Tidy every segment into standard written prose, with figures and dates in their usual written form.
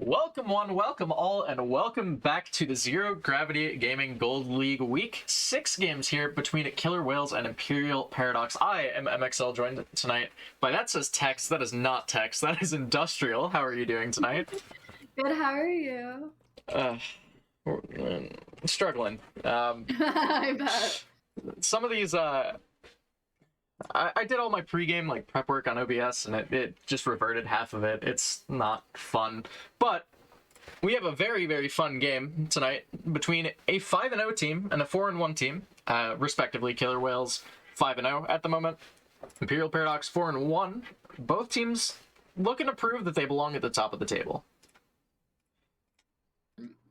Welcome one, welcome all, and welcome back to the Zero Gravity Gaming Gold League Week 6 games here between Killer Whales and Imperial Paradox. I am MXL, joined tonight by that says text, that is not text, that is Industrial. How are you doing tonight? Good, how are you? Struggling. I bet. Some of these, I did all my pregame prep work on OBS, and it just reverted half of it. It's not fun, but we have a very, very fun game tonight between a 5-0 team and a 4-1 team, respectively. Killer Whales 5-0 at the moment, Imperial Paradox 4-1. Both teams looking to prove that they belong at the top of the table.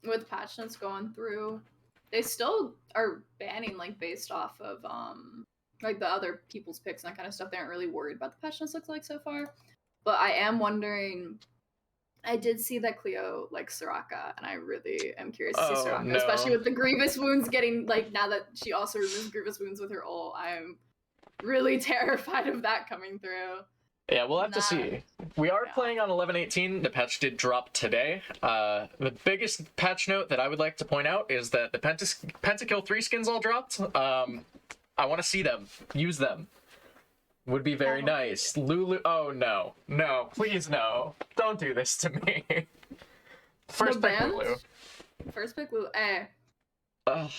With patch notes going through, they still are banning based off of the other people's picks and that kind of stuff. They aren't really worried about the patch notes looks like so far. But I am wondering. I did see that Cleo likes Soraka, and I really am curious to see Soraka, especially with the Grievous wounds getting, now that she also removes Grievous wounds with her ult. I am really terrified of that coming through. Yeah, we'll have to see. We are playing on 11.18. The patch did drop today. The biggest patch note that I would like to point out is that the Pentakill 3 skins all dropped. I want to see them. Use them. Would be very nice. Lulu. Oh, no. No. Please, no. Don't do this to me. First pick Lulu. First pick Lulu. Eh. Ugh.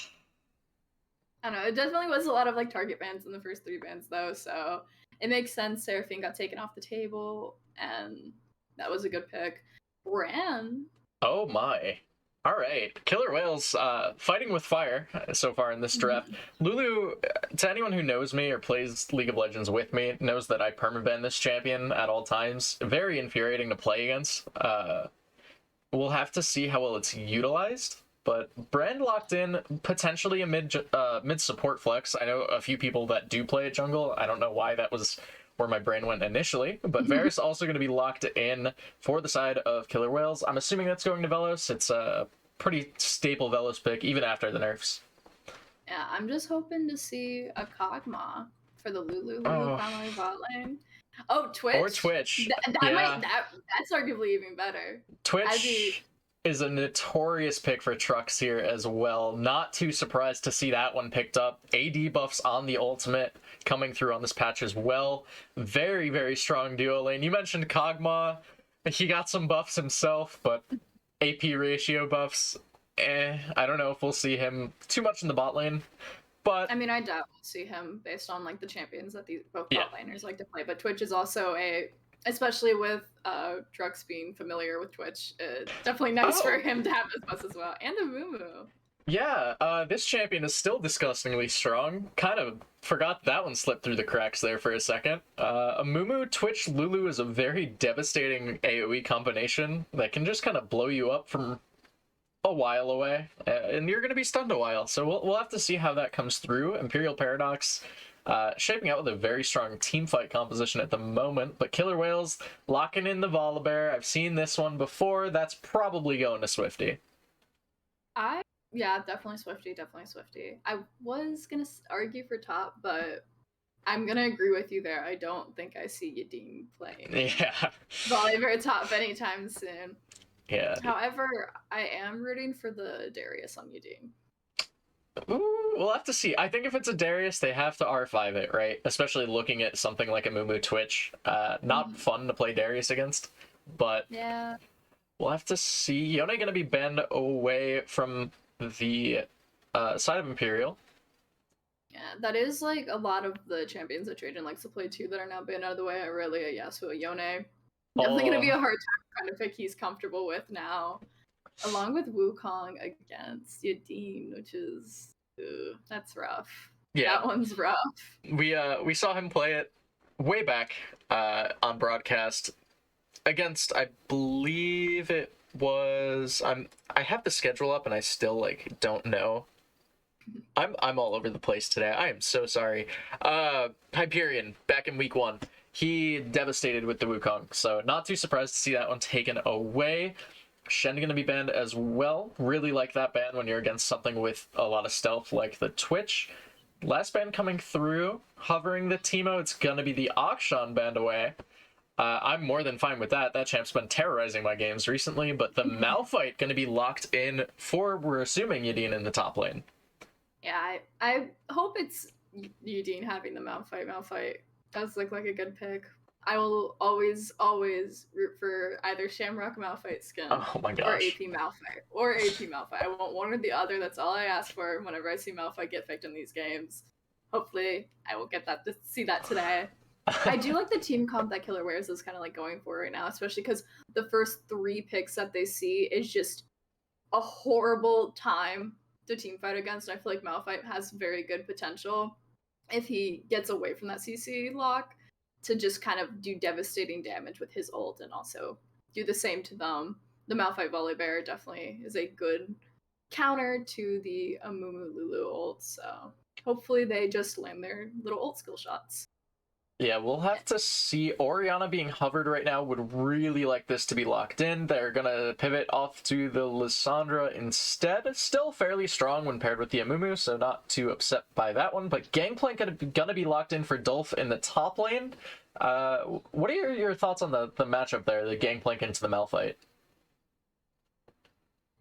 I don't know. It definitely was a lot of target bans in the first 3 bans, though, so it makes sense. Seraphine got taken off the table, and that was a good pick. Bran. Oh, my. All right, Killer Whales fighting with fire so far in this draft. Lulu, to anyone who knows me or plays League of Legends with me, knows that I permaban this champion at all times. Very infuriating to play against. We'll have to see how well it's utilized, but Brand locked in, potentially a mid support flex. I know a few people that do play at jungle. I don't know why that was where my brain went initially, but Varus also going to be locked in for the side of Killer Whales. I'm assuming that's going to Velos. It's a pretty staple Velos pick, even after the nerfs. Yeah, I'm just hoping to see a Kog'Maw for the Lulu primary bot lane. Oh, Twitch. Or Twitch. That's arguably even better. Twitch is a notorious pick for trucks here as well. Not too surprised to see that one picked up. AD buffs on the ultimate coming through on this patch as well. Very, very strong duo lane. You mentioned Kog'Maw. He got some buffs himself, but AP ratio buffs, I don't know if we'll see him too much in the bot lane. But I mean, I doubt we'll see him based on the champions that both bot laners like to play. But Twitch is also especially with Drux being familiar with Twitch, definitely nice for him to have this bus as well. And a Mumu. Yeah, this champion is still disgustingly strong. Kind of forgot that one slipped through the cracks there for a second. A Mumu Twitch Lulu is a very devastating AoE combination that can just kind of blow you up from a while away, and you're going to be stunned a while. So we'll have to see how that comes through. Imperial Paradox shaping out with a very strong team fight composition at the moment, but Killer Whales locking in the Volibear. I've seen this one before. That's probably going to Swifty. Yeah, definitely Swifty. I was gonna argue for top, but I'm gonna agree with you there. I don't think I see Yadin playing Volibear top anytime soon. Yeah. However, I am rooting for the Darius on Yadin. Ooh, we'll have to see. I think if it's a Darius, they have to R5 it, right? Especially looking at something like a Mumu Twitch. Not fun to play Darius against, but yeah, we'll have to see. Yone going to be banned away from the side of Imperial. Yeah, that is a lot of the champions that Trajan likes to play too that are now banned out of the way. Aurelia, Yasuo, Yone. Definitely going to be a hard time trying to pick he's comfortable with now. Along with Wukong against Yadin, which is that's rough. Yeah, that one's rough. We saw him play it way back on broadcast against, I believe it was. I have the schedule up and I still don't know. I'm all over the place today. I am so sorry. Hyperion back in week 1. He devastated with the Wukong, so not too surprised to see that one taken away. Shen going to be banned as well. Really like that ban when you're against something with a lot of stealth like the Twitch. Last ban coming through, hovering the Teemo, it's going to be the Akshan banned away. I'm more than fine with that. That champ's been terrorizing my games recently, but the Malphite going to be locked in for, we're assuming, Yadin in the top lane. Yeah, I hope it's Udine having the Malphite. Malphite does look like a good pick. I will always root for either Shamrock Malphite skin Oh my or gosh. AP Malphite or AP Malphite. I want one or the other. That's all I ask for whenever I see Malphite get picked in these games. Hopefully, I will get that to see that today. I do like the team comp that Killer Wears is kind of like going for right now, especially because the first 3 picks that they see is just a horrible time to team fight against. I feel like Malphite has very good potential if he gets away from that CC lock to just kind of do devastating damage with his ult and also do the same to them. The Malphite Volley Bear definitely is a good counter to the Amumu Lulu ult, so hopefully they just land their little ult skill shots. Yeah, we'll have to see. Orianna being hovered right now would really like this to be locked in. They're gonna pivot off to the Lissandra instead. Still fairly strong when paired with the Amumu, so not too upset by that one. But Gangplank gonna be locked in for Dolph in the top lane. What are your thoughts on the matchup there, the Gangplank into the Malphite?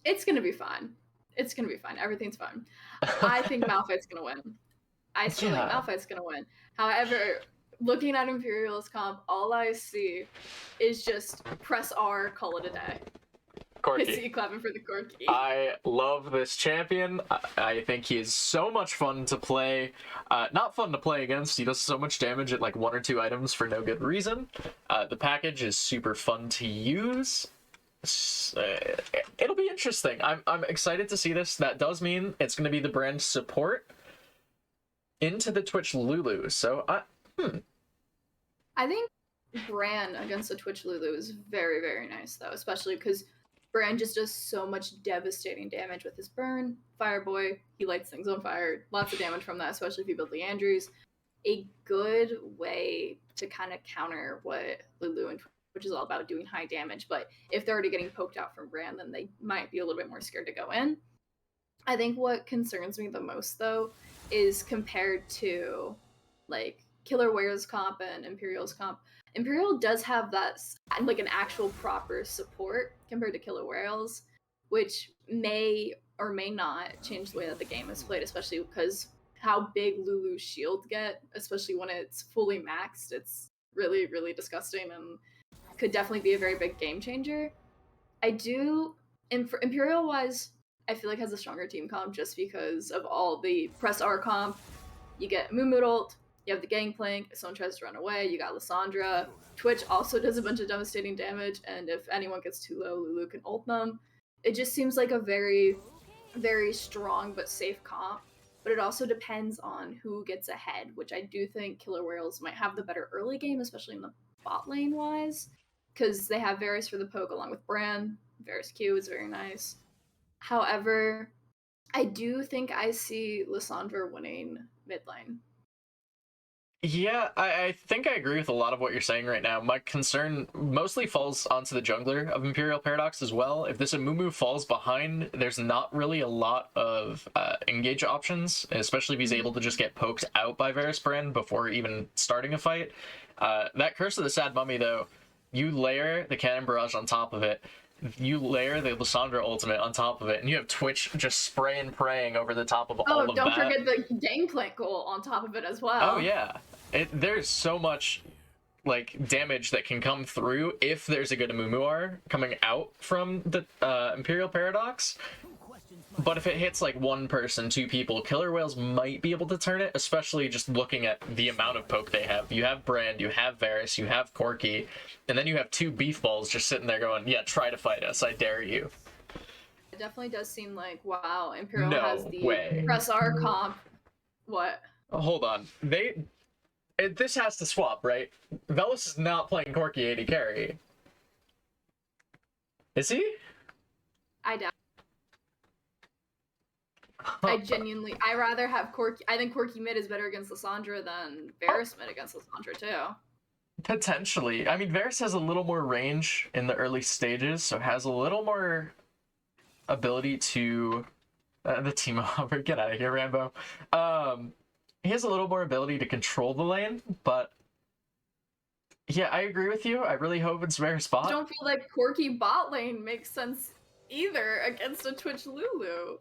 It's gonna be fine. It's gonna be fine. Everything's fine. I think Malphite's gonna win. I still think Yeah. Malphite's gonna win. However, looking at Imperial's comp, all I see is just press R, call it a day. I see Corky. you clapping for the Corky. I love this champion. I think he is so much fun to play. Not fun to play against. He does so much damage at like 1 or 2 items for no good reason. The package is super fun to use. It'll be interesting. I'm excited to see this. That does mean it's going to be the brand support into the Twitch Lulu. So I think Bran against the Twitch Lulu is very, very nice though, especially because Bran just does so much devastating damage with his burn. Fireboy, he lights things on fire. Lots of damage from that, especially if you build Leandries. A good way to kind of counter what Lulu and Twitch is all about, doing high damage. But if they're already getting poked out from Bran, then they might be a little bit more scared to go in. I think what concerns me the most though is compared to like Killer Wear's comp and Imperial's comp. Imperial does have that like an actual proper support compared to Killer Whales, which may or may not change the way that the game is played, especially because how big Lulu's shield get, especially when it's fully maxed. It's really, really disgusting and could definitely be a very big game changer. I do, and for Imperial wise, I feel like has a stronger team comp just because of all the press R comp. You get Moonmoot ult, you have the Gangplank, if someone tries to run away, you got Lissandra. Twitch also does a bunch of devastating damage, and if anyone gets too low, Lulu can ult them. It just seems like a very, very strong but safe comp. But it also depends on who gets ahead, which I do think Killer Whales might have the better early game, especially in the bot lane wise, because they have Varus for the poke along with Bran. Varus Q is very nice. However, I do think I see Lissandra winning mid lane. yeah, I think I agree with a lot of what you're saying right now. My concern mostly falls onto the jungler of Imperial Paradox as well. If this Amumu falls behind, there's not really a lot of engage options, especially if he's able to just get poked out by Varus Brand before even starting a fight. That Curse of the Sad Mummy, though, you layer the Cannon Barrage on top of it, you layer the Lissandra ultimate on top of it, and you have Twitch just spray and praying over the top of all of that. Oh, don't forget the Gangplank goal on top of it as well. Oh yeah, there's so much like damage that can come through if there's a good Amumuar coming out from the Imperial Paradox. But if it hits like 1 person, 2 people, Killer Whales might be able to turn it, especially just looking at the amount of poke they have. You have Brand, you have Varus, you have Corky, and then you have 2 beef balls just sitting there going, yeah, try to fight us, I dare you. It definitely does seem like, wow, Imperial No has the way. press R comp. What? Hold on. This has to swap, right? Velos is not playing Corky AD carry. Is he? I doubt. I rather have Corky. I think Corky mid is better against Lissandra than Varus mid against Lissandra too. Potentially. I mean, Varus has a little more range in the early stages, so has a little more ability to... the team over. Get out of here, Rambo. He has a little more ability to control the lane, but Yeah, I agree with you. I really hope it's Varus I bot. don't feel like Corky bot lane makes sense either against a Twitch Lulu.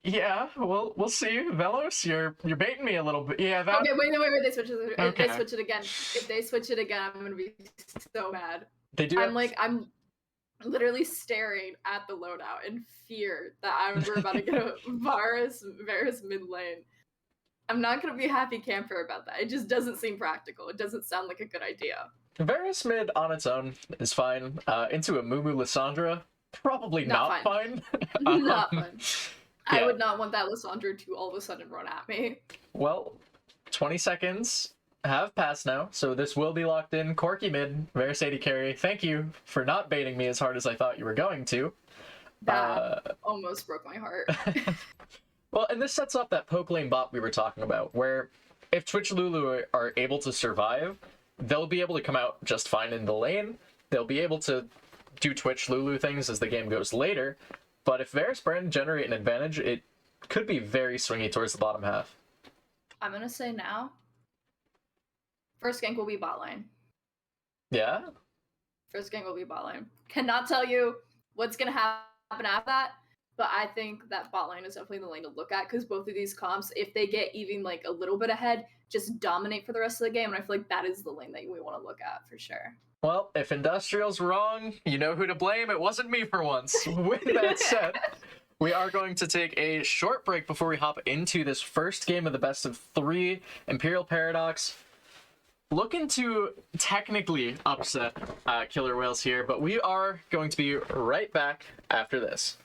Yeah, well, we'll see. Velos, you're baiting me a little bit. Yeah, that. Okay, wait, they switch it. If Okay. they switch it again, if they switch it again, I'm gonna be so mad. They do. I'm literally staring at the loadout in fear that we're about to get a Varus mid lane. I'm not gonna be a happy camper about that. It just doesn't seem practical. It doesn't sound like a good idea. Varus mid on its own is fine. Into a Mumu Lissandra, probably not fine. Not fun. Yeah. I would not want that Lissandra to all of a sudden run at me. Well, 20 seconds have passed now, so this will be locked in. Corky mid, Varus AD carry. Thank you for not baiting me as hard as I thought you were going to. That almost broke my heart. Well, and this sets up that poke lane bot we were talking about, where if Twitch Lulu are able to survive, they'll be able to come out just fine in the lane. They'll be able to do Twitch Lulu things as the game goes later. But if Varus Brand generate an advantage, it could be very swingy towards the bottom half. I'm gonna say now. First gank will be bot lane. Yeah? First gank will be bot lane. Cannot tell you what's gonna happen after that, but I think that bot lane is definitely the lane to look at because both of these comps, if they get even like a little bit ahead, just dominate for the rest of the game. And I feel like that is the lane that we want to look at for sure. Well, if Industrial's wrong, you know who to blame. It wasn't me for once. With that said, we are going to take a short break before we hop into this first game of the best of 3 Imperial Paradox. Looking to technically upset Killer Whales here, but we are going to be right back after this.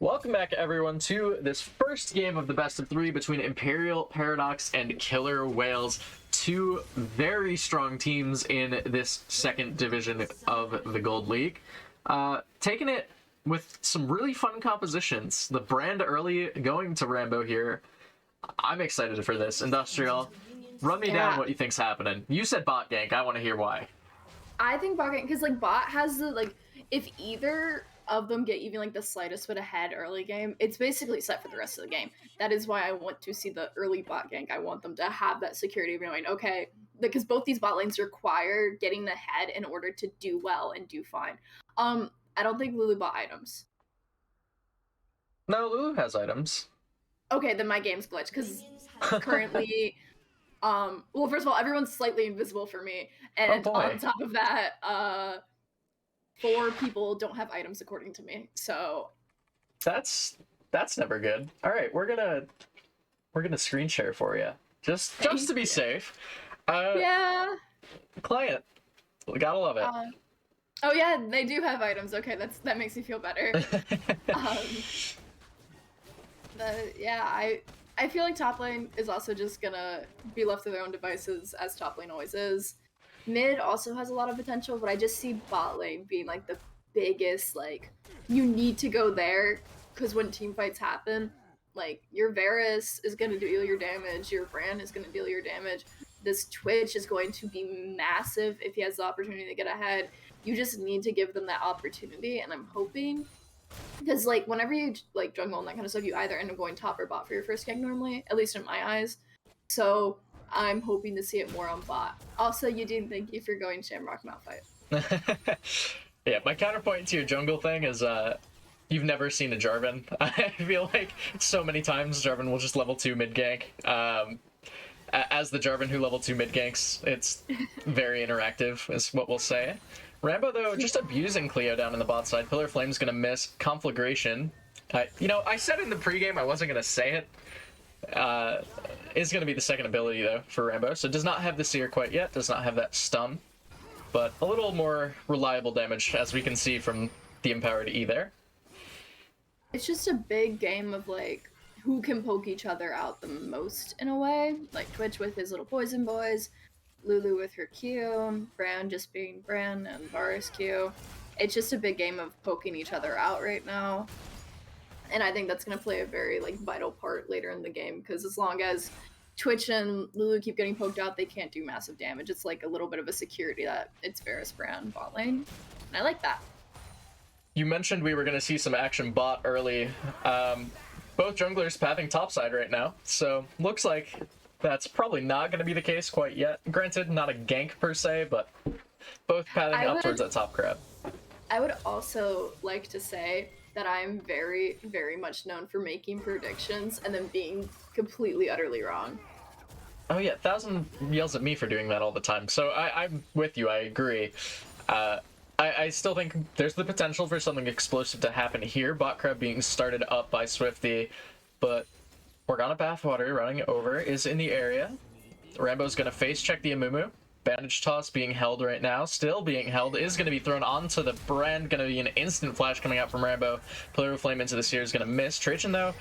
Welcome back, everyone, to this first game of the best of three between Imperial Paradox and Killer Whales. Two very strong teams in this second division of the Gold League. Taking it with some really fun compositions. The brand early going to Rambo here. I'm excited for this. Industrial, run me down what you think's happening. You said bot gank. I want to hear why. I think bot gank, because like bot has the if either of them get even like the slightest bit ahead early game, it's basically set for the rest of the game. That is why I want to see the early bot gank. I want them to have that security of knowing, okay, because both these bot lanes require getting ahead in order to do well and do fine. I don't think Lulu bought items. No, Lulu has items. Okay, then my game's glitched because currently, well, first of all, everyone's slightly invisible for me, and on top of that, 4 people don't have items according to me. So that's never good. All right, we're gonna screen share for you just to be safe. Yeah. Client, gotta love it. Oh yeah, they do have items. Okay, that makes me feel better. I feel like top lane is also just gonna be left to their own devices, as top lane always is. Mid also has a lot of potential, but I just see bot lane being like the biggest, like, you need to go there, because when team fights happen, like, your Varus is going to deal your damage, your Bran is going to deal your damage, this Twitch is going to be massive if he has the opportunity to get ahead. You just need to give them that opportunity, and I'm hoping, because like whenever you like jungle and that kind of stuff, you either end up going top or bot for your first gank normally, at least in my eyes. So I'm hoping to see it more on bot. Also, you do think if you're going Shamrock Malphite. Yeah, my counterpoint to your jungle thing is you've never seen a Jarvan. I feel like so many times Jarvan will just level 2 mid gank. As the Jarvan who level 2 mid ganks, it's very interactive is what we'll say. Rambo, though, just abusing Cleo down in the bot side. Pillar Flame's gonna miss. Conflagration. I said in the pregame I wasn't gonna say it. Is going to be the second ability, though, for Rambo. So does not have the Seer quite yet, does not have that stun, but a little more reliable damage, as we can see from the Empowered E there. It's just a big game of, like, who can poke each other out the most, in a way. Like, Twitch with his little poison boys, Lulu with her Q, Bran just being Bran, and Varus Q. It's just a big game of poking each other out right now. And I think that's going to play a very, like, vital part later in the game, because as long as Twitch and Lulu keep getting poked out, they can't do massive damage. It's like a little bit of a security that it's Varus, Bran, bot lane, and I like that. You mentioned we were going to see some action bot early. Both junglers pathing topside right now, so looks like that's probably not going to be the case quite yet. Granted, not a gank per se, but both pathing up towards that top crab. I would also like to say that I'm very, very much known for making predictions and then being completely, utterly wrong. Oh yeah, 1000 yells at me for doing that all the time, so I'm with you, I agree. I still think there's the potential for something explosive to happen here, bot crab being started up by Swifty, but Morgana Bathwater running over is in the area. Rambo's gonna face check the Amumu. Bandage toss being held right now, still being held, is going to be thrown onto the brand, going to be an instant flash coming out from Rambo. Pillar of Flame into the Seer is going to miss. Trajan, though,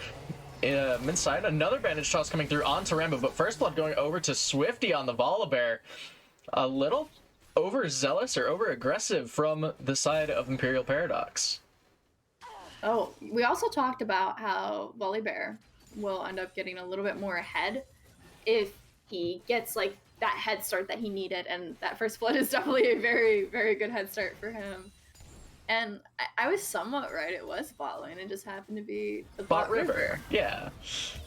mid side, another bandage toss coming through onto Rambo, but First Blood going over to Swifty on the Volibear. A little overzealous or over-aggressive from the side of Imperial Paradox. Oh, we also talked about how Volibear will end up getting a little bit more ahead if he gets, like, that head start that he needed, and that First Blood is definitely a very, very good head start for him. And I was somewhat right, it was bot lane, it just happened to be the bot river. Yeah.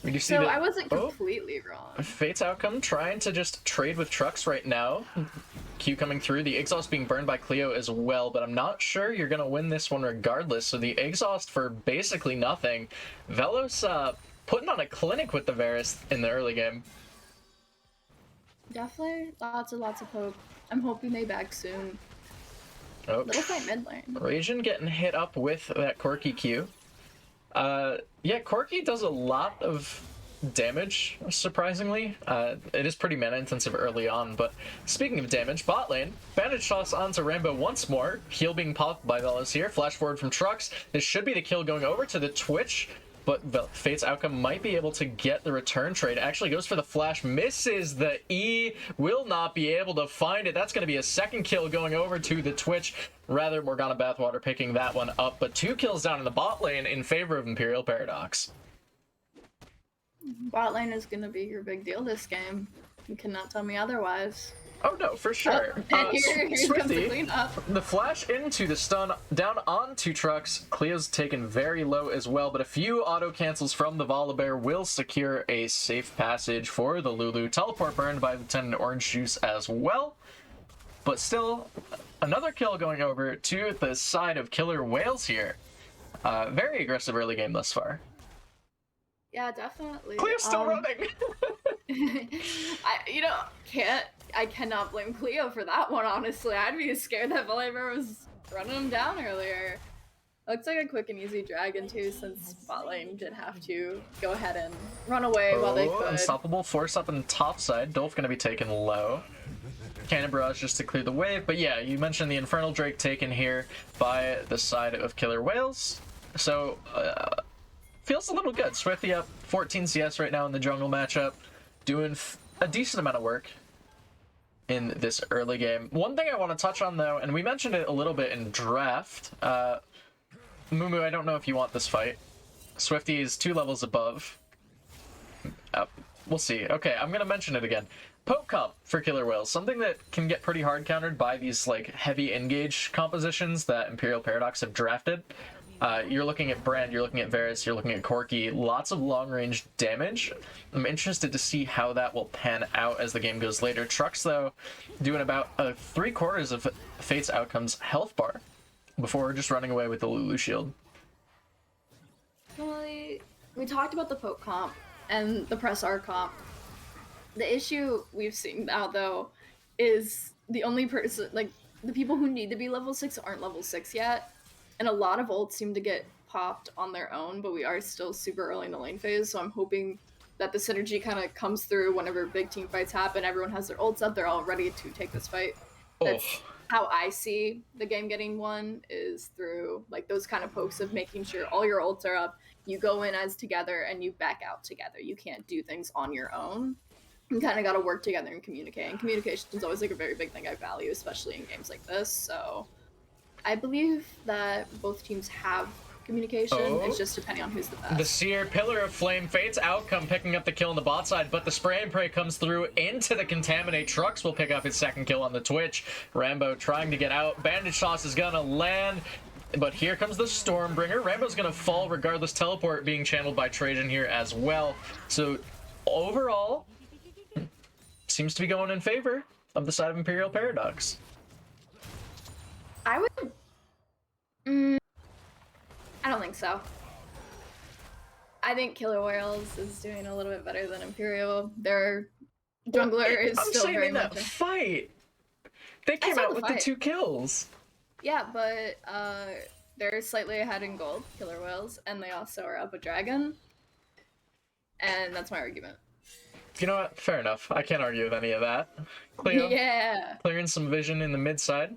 You see so I wasn't completely wrong. Fate's Outcome trying to just trade with trucks right now. Q coming through, the exhaust being burned by Cleo as well, but I'm not sure you're gonna win this one regardless, so the exhaust for basically nothing. Velos putting on a clinic with the Varus in the early game. Definitely lots of hope. I'm hoping they back soon. Oh. Little fight mid lane. Rajin getting hit up with that Corki Q. Yeah, Corki does a lot of damage, surprisingly. It is pretty mana intensive early on, but speaking of damage, bot lane, bandage toss onto Rambo once more, heal being popped by Velas here, flash forward from Trux. This should be the kill going over to the Twitch, but Fate's Outcome might be able to get the return trade. Actually goes for the flash, misses the E, will not be able to find it. That's going to be a second kill going over to the Twitch. Rather, Morgana Bathwater picking that one up, but 2 kills down in the bot lane in favor of Imperial Paradox. Bot lane is going to be your big deal this game. You cannot tell me otherwise. Oh no, for sure. And here comes the Swifty, cleanup. the flash into the stun, down onto Trux. Cleo's taken very low as well, but a few auto cancels from the Volibear will secure a safe passage for the Lulu. Teleport burned by Lieutenant Orange Juice as well, but still another kill going over to the side of Killer Whales here. Very aggressive early game thus far. Yeah, definitely. Cleo's still running. I cannot blame Cleo for that one, honestly. I'd be scared that Volibear was running him down earlier. Looks like a quick and easy dragon too, since bot lane did have to go ahead and run away while they could. Unstoppable force up on the top side. Dolph gonna be taken low. Cannon Barrage just to clear the wave, but yeah, you mentioned the Infernal Drake taken here by the side of Killer Whales. So, feels a little good. Swifty up 14 CS right now in the jungle matchup, doing a decent amount of work in this early game. One thing I want to touch on though, and we mentioned it a little bit in draft, Mumu, I don't know if you want this fight. Swifty is 2 levels above. We'll see. Okay, I'm gonna mention it again. Poke comp for Killer Whales, something that can get pretty hard countered by these like heavy engage compositions that Imperial Paradox have drafted. You're looking at Brand, you're looking at Varus, you're looking at Corki, lots of long-range damage. I'm interested to see how that will pan out as the game goes later. Trux, though, doing about 3/4 of Fate's Outcome's health bar before just running away with the Lulu shield. Well, we talked about the poke comp and the press R comp. The issue we've seen now, though, is the only person, like, the people who need to be level 6 aren't level 6 yet. And a lot of ults seem to get popped on their own, but we are still super early in the lane phase, so I'm hoping that the synergy kind of comes through whenever big team fights happen. Everyone has their ults up, they're all ready to take this fight. That's how I see the game getting won, is through like those kind of pokes of making sure all your ults are up, you go in as together, and you back out together. You can't do things on your own. You kind of got to work together and communicate. And communication is always like a very big thing I value, especially in games like this, so I believe that both teams have communication. It's just depending on who's the best. The Seer, Pillar of Flame, Fate's Outcome picking up the kill on the bot side, but the spray and pray comes through into the Contaminate. Trux will pick up his second kill on the Twitch. Rambo trying to get out. Bandage Toss is gonna land, but here comes the Stormbringer. Rambo's gonna fall regardless. Teleport being channeled by Trajan here as well. So overall, seems to be going in favor of the side of Imperial Paradox. I would... I don't think so. I think Killer Whales is doing a little bit better than Imperial. Their jungler is still very in that much... fight. They came out with the 2 kills. Yeah, but they're slightly ahead in gold, Killer Whales, and they also are up a dragon. And that's my argument. You know what? Fair enough. I can't argue with any of that. Cleo, yeah. Clearing some vision in the mid side.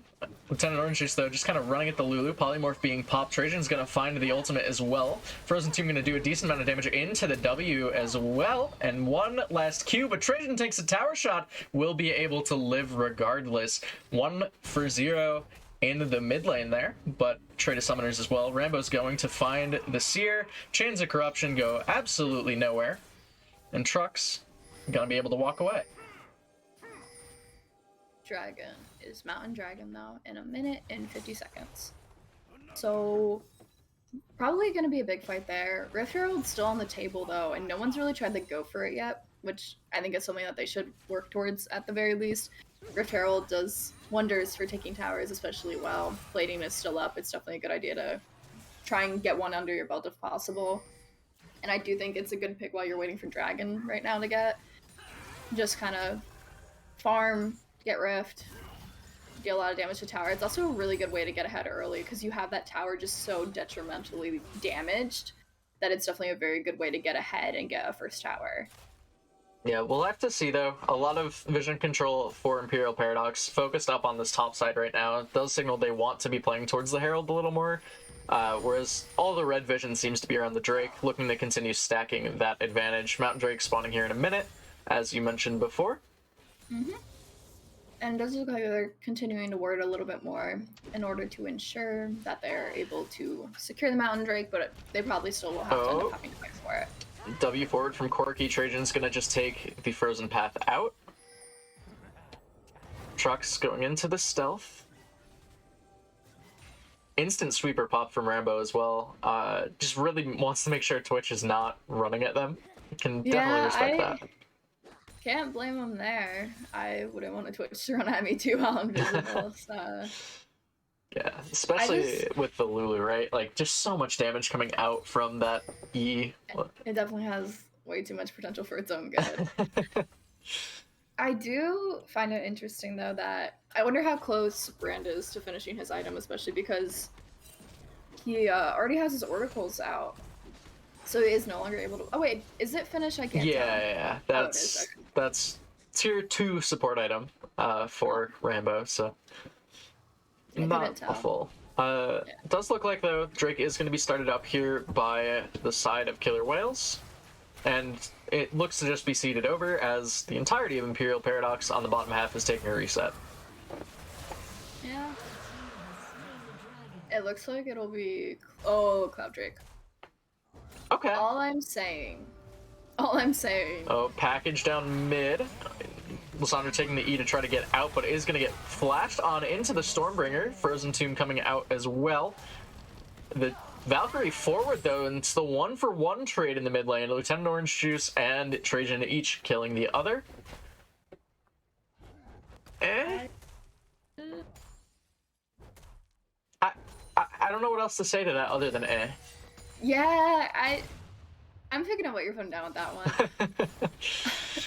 Lieutenant Orange Juice, though, just kind of running at the Lulu. Polymorph being popped. Trajan's going to find the ultimate as well. Frozen Tomb going to do a decent amount of damage into the W as well. And one last Q, but Trajan takes a tower shot. Will be able to live regardless. 1-for-0 in the mid lane there, but trade of summoners as well. Rambo's going to find the Seer. Chains of Corruption go absolutely nowhere. And Trux gonna be able to walk away. Dragon is Mountain Dragon though in 1 minute and 50 seconds. So probably gonna be a big fight there. Rift Herald's still on the table though, and no one's really tried to go for it yet, which I think is something that they should work towards at the very least. Rift Herald does wonders for taking towers, especially while plating is still up. It's definitely a good idea to try and get one under your belt if possible. And I do think it's a good pick while you're waiting for Dragon right now to get. Just kind of farm, get Rift, deal a lot of damage to tower. It's also a really good way to get ahead early because you have that tower just so detrimentally damaged that it's definitely a very good way to get ahead and get a first tower. Yeah, we'll have to see though. A lot of vision control for Imperial Paradox focused up on this top side right now. It does signal they want to be playing towards the Herald a little more, whereas all the red vision seems to be around the Drake, looking to continue stacking that advantage. Mountain Drake spawning here in a minute, as you mentioned before. And it does look like they're continuing to ward a little bit more in order to ensure that they're able to secure the Mountain Drake, but they probably still will have to end up having to fight for it. W forward from Corki. Trajan's gonna just take the Frozen Path out. Trucks going into the stealth. Instant sweeper pop from Rambo as well. Just really wants to make sure Twitch is not running at them. Can definitely respect that. Can't blame him there. I wouldn't want a Twitch to run at me too while I'm visible. So. Yeah, especially with the Lulu, right? Like, just so much damage coming out from that E. It definitely has way too much potential for its own good. I do find it interesting, though, that I wonder how close Brand is to finishing his item, especially because he already has his oracles out. So he is no longer able to... Oh, wait, is it finished? I can't tell. Yeah, that's tier 2 support item for Rambo, so... Not full. It does look like, though, Drake is going to be started up here by the side of Killer Whales. And it looks to just be seeded over as the entirety of Imperial Paradox on the bottom half is taking a reset. Yeah. It looks like it'll be... Oh, Cloud Drake. Okay. All I'm saying... Oh, package down mid. Lysandra taking the E to try to get out, but is going to get flashed on into the Stormbringer. Frozen Tomb coming out as well. The Valkyrie forward, though, and it's the 1-for-1 trade in the mid lane. Lieutenant Orange Juice and Trajan each killing the other. I don't know what else to say to that other than eh. Yeah, I'm picking up what you're putting down with that one.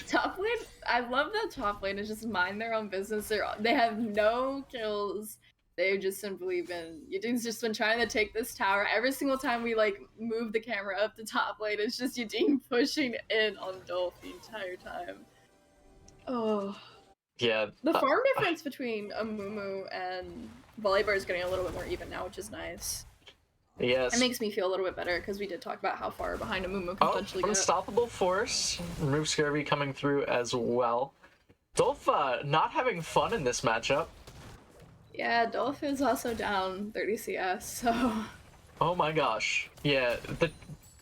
Top lane, I love that top lane is just mind their own business. They have no kills. They've just simply been, Eugene's just been trying to take this tower. Every single time we like move the camera up to top lane, it's just Eugene pushing in on Dolph the entire time. Oh. Yeah. The farm difference between Amumu and Volibear is getting a little bit more even now, which is nice. Yes. It makes me feel a little bit better because we did talk about how far behind Amumu can potentially get. Unstoppable Force. Remove Scurvy coming through as well. Dolph not having fun in this matchup. Yeah, Dolph is also down 30 CS, so... Oh my gosh. Yeah,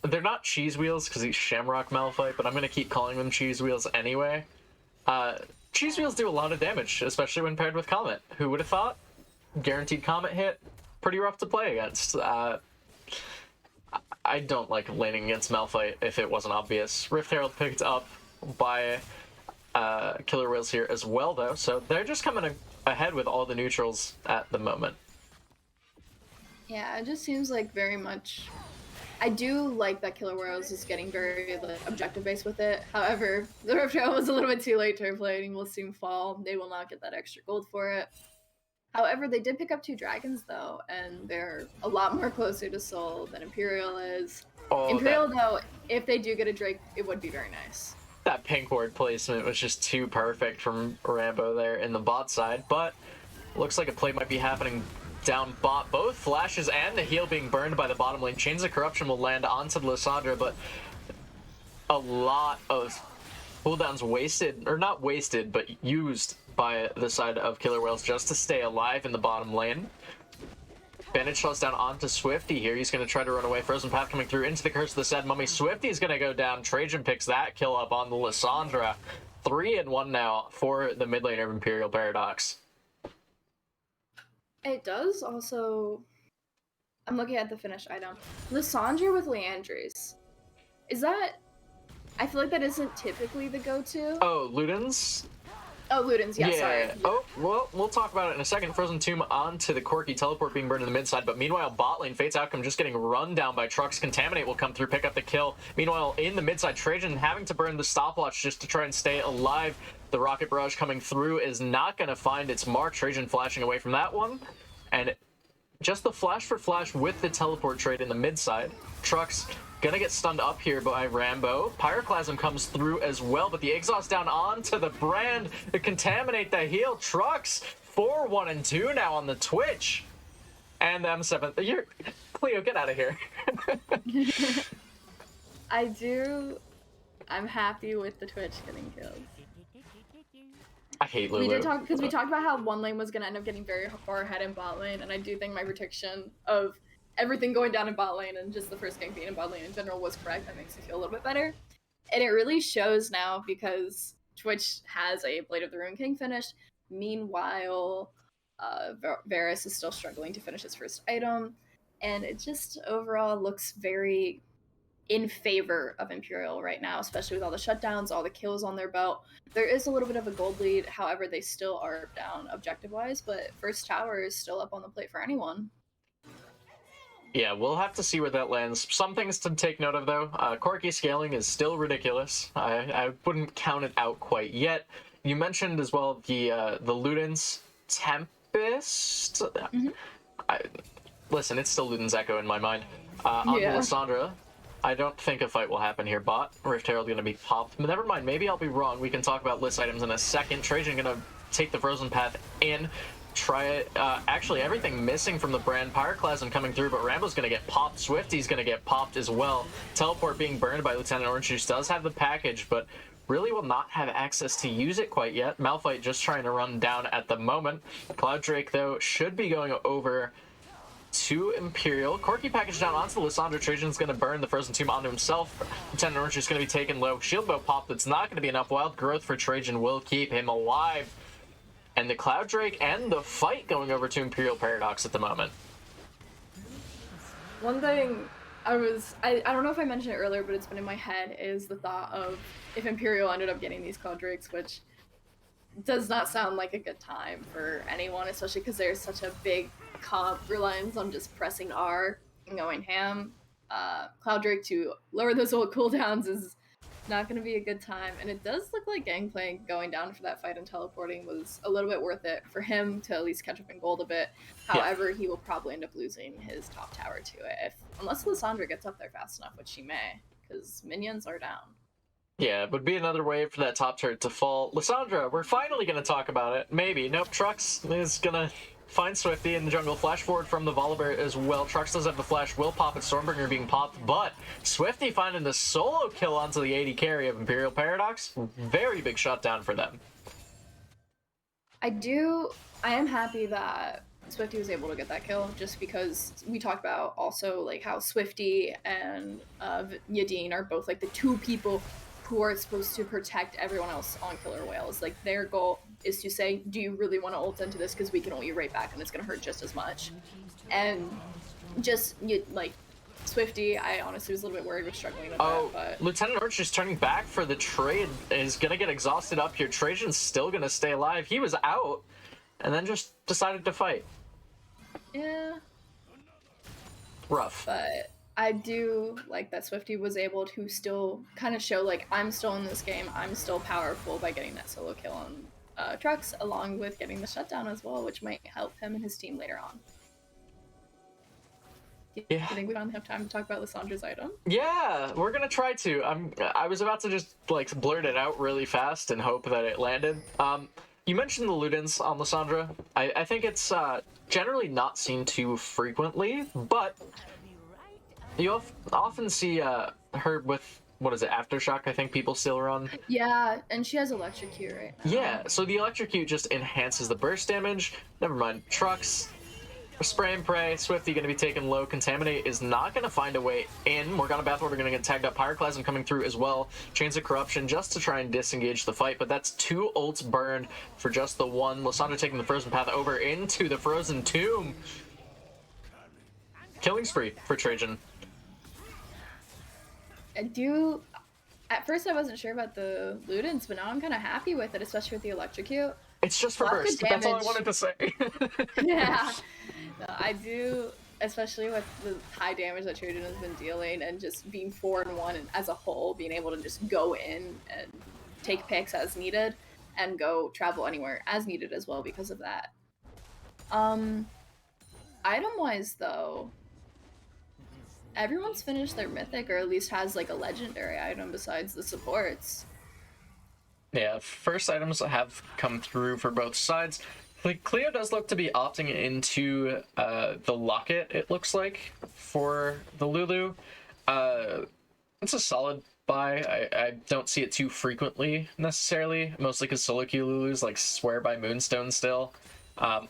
they're not cheese wheels because he's Shamrock Malphite, but I'm going to keep calling them cheese wheels anyway. Cheese wheels do a lot of damage, especially when paired with Comet. Who would have thought? Guaranteed Comet hit. Pretty rough to play against. I don't like laning against Malphite if it wasn't obvious. Rift Herald picked up by Killer Whales here as well, though, so they're just coming ahead with all the neutrals at the moment. Yeah, it just seems like very much... I do like that Killer Whales is getting very like, objective-based with it. However, the Rift Herald was a little bit too late to play, and will soon fall. They will not get that extra gold for it. However, they did pick up 2 dragons, though, and they're a lot more closer to Soul than Imperial is. Oh, Imperial, though, if they do get a Drake, it would be very nice. That pink ward placement was just too perfect from Rambo there in the bot side, but looks like a play might be happening down bot. Both flashes and the heal being burned by the bottom lane. Chains of Corruption will land onto Lysandra, but a lot of cooldowns wasted, or not wasted, but used by the side of Killer Whales just to stay alive in the bottom lane. Bandage slows down onto Swifty here. He's going to try to run away. Frozen Path coming through into the Curse of the Sad Mummy. Swifty's going to go down. Trajan picks that kill up on the Lysandra. 3-1 now for the mid laner of Imperial Paradox. It does also... I'm looking at the finished item. Lysandra with Leandries. Is that... I feel like that isn't typically the go-to. Oh, Ludens? Oh, Ludens, yeah, sorry. Oh, well, we'll talk about it in a second. Frozen Tomb onto the Corki. Teleport being burned in the mid side, but meanwhile, bot lane, Fate's Outcome just getting run down by trucks. Contaminate will come through, pick up the kill. Meanwhile, in the mid side, Trajan having to burn the stopwatch just to try and stay alive. The Rocket Barrage coming through is not going to find its mark. Trajan flashing away from that one. And just the flash for flash with the teleport trade in the mid side. Trucks Gonna get stunned up here by Rambo. Pyroclasm comes through as well, but the exhaust down onto the brand to contaminate the heal. Trucks 4-1 and 2 now on the Twitch. And the M7. You're Cleo, get out of here. I'm happy with the Twitch getting kills. I hate Lulu. We did talk, because we talked about how one lane was going to end up getting very far ahead in bot lane, and I do think my prediction of everything going down in bot lane and just the first gank being in bot lane in general was correct. That makes me feel a little bit better. And it really shows now because Twitch has a Blade of the Ruin King finished. Meanwhile, Varus is still struggling to finish his first item, and it just overall looks very in favor of Imperial right now, especially with all the shutdowns, all the kills on their belt. There is a little bit of a gold lead, however, they still are down objective-wise, but first tower is still up on the plate for anyone. Yeah, we'll have to see where that lands. Some things to take note of, though. Corki scaling is still ridiculous. I wouldn't count it out quite yet. You mentioned as well the Luden's Tempest. Listen, it's still Luden's Echo in my mind. On the Lissandra, I don't think a fight will happen here. Bot Rift Herald going to be popped. But never mind, maybe I'll be wrong. We can talk about list items in a second. Trajan going to take the Frozen Path in. Try it. Actually, everything missing from the brand. Pyroclasm coming through, but Rambo's going to get popped. Swifty's going to get popped as well. Teleport being burned by Lieutenant Orange Juice does have the package, but really will not have access to use it quite yet. Malphite just trying to run down at the moment. Cloud Drake, though, should be going over to Imperial. Corki package down onto Lissandra. Trajan's going to burn the Frozen Tomb onto himself. Lieutenant Orange is going to be taken low. Shield Bow pop. That's not going to be enough. Wild Growth for Trajan will keep him alive. And the Cloud Drake and the fight going over to Imperial Paradox at the moment. One thing I don't know if I mentioned it earlier, but it's been in my head, is the thought of if Imperial ended up getting these Cloud Drakes, which does not sound like a good time for anyone, especially because there's such a big comp reliance on just pressing R and going ham. Cloud Drake to lower those old cooldowns is not going to be a good time, and it does look like Gangplank going down for that fight and teleporting was a little bit worth it for him to at least catch up in gold a bit. However, he will probably end up losing his top tower to it, unless Lissandra gets up there fast enough, which she may, because minions are down. Yeah, it would be another way for that top turret to fall. Lissandra, we're finally going to talk about it. Maybe. Nope, Trux is going to find Swifty in the jungle. Flash forward from the Volibear as well. Trux does have the flash, will pop it. Stormbringer being popped, but Swifty finding the solo kill onto the AD carry of Imperial Paradox. Very big shutdown for them. I am happy that Swifty was able to get that kill, just because we talked about also like how Swifty and Yadeen are both like the two people who are supposed to protect everyone else on Killer Whales. Like, their goal is to say, do you really want to ult into this, because we can ult you right back and it's going to hurt just as much. And just, like, Swifty, I honestly was a little bit worried with struggling with that, but... Lieutenant Orange just turning back for the trade is going to get exhausted up here. Trajan's still going to stay alive. He was out and then just decided to fight. Yeah. Rough. But I do like that Swifty was able to still kind of show, like, I'm still in this game, I'm still powerful, by getting that solo kill on Trux, along with getting the shutdown as well, which might help him and his team later on. Do you think we don't have time to talk about Lissandra's item? Yeah, we're gonna try to. I was about to just like blurt it out really fast and hope that it landed. You mentioned the Ludens on Lissandra. I think it's generally not seen too frequently, but you often see her with, what is it, Aftershock, I think people still run. Yeah, and she has Electrocute right now. Yeah, so the Electrocute just enhances the burst damage. Never mind. Trux, Spray and Pray, Swifty going to be taken low. Contaminate is not going to find a way in. Morgana Bathwater going to get tagged up. Pyroclasm coming through as well. Chains of Corruption just to try and disengage the fight, but that's 2 ults burned for just the 1. Lissandra taking the Frozen Path over into the Frozen Tomb. Killing spree for Trajan. At first I wasn't sure about the Ludens, but now I'm kind of happy with it, especially with the Electrocute. It's just for burst. That's all I wanted to say. Yeah. No, I do, especially with the high damage that Trajan has been dealing, and just being 4-1 as a whole, being able to just go in and take picks as needed and go travel anywhere as needed as well because of that. Item-wise, though, Everyone's finished their mythic, or at least has like a legendary item besides the supports. Yeah, first items have come through for both sides. Cleo does look to be opting into the locket, it looks like, for the Lulu. It's a solid buy. I don't see it too frequently, necessarily, mostly because solo queue Lulus like swear by Moonstone still.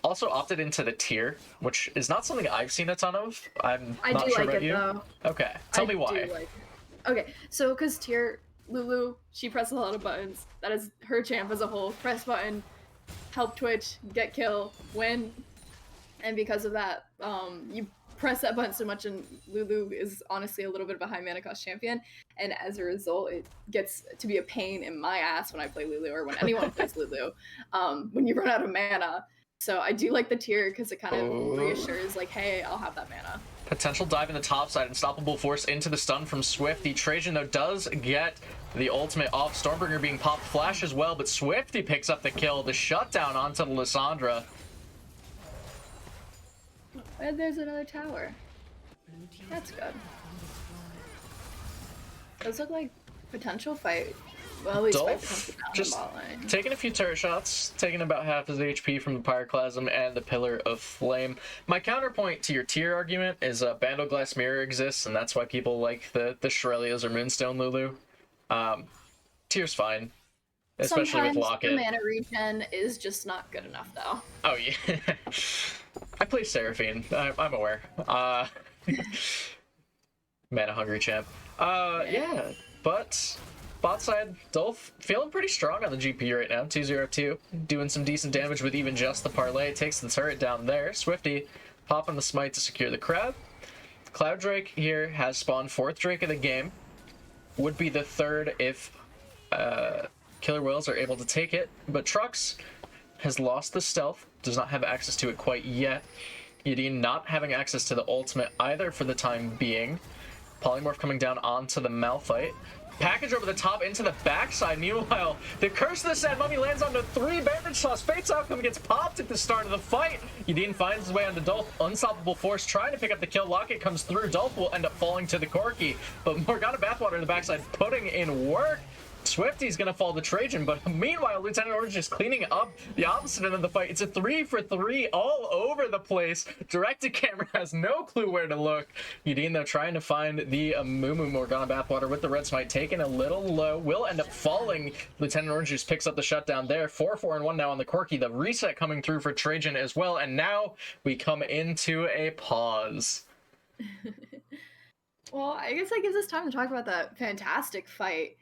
Also opted into the tier, which is not something I've seen a ton of. I'm I not do sure like about it you. though. Okay, tell me why. Do like it. Okay, so because tier Lulu, she presses a lot of buttons. That is her champ as a whole. Press button, help Twitch, get kill, win. And because of that, you press that button so much, and Lulu is honestly a little bit of a high mana cost champion, and as a result, it gets to be a pain in my ass when I play Lulu, or when anyone plays Lulu, when you run out of mana. So I do like the tier because it kind of reassures, like, hey, I'll have that mana. Potential dive in the top side, unstoppable force into the stun from Swifty. Trajan, though, does get the ultimate off. Stormbringer being popped, flash as well, but Swifty picks up the kill. The shutdown onto the Lissandra. And there's another tower. That's good. Those look like potential fight. Well, at least Dolph just taking a few turret shots, taking about half his HP from the Pyroclasm and the Pillar of Flame. My counterpoint to your tier argument is Bandle Glass Mirror exists, and that's why people like the Shurelias or Moonstone Lulu. Tier's fine, especially sometimes with Locket. The mana regen is just not good enough, though. Oh, yeah. I play Seraphine. I'm aware. Mana hungry champ. Yeah, but bot side, Dolph feeling pretty strong on the GP right now. 2-0-2, doing some decent damage with even just the parlay. Takes the turret down there. Swifty popping the smite to secure the crowd. Cloud Drake here has spawned 4th Drake of the game. Would be the 3rd if Killer Whales are able to take it, but Trux has lost the stealth, does not have access to it quite yet. Yidin not having access to the ultimate either for the time being. Polymorph coming down onto the Malphite. Package over the top into the backside. Meanwhile, the Curse of the Sad Mummy lands onto 3 Bandage Toss. Fate's Outcome gets popped at the start of the fight. Yidin finds his way onto Dolph. Unstoppable Force trying to pick up the kill. Locket comes through. Dolph will end up falling to the Corki, but Morgana Bathwater in the backside putting in work. Swifty's gonna fall to Trajan, but meanwhile, Lieutenant Orange is cleaning up the opposite end of the fight. It's a 3-for-3 all over the place. Directed camera has no clue where to look. Yidin, though, trying to find the Mumu Morgana Bathwater with the red smite, taken a little low, will end up falling. Lieutenant Orange just picks up the shutdown there. 4-4-1 now on the Corki. The reset coming through for Trajan as well, and now we come into a pause. Well, I guess that gives us time to talk about that fantastic fight.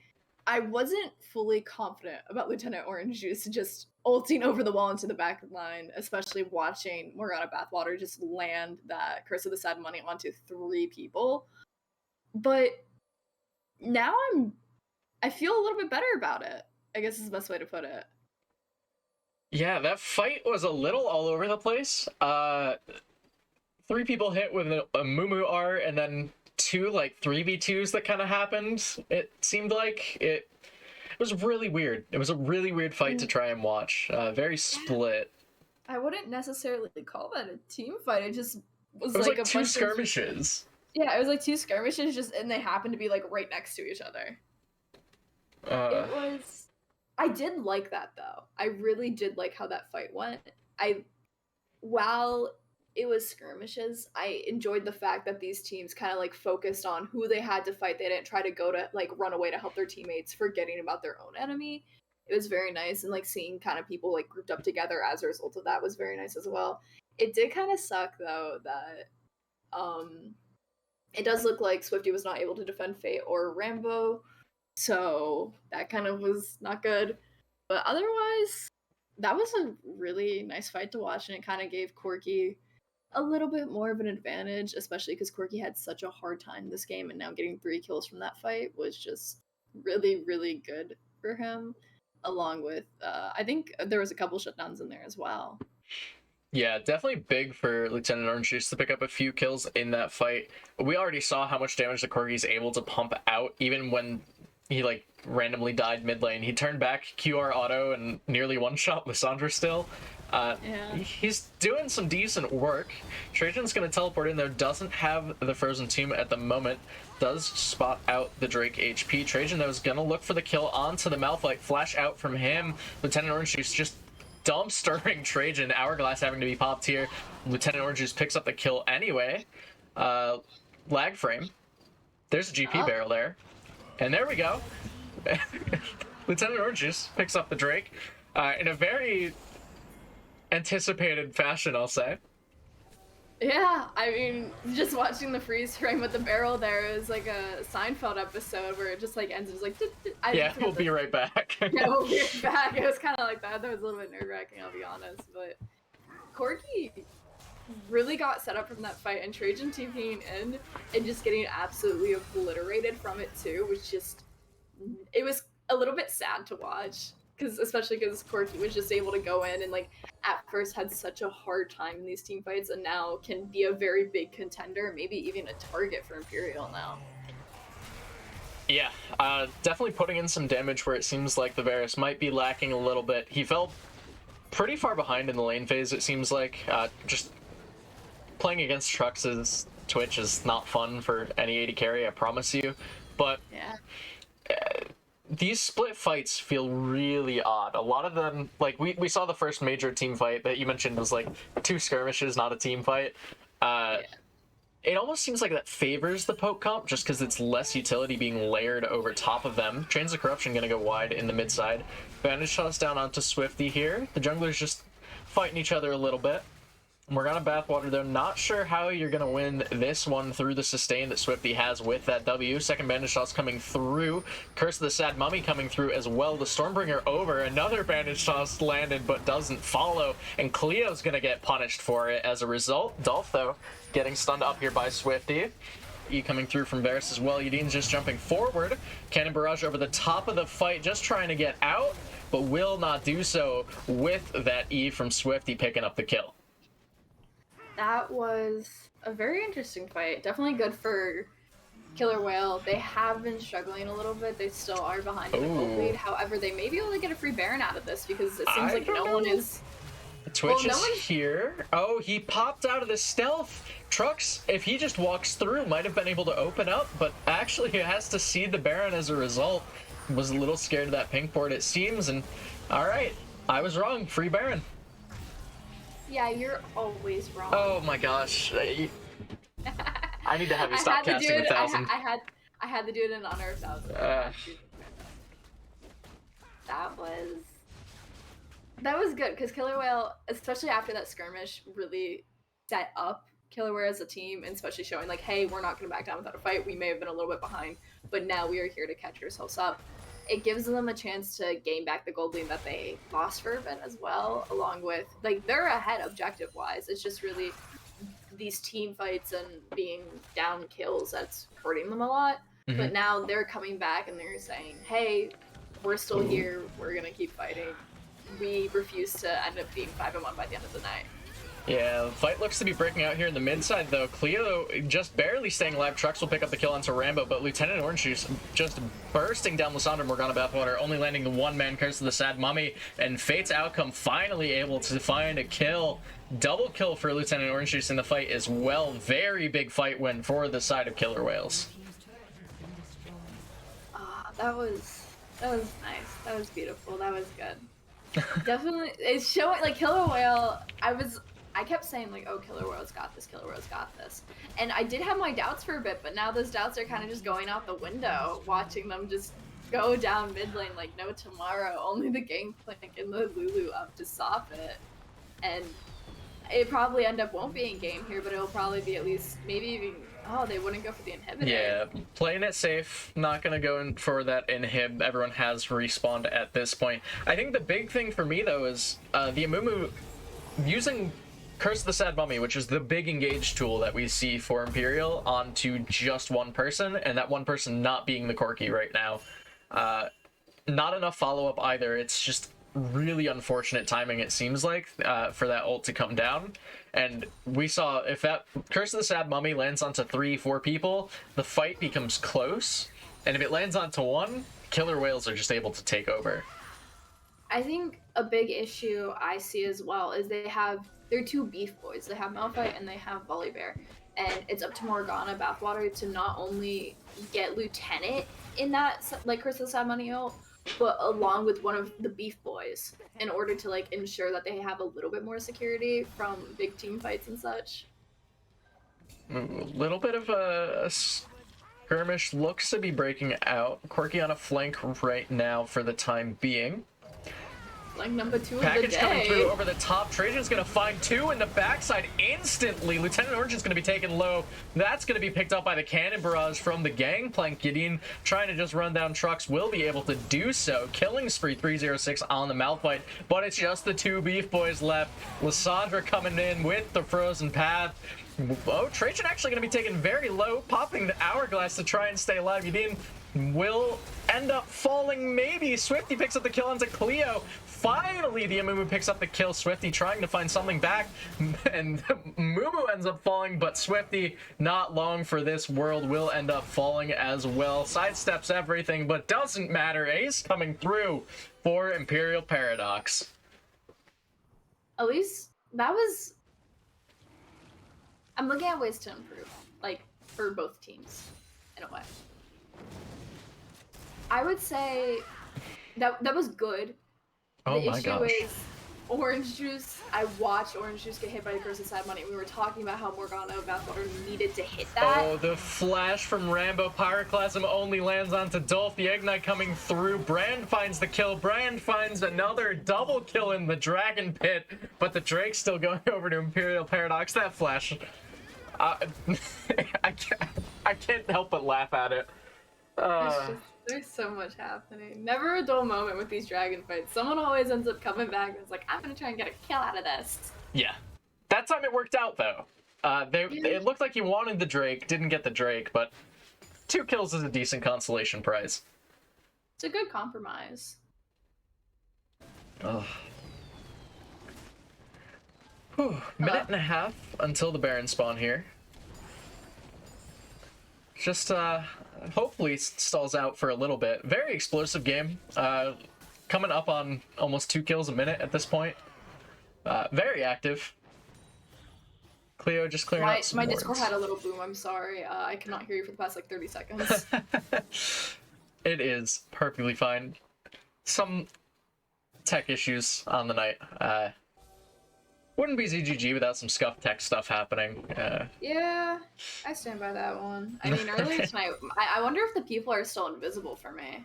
I wasn't fully confident about Lieutenant Orange Juice just ulting over the wall into the back line, especially watching Morgana Bathwater just land that Curse of the Sad Money onto 3 people. But now I feel a little bit better about it, I guess is the best way to put it. Yeah, that fight was a little all over the place. 3 people hit with a Mumu R, and then 2 like 3v2s that kind of happened. It seemed like it was really weird. It was a really weird fight to try and watch. Very split. I wouldn't necessarily call that a team fight. It just was, it was like a 2 skirmishes. Yeah, it was like 2 skirmishes, and they happened to be like right next to each other. It was. I did like that though. I really did like how that fight went. While it was skirmishes, I enjoyed the fact that these teams kind of like focused on who they had to fight. They didn't try to go to like run away to help their teammates, forgetting about their own enemy. It was very nice, and like seeing kind of people like grouped up together as a result of that was very nice as well. It did kind of suck though that it does look like Swifty was not able to defend Fate or Rambo, so that kind of was not good. But otherwise, that was a really nice fight to watch, and it kind of gave Corki a little bit more of an advantage, especially because Corki had such a hard time this game, and now getting 3 kills from that fight was just really, really good for him, along with, I think there was a couple shutdowns in there as well. Yeah, definitely big for Lieutenant Orange Juice to pick up a few kills in that fight. We already saw how much damage the Corgi's able to pump out, even when he like randomly died mid lane. He turned back QR auto and nearly one-shot Lissandra still. Yeah. He's doing some decent work. Trajan's going to teleport in, though, doesn't have the Frozen Tomb at the moment. Does spot out the Drake HP. Trajan, though, is going to look for the kill onto the Malphite. Flash out from him. Lieutenant Orange Juice just dumpstering Trajan. Hourglass having to be popped here. Lieutenant Orange Juice picks up the kill anyway. Lag frame. There's a GP barrel there. And there we go. Lieutenant Orange Juice picks up the Drake in a very anticipated fashion, I'll say. Yeah, I mean, just watching the freeze frame with the barrel there is like a Seinfeld episode where it just like ends. It's like, yeah, we'll be right back. Yeah, we'll be right back. It was kind of like that. That was a little bit nerve wracking, I'll be honest. But Corki really got set up from that fight, and Trajan TPing in and just getting absolutely obliterated from it too was just. It was a little bit sad to watch. Especially because Corki was just able to go in and like at first had such a hard time in these team fights, and now can be a very big contender, maybe even a target for Imperial now. Yeah, definitely putting in some damage where it seems like the Varus might be lacking a little bit. He fell pretty far behind in the lane phase, it seems like. Just playing against Trux's Twitch is not fun for any AD carry, I promise you. But yeah. These split fights feel really odd. A lot of them, like, we saw the first major team fight that you mentioned was, like, 2 skirmishes, not a team fight. Yeah. It almost seems like that favors the poke comp, just because it's less utility being layered over top of them. Chains of Corruption going to go wide in the mid side. Bandage toss down onto Swifty here. The junglers just fighting each other a little bit. Morgana Bathwater, though, not sure how you're going to win this one through the sustain that Swifty has with that W. Second bandage toss coming through. Curse of the Sad Mummy coming through as well. The Stormbringer over. Another bandage toss landed but doesn't follow. And Cleo's going to get punished for it as a result. Dolph, though, getting stunned up here by Swifty. E coming through from Varus as well. Yudine's just jumping forward. Cannon Barrage over the top of the fight, just trying to get out, but will not do so with that E from Swifty picking up the kill. That was a very interesting fight. Definitely good for Killer Whale. They have been struggling a little bit. They still are behind in the gold lead. However, they may be able to get a free Baron out of this because it seems like no one is... Twitch is here. Oh, he popped out of the stealth. Trux, if he just walks through, might have been able to open up, but actually he has to see the Baron as a result. Was a little scared of that pink board, it seems, and alright, I was wrong. Free Baron. Yeah, you're always wrong. Oh my gosh. I need to have you stop casting 1,000. I had to do it in honor of 1,000. That was good, because Killer Whale, especially after that skirmish, really set up Killer Whale as a team, and especially showing like, hey, we're not going to back down without a fight. We may have been a little bit behind, but now we are here to catch ourselves up. It gives them a chance to gain back the gold lead that they lost for a bit as well, along with, like, they're ahead objective-wise. It's just really these team fights and being down kills that's hurting them a lot. Mm-hmm. But now they're coming back and they're saying, hey, we're still here. We're going to keep fighting. We refuse to end up being 5-1 by the end of the night. Yeah, the fight looks to be breaking out here in the mid side, though. Cleo just barely staying alive. Trux will pick up the kill onto Rambo, but Lieutenant Orange Juice just bursting down Lysandra Morgana Bathwater, only landing the one-man Curse of the Sad Mummy, and Fate's Outcome finally able to find a kill. Double kill for Lieutenant Orange Juice in the fight as well. Very big fight win for the side of Killer Whales. That was nice. That was beautiful. That was good. Definitely, it's showing, like, Killer Whale, I kept saying, like, oh, Killer Whale's got this, Killer Whale's got this. And I did have my doubts for a bit, but now those doubts are kind of just going out the window, watching them just go down mid lane like no tomorrow. Only the Gangplank and the Lulu up to stop it. And it probably end up won't be in game here, but it'll probably be at least, maybe even, oh, they wouldn't go for the inhibitor. Yeah, playing it safe, not going to go in for that inhib. Everyone has respawned at this point. I think the big thing for me, though, is the Amumu using Curse of the Sad Mummy, which is the big engage tool that we see for Imperial, onto just one person, and that one person not being the Corki right now. Not enough follow-up either. It's just really unfortunate timing, it seems like, for that ult to come down. And we saw, if that Curse of the Sad Mummy lands onto 3-4 people, the fight becomes close. And if it lands onto one, Killer Whales are just able to take over. I think a big issue I see as well is they're two beef boys. They have Malphite and they have Volibear, and it's up to Morgana Bathwater to not only get Lieutenant in that like Crystal Sad ult, but along with one of the beef boys in order to like ensure that they have a little bit more security from big team fights and such. A little bit of a skirmish looks to be breaking out. Quirky on a flank right now for the time being. Like number 2 Package of the day. coming through over the top. Trajan's going to find 2 in the backside instantly. Lieutenant Origin's going to be taken low. That's going to be picked up by the cannon barrage from the Gangplank. Gideon trying to just run down trucks will be able to do so. Killing spree 306 on the Malphite, but it's just the 2 beef boys left. Lissandra coming in with the frozen path. Oh, Trajan actually going to be taken very low, popping the hourglass to try and stay alive. Gideon will end up falling, maybe. Swifty picks up the kill onto Cleo. Finally, the Amumu picks up the kill. Swifty trying to find something back, and Mumu ends up falling, but Swifty, not long for this world, will end up falling as well. Sidesteps everything, but doesn't matter. Ace coming through for Imperial Paradox. At least that was... I'm looking at ways to improve, like, for both teams, in a way. I would say that was good. Oh the my issue gosh. is Orange Juice. I watched Orange Juice get hit by the Curse of Sad Money. We were talking about how Morgana Bathwater needed to hit that. Oh, the flash from Rambo. Pyroclasm only lands onto Dolph. The Ignite coming through. Brand finds the kill. Brand finds another double kill in the Dragon Pit, but the Drake's still going over to Imperial Paradox. That flash. I can't help but laugh at it. There's so much happening. Never a dull moment with these dragon fights. Someone always ends up coming back and is like, I'm gonna try and get a kill out of this. Yeah. That time it worked out, though. It looked like he wanted the Drake, didn't get the Drake, but 2 kills is a decent consolation prize. It's a good compromise. Ugh. Whew. Minute and a half until the Baron spawn here. Just, hopefully stalls out for a little bit. Very explosive game. Coming up on almost 2 kills a minute at this point. Very active. Cleo just clearing out some My wards. Discord had a little boom. I'm sorry. I cannot hear you for the past like 30 seconds. It is perfectly fine. Some tech issues on the night. Wouldn't be ZGG without some scuff tech stuff happening. Yeah, I stand by that one. I mean, earlier tonight, I wonder if the people are still invisible for me.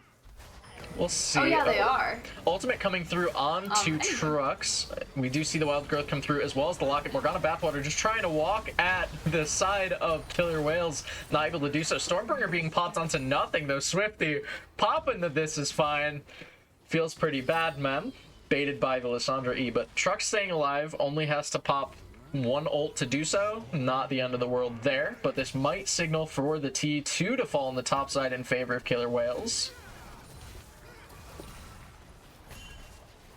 We'll see. Oh yeah, they are. Ultimate coming through onto anyway. trucks. We do see the Wild Growth come through as well as the Locket. Morgana Bathwater just trying to walk at the side of Killer Whales. Not able to do so. Stormbringer being popped onto nothing though. Swifty popping that this is fine. Feels pretty bad, man. Baited by the Lissandra E, but Truck staying alive only has to pop 1 ult to do so. Not the end of the world there, but this might signal for the T2 to fall on the top side in favor of Killer Whales.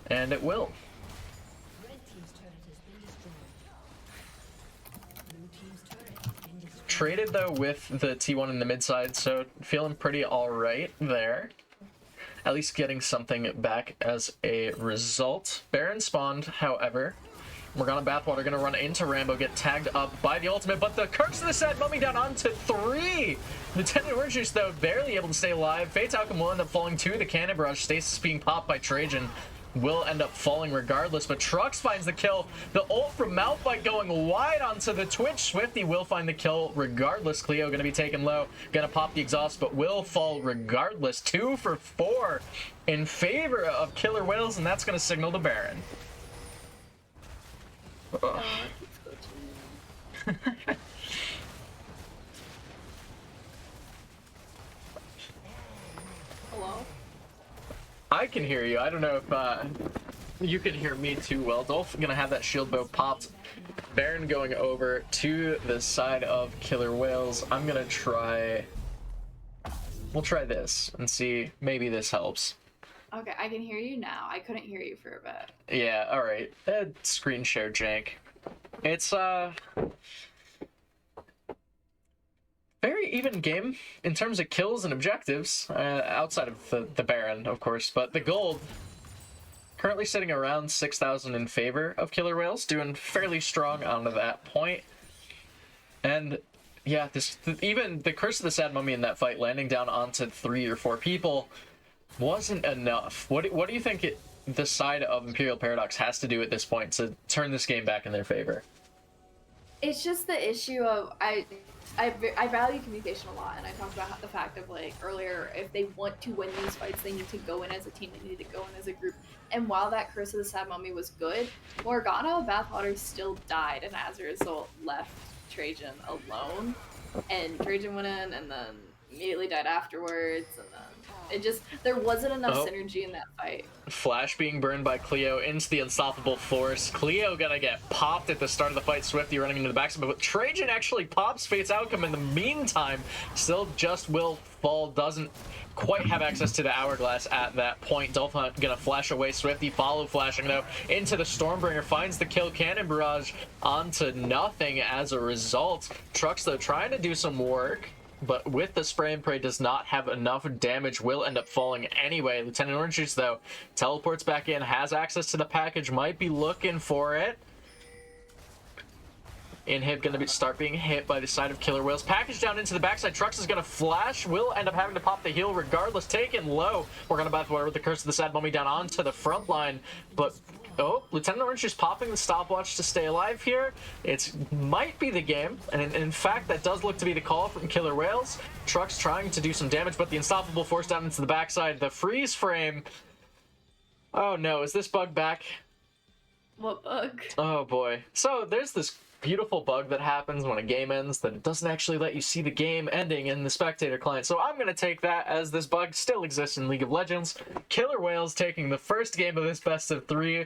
And it will. Traded though with the T1 in the mid side, so feeling pretty alright there. At least getting something back as a result. Baron spawned, however. Morgana Bathwater gonna run into Rambo, get tagged up by the ultimate, but the Curse of the Set bumping down onto 3! Lieutenant Orange Juice, though, barely able to stay alive. Fate's Outcome will end up falling to the Cannon Barrage. Stasis being popped by Trajan. Will end up falling regardless, but Trux finds the kill. The ult from Malphite going wide onto the Twitch. Swifty will find the kill regardless. Cleo gonna be taken low, gonna pop the exhaust, but will fall regardless. 2 for 4 in favor of Killer Whales, and that's gonna signal the Baron. Hello? I can hear you. I don't know if you can hear me too well. Dolph gonna have that shield bow popped. Baron going over to the side of Killer Whales. I'm gonna try... We'll try this and see. Maybe this helps. Okay, I can hear you now. I couldn't hear you for a bit. Yeah, alright. Screen share jank. It's, very even game in terms of kills and objectives, outside of the Baron, of course, but the gold currently sitting around 6,000 in favor of Killer Whales, doing fairly strong onto that point. And yeah, even the Curse of the Sad Mummy in that fight landing down onto 3 or 4 people wasn't enough. What do you think the side of Imperial Paradox has to do at this point to turn this game back in their favor? It's just the issue of I value communication a lot, and I talked about the fact of like earlier, if they want to win these fights, they need to go in as a team, they need to go in as a group. And while that Curse of the Sad Mummy was good, Morgana Bathwater still died, and as a result left Trajan alone. And Trajan went in and then immediately died afterwards, and then there wasn't enough synergy in that fight. Flash being burned by Cleo into the unstoppable force. Cleo gonna get popped at the start of the fight. Swifty running into the backside, but Trajan actually pops Fate's Outcome in the meantime. Still just will fall, doesn't quite have access to the hourglass at that point. Dolphin gonna flash away. Swifty follow flashing though into the Stormbringer, finds the kill. Cannon barrage onto nothing as a result. Trucks though trying to do some work, but with the spray and pray does not have enough damage, will end up falling anyway. Lieutenant Orange Juice though teleports back in, has access to the package, might be looking for it. Inhib gonna start being hit by the side of Killer Whales. Package down into the backside. Trux is gonna flash. Will end up having to pop the heal regardless. Taken low. We're gonna Bathwater with the Curse of the Sad Mummy down onto the front line. But Lieutenant Orange is popping the stopwatch to stay alive here. It might be the game, and in fact that does look to be the call from Killer Whales. Trux trying to do some damage, but the unstoppable force down into the backside. The freeze frame. Oh no, is this bug back? What bug? Oh boy. So there's this beautiful bug that happens when a game ends that it doesn't actually let you see the game ending in the spectator client. So I'm going to take that as this bug still exists in League of Legends. Killer Whales taking the first game of this best of 3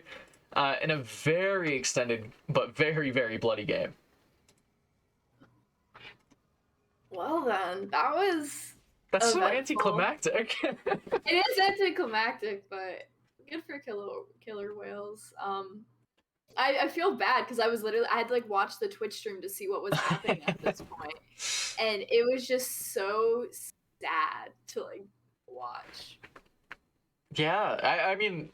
in a very extended but very, very bloody game. Well then, that was... That's so anticlimactic. It is anticlimactic, but good for Killer Whales. I feel bad because I had to like watch the Twitch stream to see what was happening at this point, and it was just so sad to like watch. Yeah, I mean,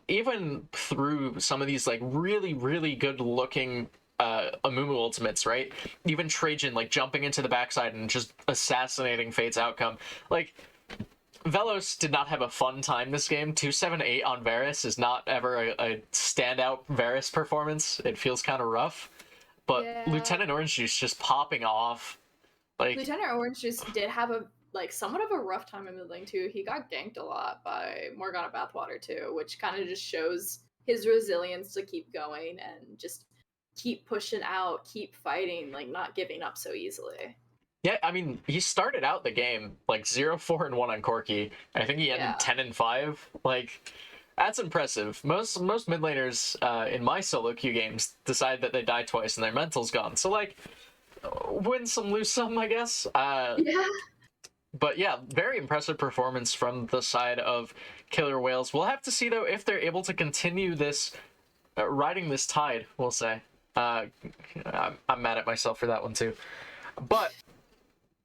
even through some of these like really, really good looking Amumu ultimates, right? Even Trajan like jumping into the backside and just assassinating Fate's Outcome. Like, Velos did not have a fun time this game. 278 on Varus is not ever a standout Varus performance. It feels kind of rough. But yeah. Lieutenant Orange Juice just popping off. Like, Lieutenant Orange Juice did have somewhat of a rough time in mid lane too. He got ganked a lot by Morgana Bathwater too, which kind of just shows his resilience to keep going and just keep pushing out, keep fighting, like not giving up so easily. Yeah, I mean, he started out the game like 0-4-1 on Corki. I think he ended 10-5. Like, that's impressive. Most mid laners in my solo queue games decide that they die twice and their mental's gone. So like, win some, lose some, I guess. Yeah. But yeah, very impressive performance from the side of Killer Whales. We'll have to see though if they're able to continue this, riding this tide. We'll say. I'm mad at myself for that one too, but.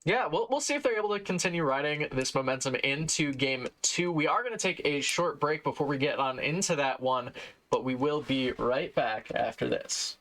Yeah, we'll see if they're able to continue riding this momentum into Game 2. We are going to take a short break before we get on into that one, but we will be right back after this.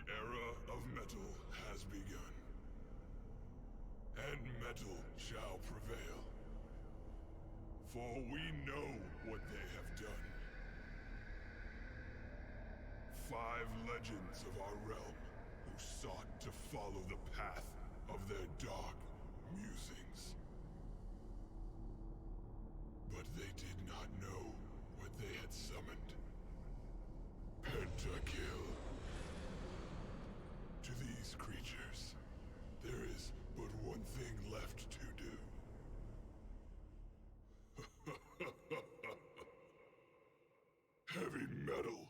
era of metal has begun, and metal shall prevail. For we know what they have done. 5 legends of our realm who sought to follow the path of their dark musings. But they did not know what they had summoned. Pentakill. To these creatures, there is but one thing left to do. Heavy metal.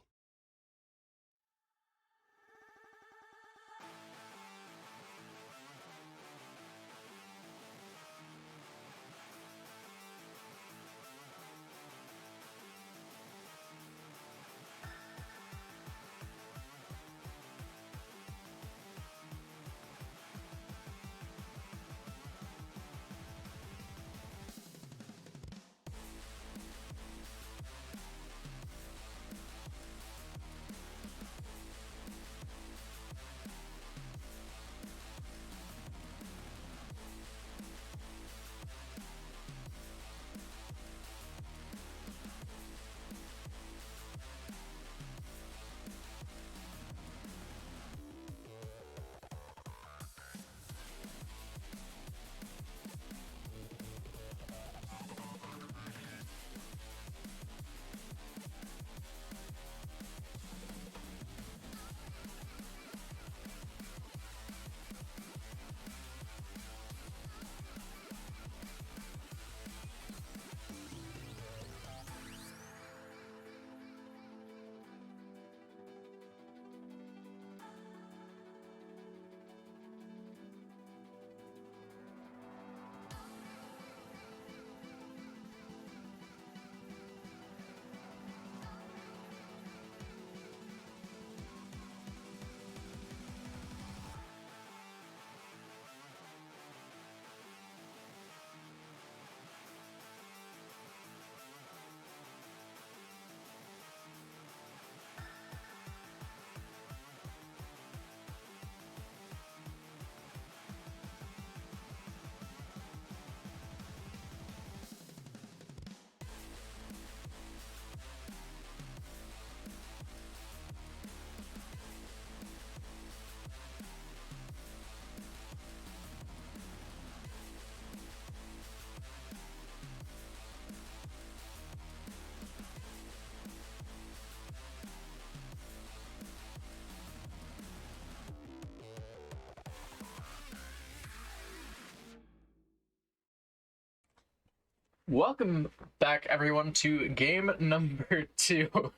Welcome back, everyone, to game number 2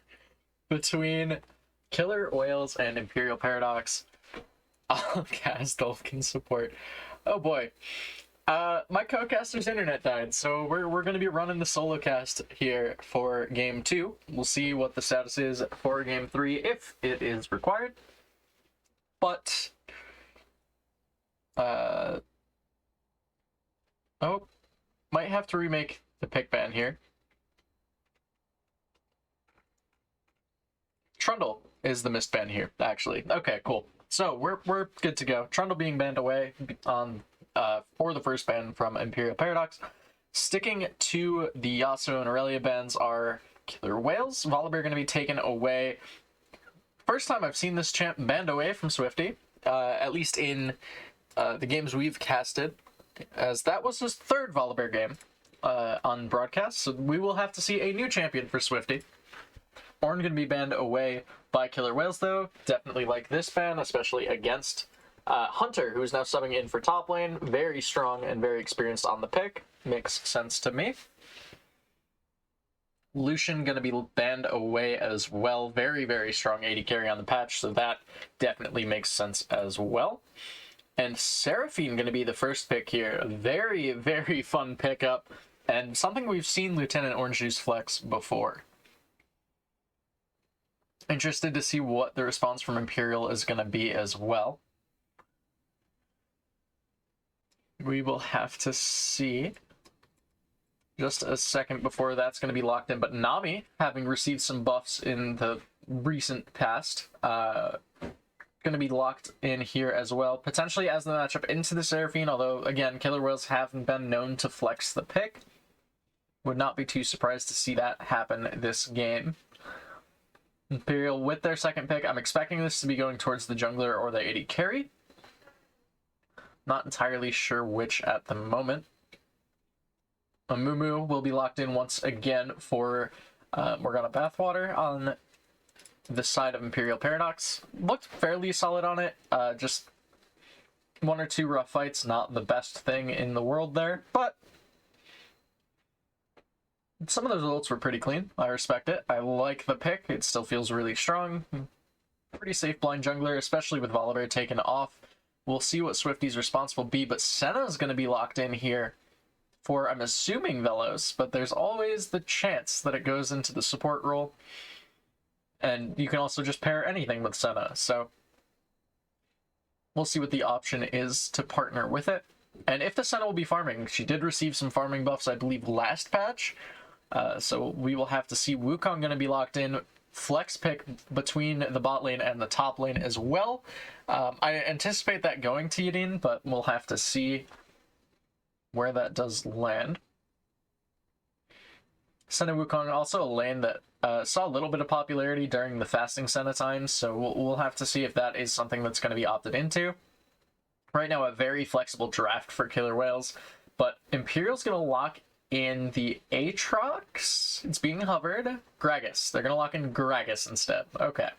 between Killer Whales and Imperial Paradox. I'll cast Dolphin support. Oh boy. My co-caster's internet died, so we're going to be running the solo cast here for game 2. We'll see what the status is for game 3 if it is required. But oh, might have to remake the pick ban here. Trundle is the missed ban here, actually. Okay, cool. So we're good to go. Trundle being banned away on for the first ban from Imperial Paradox. Sticking to the Yasuo and Aurelia bans are Killer Whales. Volibear going to be taken away. First time I've seen this champ banned away from Swifty, at least in the games we've casted, as that was his 3rd Volibear game on broadcast, so we will have to see a new champion for Swifty. Ornn going to be banned away by Killer Whales, though. Definitely like this ban, especially against Hunter, who is now subbing in for top lane. Very strong and very experienced on the pick. Makes sense to me. Lucian going to be banned away as well. Very, very strong AD carry on the patch, so that definitely makes sense as well. And Seraphine going to be the first pick here. A very, very fun pickup, and something we've seen Lieutenant Orange Juice flex before. Interested to see what the response from Imperial is going to be as well. We will have to see. Just a second before that's going to be locked in. But Nami, having received some buffs in the recent past, going to be locked in here as well, potentially as the matchup into the Seraphine, although, again, Killer Whales haven't been known to flex the pick. Would not be too surprised to see that happen this game. Imperial with their second pick. I'm expecting this to be going towards the jungler or the AD carry. Not entirely sure which at the moment. Amumu will be locked in once again for Morgana Bathwater on the side of Imperial Paradox. Looked fairly solid on it. Just one or two rough fights, not the best thing in the world there, but some of those ults were pretty clean. I respect it. I like the pick. It still feels really strong. Pretty safe blind jungler, especially with Volibear taken off. We'll see what Swifty's response will be, but Senna's going to be locked in here for, I'm assuming, Velos, but there's always the chance that it goes into the support role. And you can also just pair anything with Senna, so we'll see what the option is to partner with it. And if the Senna will be farming, she did receive some farming buffs, I believe, last patch. So we will have to see. Wukong going to be locked in. Flex pick between the bot lane and the top lane as well. I anticipate that going to Yidin, but we'll have to see where that does land. Senna Wukong, also a lane that saw a little bit of popularity during the fasting Senna times, so we'll have to see if that is something that's going to be opted into. Right now, a very flexible draft for Killer Whales, but Imperial's going to lock in the Aatrox. It's being hovered. Gragas. They're going to lock in Gragas instead. Okay.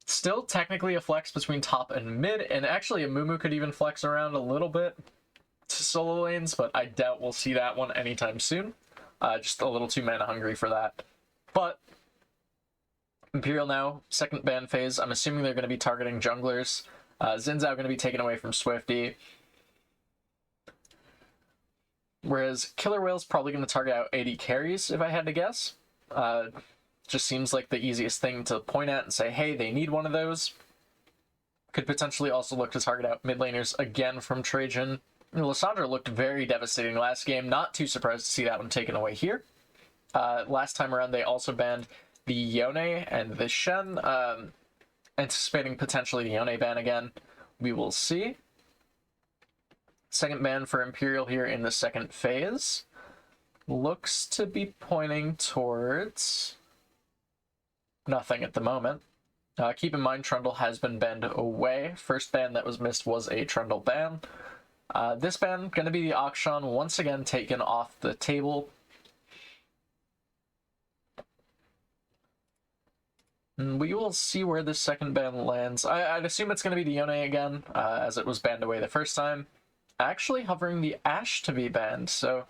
Still technically a flex between top and mid, and actually Amumu could even flex around a little bit to solo lanes, but I doubt we'll see that one anytime soon. Just a little too mana hungry for that. But Imperial now, second ban phase. I'm assuming they're going to be targeting junglers. Xin Zhao going to be taken away from Swifty. Whereas Killer Whale's probably going to target out AD carries, if I had to guess. Just seems like the easiest thing to point at and say, hey, they need one of those. Could potentially also look to target out mid laners again from Trajan. Lissandra looked very devastating last game. Not too surprised to see that one taken away here. Last time around, they also banned the Yone and the Shen. Anticipating potentially the Yone ban again. We will see. Second ban for Imperial here in the second phase. Looks to be pointing towards nothing at the moment. Keep in mind, Trundle has been banned away. First ban that was missed was a Trundle ban. This ban going to be the Akshan once again taken off the table. And we will see where this second ban lands. I'd assume it's going to be the Yone again, as it was banned away the first time. Actually hovering the Ashe to be banned, so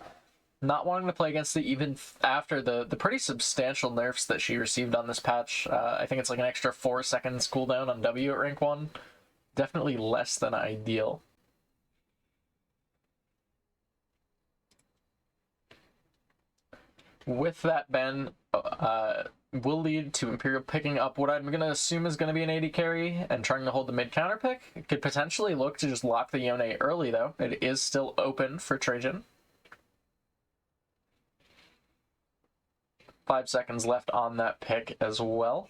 not wanting to play against it even after the pretty substantial nerfs that she received on this patch. I think it's like an extra 4 seconds cooldown on W at rank 1. Definitely less than ideal. With that ban, will lead to Imperial picking up what I'm going to assume is going to be an AD carry and trying to hold the mid counter pick. It could potentially look to just lock the Yone early, though. It is still open for Trajan. 5 seconds left on that pick as well.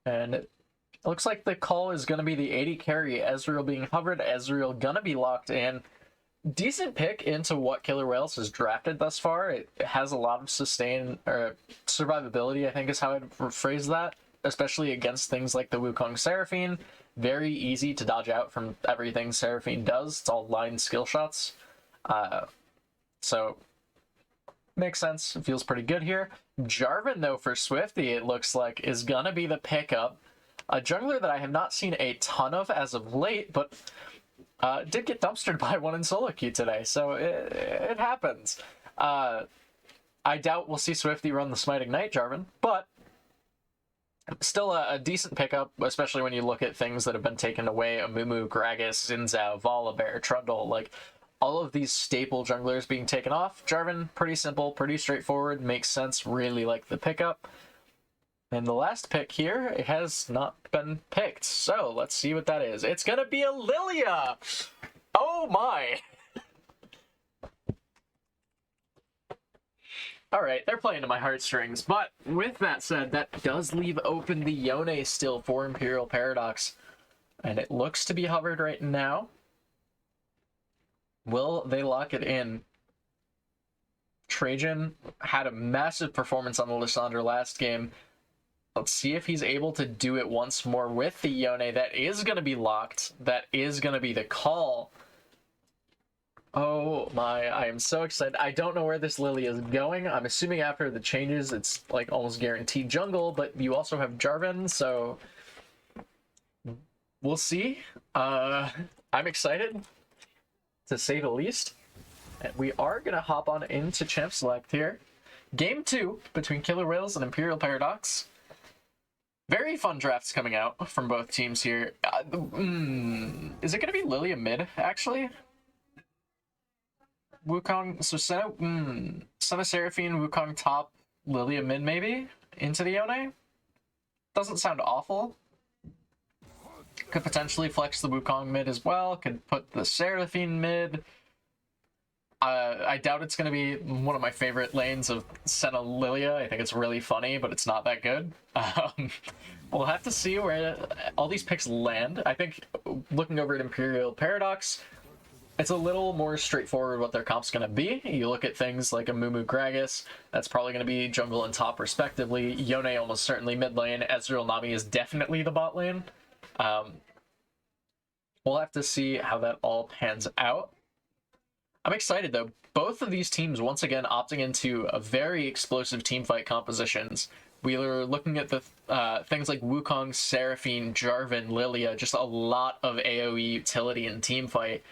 And it looks like the call is going to be the AD carry. Ezreal being hovered. Ezreal going to be locked in. Decent pick into what Killer Whales has drafted thus far. It has a lot of sustain or survivability, I think is how I'd phrase that, especially against things like the Wukong Seraphine. Very easy to dodge out from everything Seraphine does. It's all line skill shots. So makes sense. It feels pretty good here. Jarvan, though, for Swifty, it looks like, is gonna be the pickup. A jungler that I have not seen a ton of as of late, but did get dumpstered by one in solo queue today, so it happens. I doubt we'll see Swifty run the Smite Ignite Jarvan, but still a decent pickup, especially when you look at things that have been taken away. Amumu, Gragas, Xin Zhao, Volibear, Trundle, like all of these staple junglers being taken off. Jarvan, pretty simple, pretty straightforward, makes sense, really like the pickup. And the last pick here, it has not been picked. So let's see what that is. It's going to be a Lilia. Oh my. All right, they're playing to my heartstrings. But with that said, that does leave open the Yone still for Imperial Paradox. And it looks to be hovered right now. Will they lock it in? Trajan had a massive performance on the Lysandre last game. Let's see if he's able to do it once more with the Yone. That is going to be locked. That is going to be the call. Oh my, I am so excited. I don't know where this Lily is going. I'm assuming after the changes, it's like almost guaranteed jungle, but you also have Jarvan, so we'll see. I'm excited, to say the least. And we are going to hop on into Champ Select here. Game 2 between Killer Whales and Imperial Paradox. Very fun drafts coming out from both teams here. Is it going to be Lilia mid, actually? Wukong, so Senna Seraphine, Wukong top, Lilia mid maybe? Into the Yone? Doesn't sound awful. Could potentially flex the Wukong mid as well. Could put the Seraphine mid. I doubt it's going to be one of my favorite lanes of Senna Lilia. I think it's really funny, but it's not that good. We'll have to see where all these picks land. I think looking over at Imperial Paradox, it's a little more straightforward what their comp's going to be. You look at things like a Mumu Gragas, that's probably going to be jungle and top respectively. Yone almost certainly mid lane. Ezreal Nami is definitely the bot lane. We'll have to see how that all pans out. I'm excited though. Both of these teams once again opting into a very explosive teamfight compositions. We were looking at the things like Wukong, Seraphine, Jarvan, Lilia, just a lot of AoE utility in teamfight.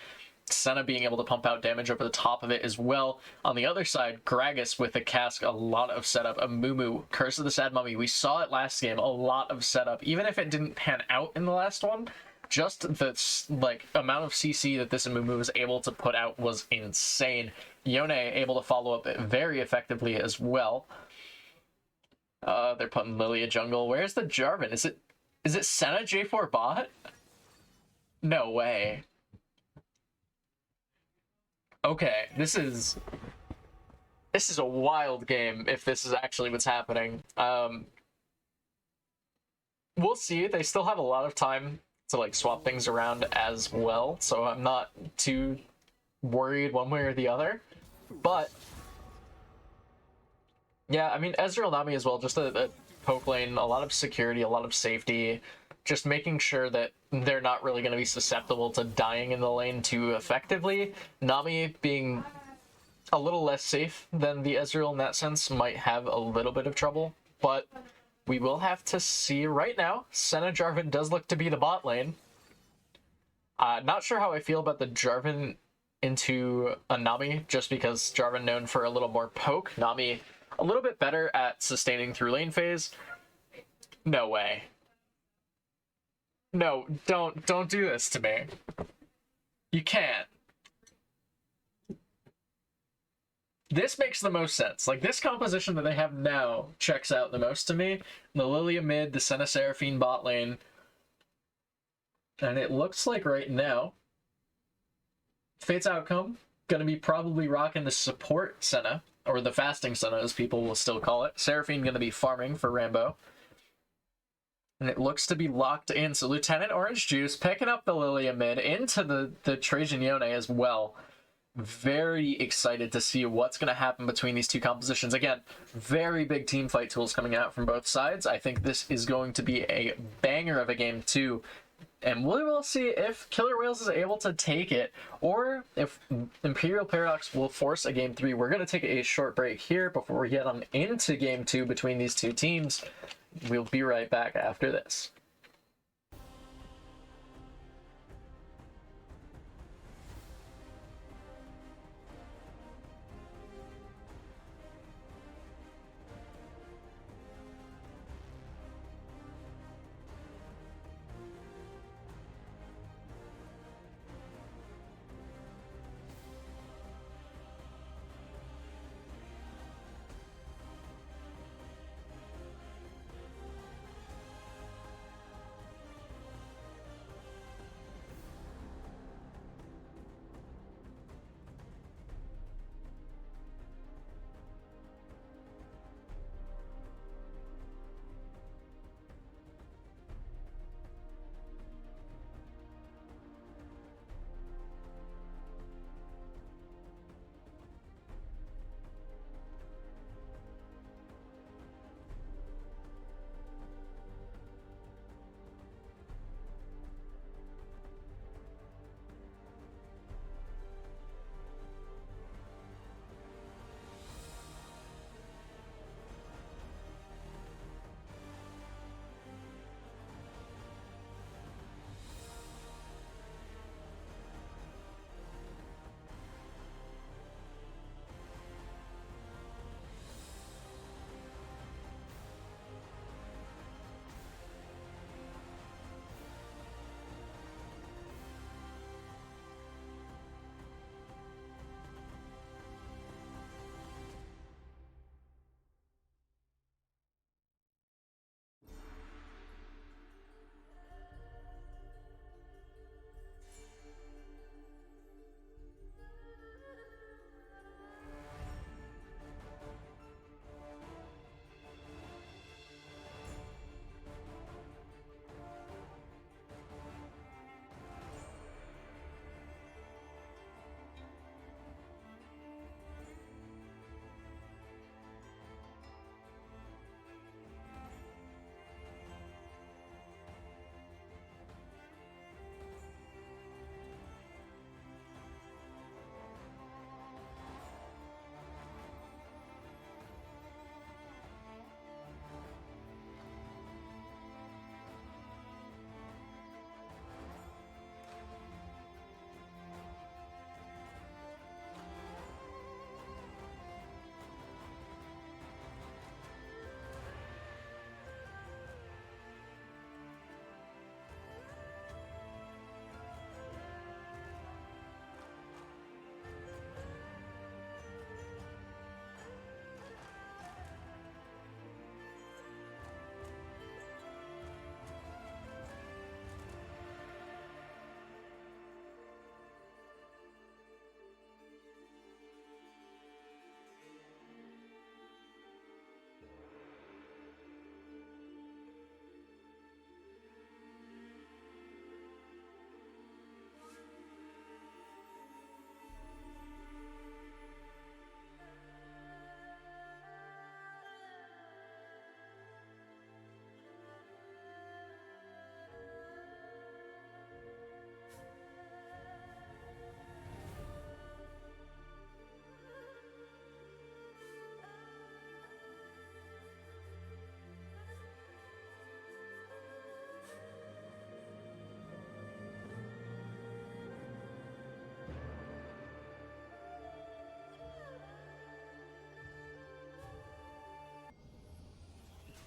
Senna being able to pump out damage over the top of it as well. On the other side, Gragas with the cask, a lot of setup. A Mumu, Curse of the Sad Mummy, we saw it last game, a lot of setup. Even if it didn't pan out in the last one, just the amount of CC that this Mumu was able to put out was insane. Yone able to follow up very effectively as well. They're putting Lilia jungle. Where's the Jarvan? Is it Senna J4 bot? No way. Okay, this is a wild game if this is actually what's happening. We'll see. They still have a lot of time to like swap things around as well, so I'm not too worried one way or the other. But yeah, I mean, Ezreal Nami as well, just a poke lane, a lot of security, a lot of safety, just making sure that they're not really going to be susceptible to dying in the lane too effectively. Nami being a little less safe than the Ezreal in that sense might have a little bit of trouble, but we will have to see. Right now, Senna Jarvan does look to be the bot lane. Not sure how I feel about the Jarvan into a Nami, just because Jarvan known for a little more poke. Nami a little bit better at sustaining through lane phase. No way. No, don't do this to me. You can't. This makes the most sense. Like, this composition that they have now checks out the most to me. The Lilia mid, the Senna Seraphine bot lane. And it looks like right now, Fate's Outcome gonna be probably rocking the support Senna, or the fasting Senna as people will still call it. Seraphine gonna be farming for Rambo. And it looks to be locked in. So Lieutenant Orange Juice picking up the Lilia mid into the Trajan Yone as well. Very excited to see what's going to happen between these two compositions. Again, very big team fight tools coming out from both sides. I think this is going to be a banger of a game too. And we will see if Killer Whales is able to take it, or if Imperial Paradox will force a game 3. We're going to take a short break here before we get on into game 2 between these two teams. We'll be right back after this.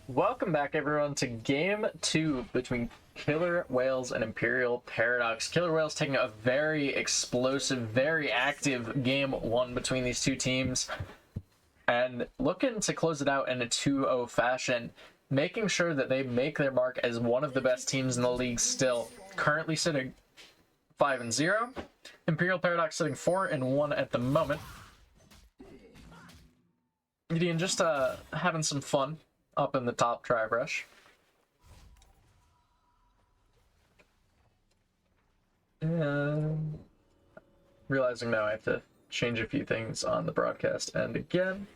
Welcome back, everyone, to Game 2 between Killer Whales and Imperial Paradox. Killer Whales taking a very explosive, very active Game 1 between these two teams, and looking to close it out in a 2-0 fashion, making sure that they make their mark as one of the best teams in the league still. Currently sitting 5-0. Imperial Paradox sitting 4-1 at the moment. Gideon just having some fun up in the top try brush. And realizing now I have to change a few things on the broadcast end again.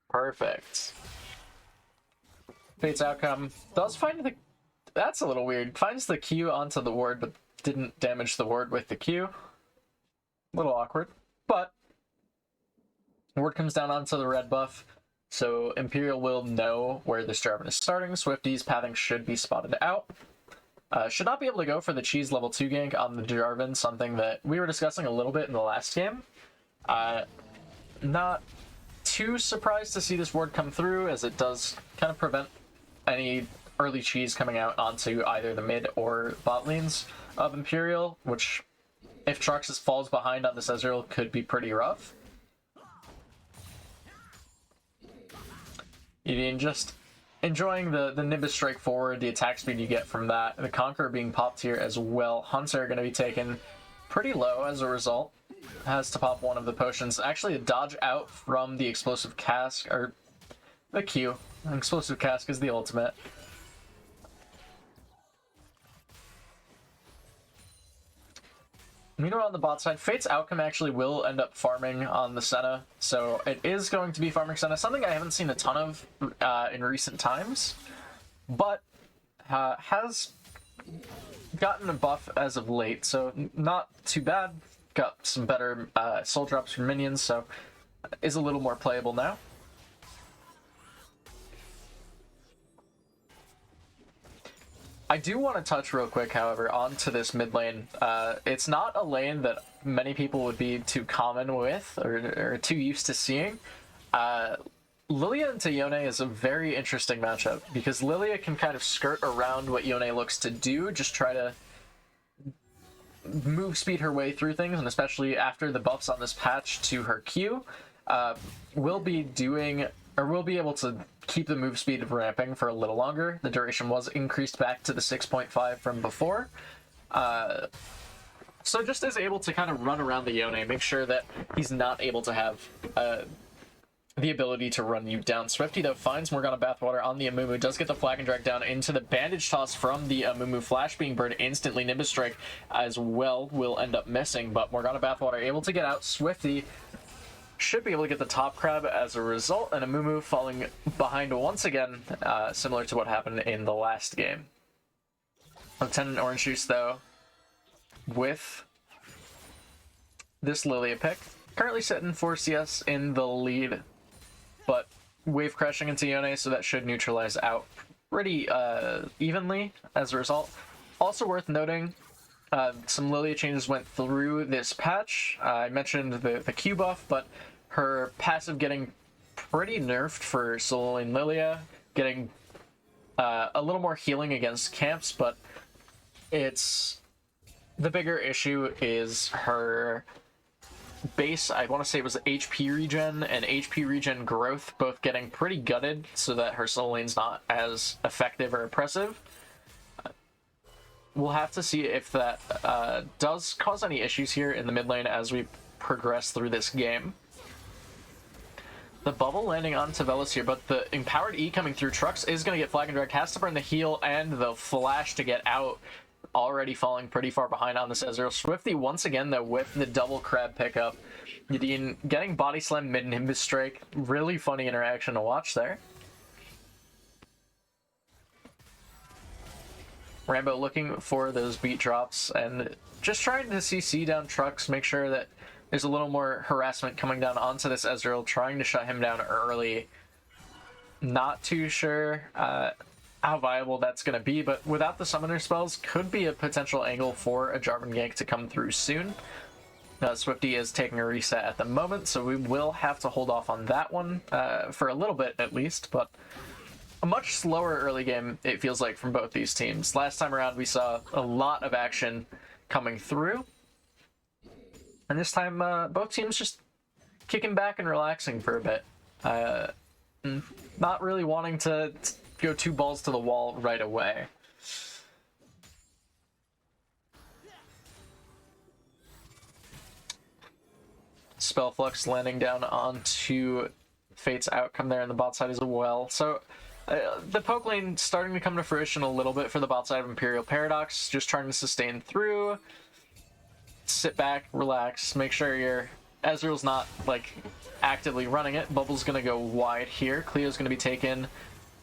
Perfect. Fate's outcome does find the... That's a little weird. Finds the Q onto the ward, but didn't damage the ward with the Q. A little awkward, but ward comes down onto the red buff. So Imperial will know where this Jarvan is starting. Swifty's pathing should be spotted out. Should not be able to go for the cheese level 2 gank on the Jarvan, something that we were discussing a little bit in the last game. Not too surprised to see this ward come through, as it does kind of prevent any early cheese coming out onto either the mid or bot lanes of Imperial, which, if Truxus falls behind on this Ezreal, could be pretty rough. You're just enjoying the Nimbus Strike forward, the attack speed you get from that, the Conqueror being popped here as well. Hunter are going to be taken pretty low as a result. Has to pop one of the potions. Actually, a dodge out from the Explosive Cask, or the Q. An Explosive Cask is the ultimate. Meanwhile, on the bot side, Fate's outcome actually will end up farming on the Senna, so it is going to be farming Senna, something I haven't seen a ton of in recent times, but has gotten a buff as of late, so not too bad. Got some better soul drops from minions, so is a little more playable now. I do want to touch real quick, however, onto this mid lane. It's not a lane that many people would be too common with or too used to seeing. Lilia into Yone is a very interesting matchup because Lilia can kind of skirt around what Yone looks to do, just try to move speed her way through things, and especially after the buffs on this patch to her Q, will be able to keep the move speed ramping for a little longer. The duration was increased back to the 6.5 from before. So just is able to kind of run around the Yone, make sure that he's not able to have the ability to run you down. Swifty, though, finds Morgana Bathwater on the Amumu, does get the flag and drag down into the bandage toss from the Amumu. Flash being burned instantly. Nimbus Strike as well will end up missing, but Morgana Bathwater able to get out. Swifty should be able to get the top crab as a result, and Amumu falling behind once again, similar to what happened in the last game. Lieutenant Orange Juice, though, with this Lilia pick, currently sitting for CS in the lead, but wave crashing into Yone, so that should neutralize out pretty evenly as a result. Also worth noting, some Lilia changes went through this patch. I mentioned the Q buff, but her passive getting pretty nerfed for solo lane Lilia, getting a little more healing against camps, but it's... The bigger issue is her base, I want to say it was HP regen and HP regen growth, both getting pretty gutted so that her solo lane's not as effective or oppressive. We'll have to see if that does cause any issues here in the mid lane as we progress through this game. The bubble landing on Tavelis here, but the empowered E coming through. Trux is going to get flag and drag, has to burn the heal and the flash to get out. Already falling pretty far behind on this Ezreal. Swifty once again, though, with the double crab pickup. Yadin getting body slam mid Nimbus Strike. Really funny interaction to watch there. Rambo looking for those beat drops and just trying to CC down Trux, make sure that there's a little more harassment coming down onto this Ezreal, trying to shut him down early. Not too sure how viable that's going to be, but without the summoner spells, could be a potential angle for a Jarvan gank to come through soon. Swifty is taking a reset at the moment, so we will have to hold off on that one for a little bit at least, but a much slower early game, it feels like, from both these teams. Last time around, we saw a lot of action coming through, and this time, both teams just kicking back and relaxing for a bit. Not really wanting to go 2 balls to the wall right away. Spellflux landing down onto Fate's outcome there on the bot side as well. So the poke lane starting to come to fruition a little bit for the bot side of Imperial Paradox, just trying to sustain through, sit back, relax, make sure your Ezreal's not like actively running it. Bubble's gonna go wide here. Cleo's gonna be taken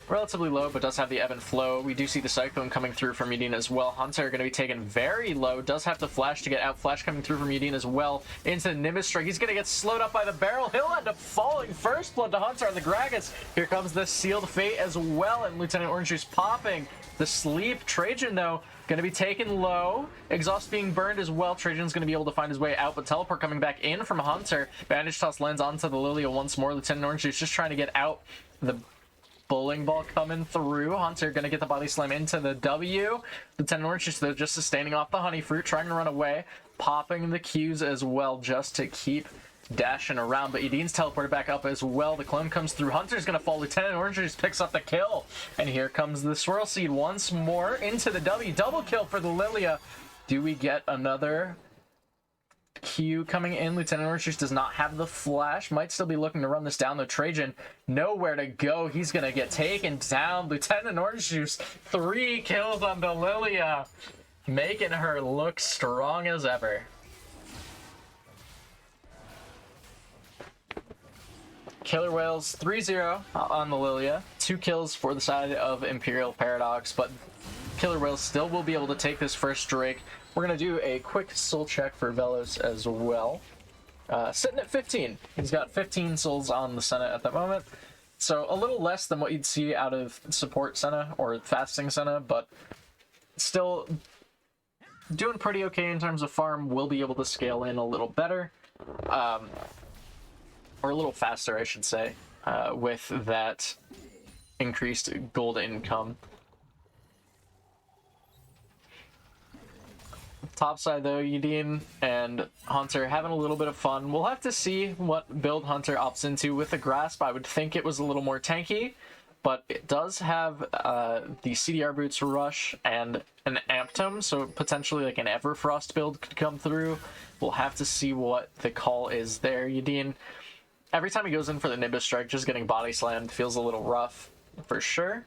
relatively low, but does have the ebb and flow. We do see the Cyclone coming through from Udine as well. Hunter going to be taken very low. Does have the flash to get out. Flash coming through from Udine as well into the Nimbus Strike. He's going to get slowed up by the barrel. He'll end up falling. First blood to Hunter on the Gragas. Here comes the Sealed Fate as well, and Lieutenant Orange Juice popping the sleep. Trajan, though, going to be taken low. Exhaust being burned as well. Trajan's going to be able to find his way out, but Teleport coming back in from Hunter. Bandage Toss lands onto the Lilia once more. Lieutenant Orange Juice just trying to get out. The Bowling Ball coming through. Hunter gonna get the body slam into the W. Lieutenant Orange just sustaining off the Honey Fruit, trying to run away, popping the Qs as well just to keep dashing around. But Udine's teleported back up as well. The clone comes through. Hunter's gonna fall. Lieutenant Orange just picks up the kill. And here comes the Swirl Seed once more into the W. Double kill for the Lilia. Do we get another Q coming in? Lieutenant Orange Juice does not have the flash. Might still be looking to run this down, though. Trajan, nowhere to go. He's going to get taken down. Lieutenant Orange Juice, 3 kills on the Lilia, making her look strong as ever. Killer Whales 3-0 on the Lilia. 2 kills for the side of Imperial Paradox, but Killer Whales still will be able to take this first Drake. We're going to do a quick soul check for Velos as well. Sitting at 15. He's got 15 souls on the Senna at the moment. So a little less than what you'd see out of support Senna or fasting Senna, but still doing pretty okay in terms of farm. Will be able to scale in a little better. Or a little faster, I should say, with that increased gold income. Top side, though, Udine and Hunter having a little bit of fun. We'll have to see what build Hunter opts into with the Grasp. I would think it was a little more tanky, but it does have the CDR Boots Rush and an Amp Tome, so potentially like an Everfrost build could come through. We'll have to see what the call is there. Udine, every time he goes in for the Nimbus Strike, just getting body slammed feels a little rough, for sure.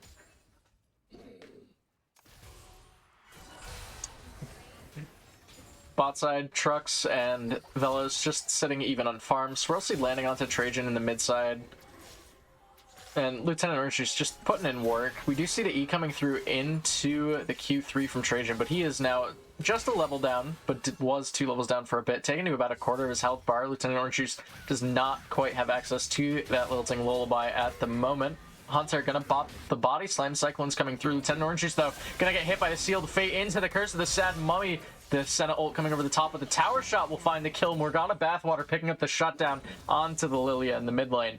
Bot side, Trucks and Velos just sitting even on farm. Swirl Seed landing onto Trajan in the mid side. And Lieutenant Orange is just putting in work. We do see the E coming through into the Q3 from Trajan, but he is now just a level down, but was 2 levels down for a bit, taking to about a quarter of his health bar. Lieutenant Orange Juice does not quite have access to that Lilting Lullaby at the moment. Hunter gonna bop the body slam. Cyclone's coming through. Lieutenant Orange Juice, though, gonna get hit by the Sealed Fate into the Curse of the Sad Mummy. The Senna ult coming over the top of the tower shot will find the kill. Morgana Bathwater picking up the shutdown onto the Lilia in the mid lane.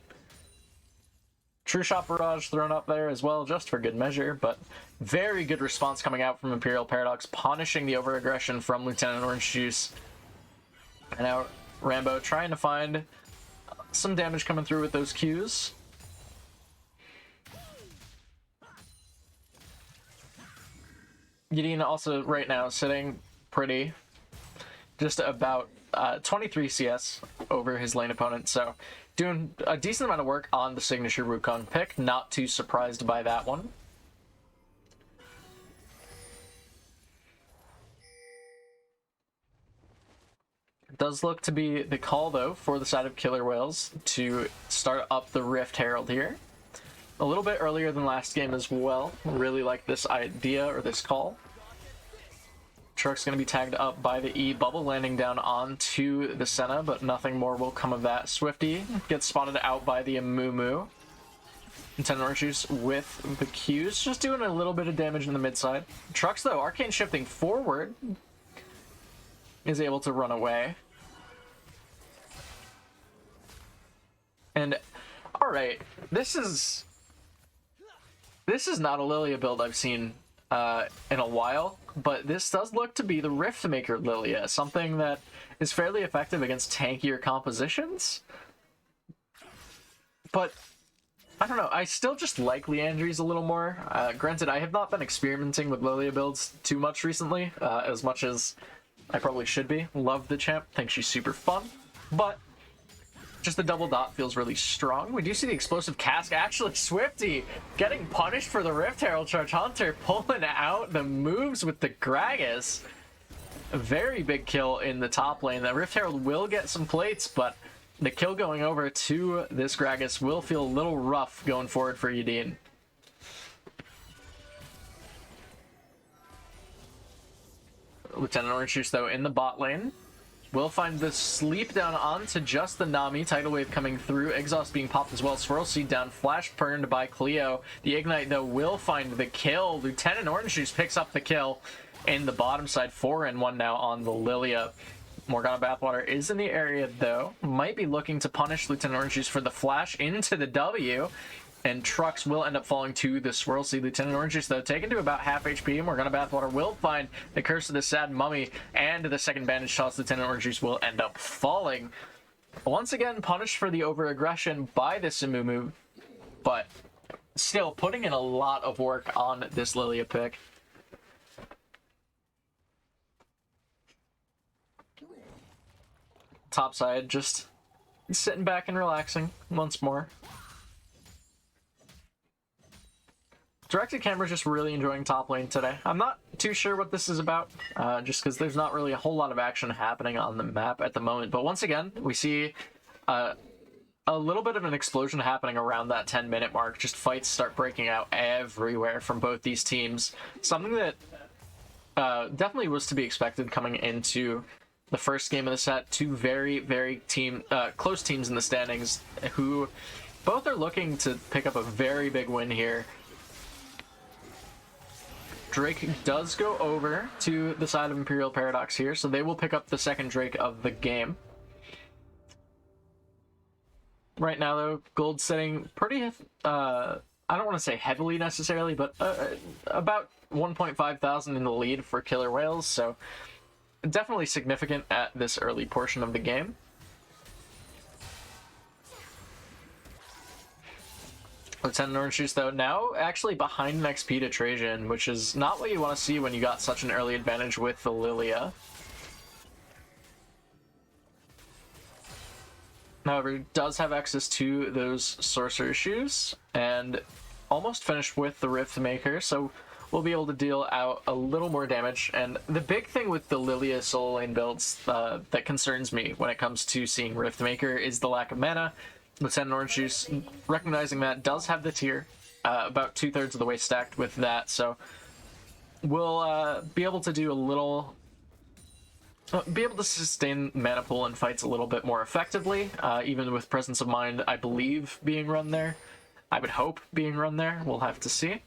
True Shot Barrage thrown up there as well, just for good measure, but very good response coming out from Imperial Paradox, punishing the over-aggression from Lieutenant Orange Juice. And now Rambo trying to find some damage coming through with those Qs. Udine also right now sitting pretty, just about 23 CS over his lane opponent, so doing a decent amount of work on the signature Wukong pick. Not too surprised by that one. It does look to be the call, though, for the side of Killer Whales to start up the Rift Herald here. A little bit earlier than last game as well. Really like this idea, or this call. Truck's going to be tagged up by the E. Bubble landing down onto the Senna, but nothing more will come of that. Swifty gets spotted out by the Amumu. Lieutenant Orange Juice with the Qs, just doing a little bit of damage in the mid side. Trucks, though, Arcane shifting forward, is able to run away. And alright, this is not a Lilia build I've seen in a while, but this does look to be the Riftmaker Lilia, something that is fairly effective against tankier compositions. But I don't know, I still just like Liandry's a little more. Granted, I have not been experimenting with Lilia builds too much recently, as much as I probably should be. Love the champ, think she's super fun, but just the double dot feels really strong. We do see the explosive cask. Actually, Swifty getting punished for the Rift Herald charge. Hunter pulling out the moves with the Gragas. A very big kill in the top lane. The Rift Herald will get some plates, but the kill going over to this Gragas will feel a little rough going forward for Yadin. Lieutenant Orange Juice, though, in the bot lane. We'll find the sleep down onto just the Nami. Tidal Wave coming through. Exhaust being popped as well. Swirl Seed down. Flash burned by Cleo. The Ignite, though, will find the kill. Lieutenant Orange Juice picks up the kill in the bottom side. 4-1 now on the Lilia. Morgana Bathwater is in the area, though. Might be looking to punish Lieutenant Orange Juice for the flash into the W. And Trucks will end up falling to the Swirl Seed. Lieutenant Orange Juice, though, taken to about half HP. Morgana Bathwater will find the Curse of the Sad Mummy, and the second bandage toss. Lieutenant Orange Juice will end up falling. Once again, punished for the over-aggression by the Simumu, but still putting in a lot of work on this Lilia pick. Top side, just sitting back and relaxing once more. Directed Camera's just really enjoying top lane today. I'm not too sure what this is about, just because there's not really a whole lot of action happening on the map at the moment. But once again, we see a little bit of an explosion happening around that 10-minute mark. Just fights start breaking out everywhere from both these teams. Something that definitely was to be expected coming into the first game of the set. Two very, very close teams in the standings who both are looking to pick up a very big win here. Drake does go over to the side of Imperial Paradox here, so they will pick up the second Drake of the game. Right now, though, Gold's sitting pretty, I don't want to say heavily necessarily, but about 1.5 thousand in the lead for Killer Whales, so definitely significant at this early portion of the game. Lieutenant Orange Juice, though, now actually behind an XP to Trajan, which is not what you want to see when you got such an early advantage with the Lilia. However, does have access to those Sorcerer Shoes, and almost finished with the Riftmaker, so we'll be able to deal out a little more damage. And the big thing with the Lilia solo lane builds that concerns me when it comes to seeing Riftmaker is the lack of mana. Lieutenant Orange Juice, recognizing that, does have the tier, about 2/3 of the way stacked with that, so we'll be able to do a little, be able to sustain mana pool in fights a little bit more effectively, even with Presence of Mind, I believe, being run there. I would hope being run there. We'll have to see.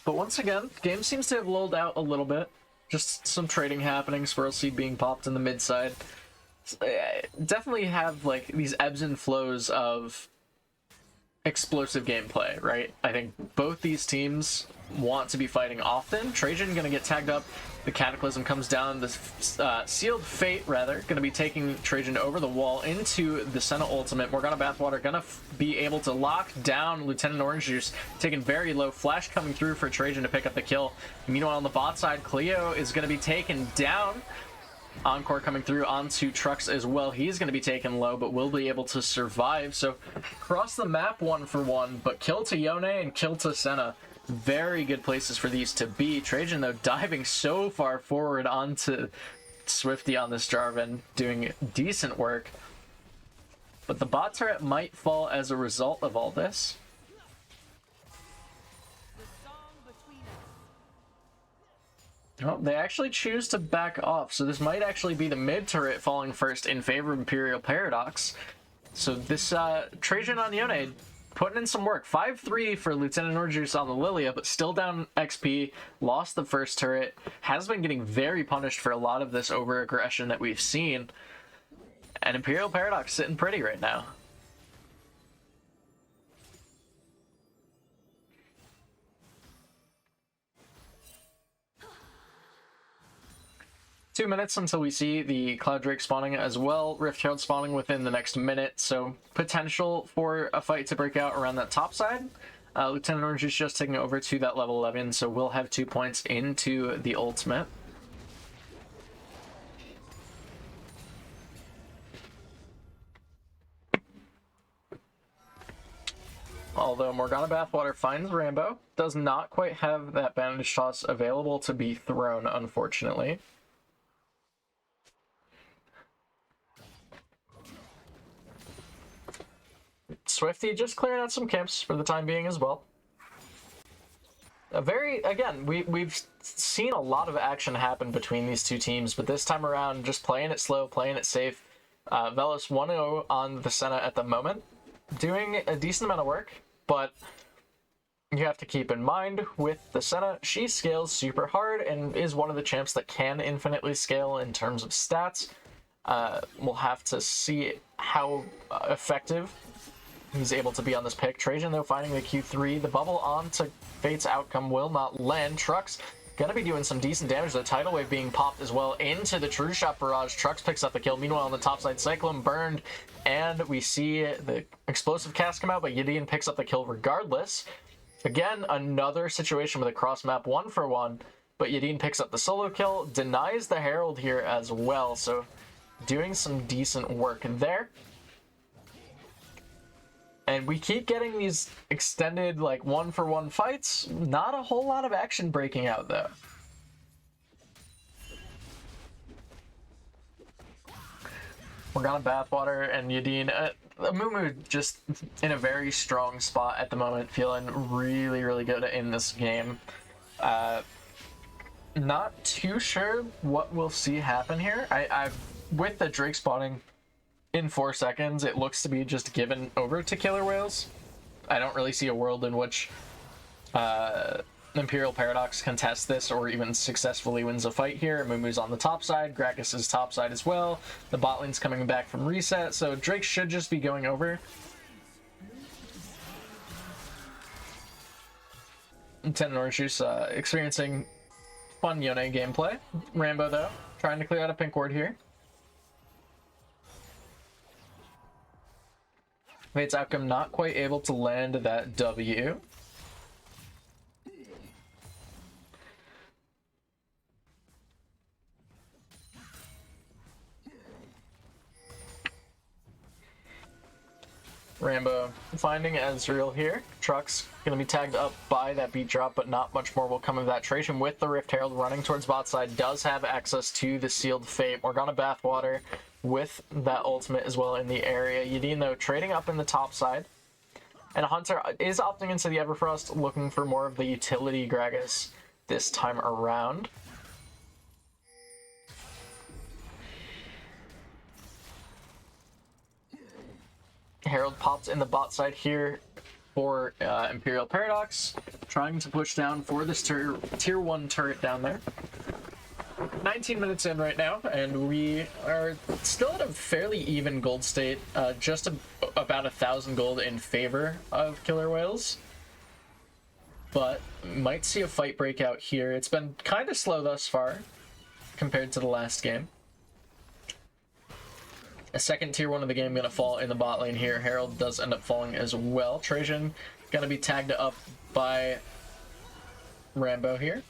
But once again, game seems to have lulled out a little bit. Just some trading happening, Swirl Seed being popped in the mid side. Definitely have like these ebbs and flows of explosive gameplay, right? I think both these teams want to be fighting often. Trajan gonna get tagged up. The Cataclysm comes down. The Sealed Fate, rather, gonna be taking Trajan over the wall into the Senna ultimate. Morgana Bathwater gonna be able to lock down Lieutenant Orange Juice, taking very low. Flash coming through for Trajan to pick up the kill. Meanwhile, on the bot side, Cleo is gonna be taken down. Encore coming through onto Trucks as well. He's going to be taken low, but will be able to survive. So across the map 1-for-1, but kill to Yone and kill to Senna. Very good places for these to be. Trajan, though, diving so far forward onto Swifty on this Jarvan, doing decent work. But the bot turret might fall as a result of all this. Oh, they actually choose to back off, so this might actually be the mid turret falling first in favor of Imperial Paradox. So this Trajan on Yone putting in some work. 5-3 for Lieutenant Norjuice on the Lilia, but still down XP, lost the first turret, has been getting very punished for a lot of this over-aggression that we've seen, and Imperial Paradox sitting pretty right now. Two minutes until we see the Cloud Drake spawning as well. Rift Herald spawning within the next minute, so potential for a fight to break out around that top side. Lieutenant Orange is just taking over to that level 11, so we'll have 2 points into the ultimate. Although Morgana Bathwater finds Rambo, does not quite have that bandage toss available to be thrown, unfortunately. Swifty just clearing out some camps for the time being as well. Again, we've seen a lot of action happen between these two teams, but this time around, just playing it slow, playing it safe. Velos 1-0 on the Senna at the moment, doing a decent amount of work, but you have to keep in mind with the Senna, she scales super hard and is one of the champs that can infinitely scale in terms of stats. We'll have to see how effective he's able to be on this pick. Trajan, though, finding the Q3. The bubble onto Fate's outcome will not land. Trucks gonna be doing some decent damage. The tidal wave being popped as well into the True Shot barrage. Trucks picks up the kill. Meanwhile, on the top side, Cyclone burned, and we see the explosive cast come out, but Gideon picks up the kill regardless. Again, another situation with a cross map 1-for-1, but Yadin picks up the solo kill, denies the Herald here as well, so doing some decent work there. And we keep getting these extended, like, 1-for-1 fights. Not a whole lot of action breaking out, though. Morgana Bathwater and Yadin. Amumu just in a very strong spot at the moment, feeling really, really good in this game. Not too sure what we'll see happen here. With the Drake spawning in 4 seconds, it looks to be just given over to Killer Whales. I don't really see a world in which Imperial Paradox contests this or even successfully wins a fight here. Mumu's on the top side, Gracchus is top side as well. The bot lane's coming back from reset, so Drake should just be going over. Lieutenant Orange experiencing fun Yone gameplay. Rambo, though, trying to clear out a pink ward here. Fate's outcome not quite able to land that W. Rambo finding Ezreal here. Truck's going to be tagged up by that beat drop, but not much more will come of that. Trajan with the Rift Herald running towards bot side does have access to the Sealed Fate. Morgana Bathwater with that ultimate as well in the area. Yadin, though, trading up in the top side. And Hunter is opting into the Everfrost, looking for more of the utility Gragas this time around. Herald popped in the bot side here for Imperial Paradox, trying to push down for this tier 1 turret down there. 19 minutes in right now, and we are still at a fairly even gold state, just about 1,000 gold in favor of Killer Whales, but might see a fight break out here. It's been kind of slow thus far compared to the last game. A second tier 1 of the game going to fall in the bot lane here. Herald does end up falling as well. Trajan going to be tagged up by Rambo here.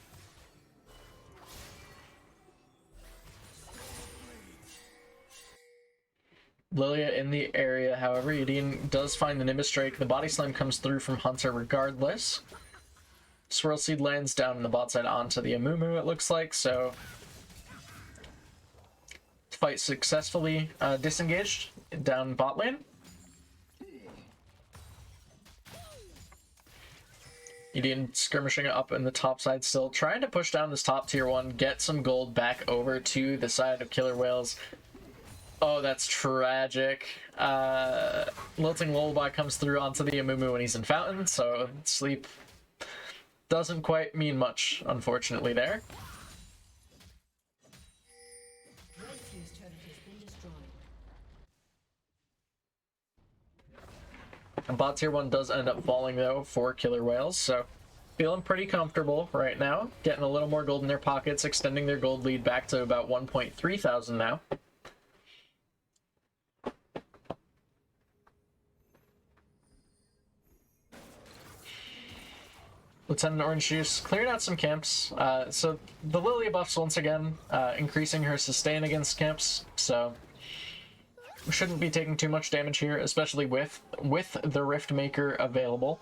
Lilia in the area, however. Yadin does find the Nimbus Drake. The body slam comes through from Hunter regardless. Swirl Seed lands down in the bot side onto the Amumu, it looks like, so fight successfully disengaged down bot lane. Yadin skirmishing up in the top side still, trying to push down this top tier 1, get some gold back over to the side of Killer Whales. Oh, that's tragic. Lilting Lullaby comes through onto the Amumu when he's in Fountain, so sleep doesn't quite mean much, unfortunately, there. Bot tier 1 does end up falling, though, for Killer Whales, so feeling pretty comfortable right now. Getting a little more gold in their pockets, extending their gold lead back to about 1.3 thousand now. Lieutenant Orange Juice clearing out some camps. So the Lilia buffs once again, increasing her sustain against camps, so we shouldn't be taking too much damage here, especially with the Rift Maker available.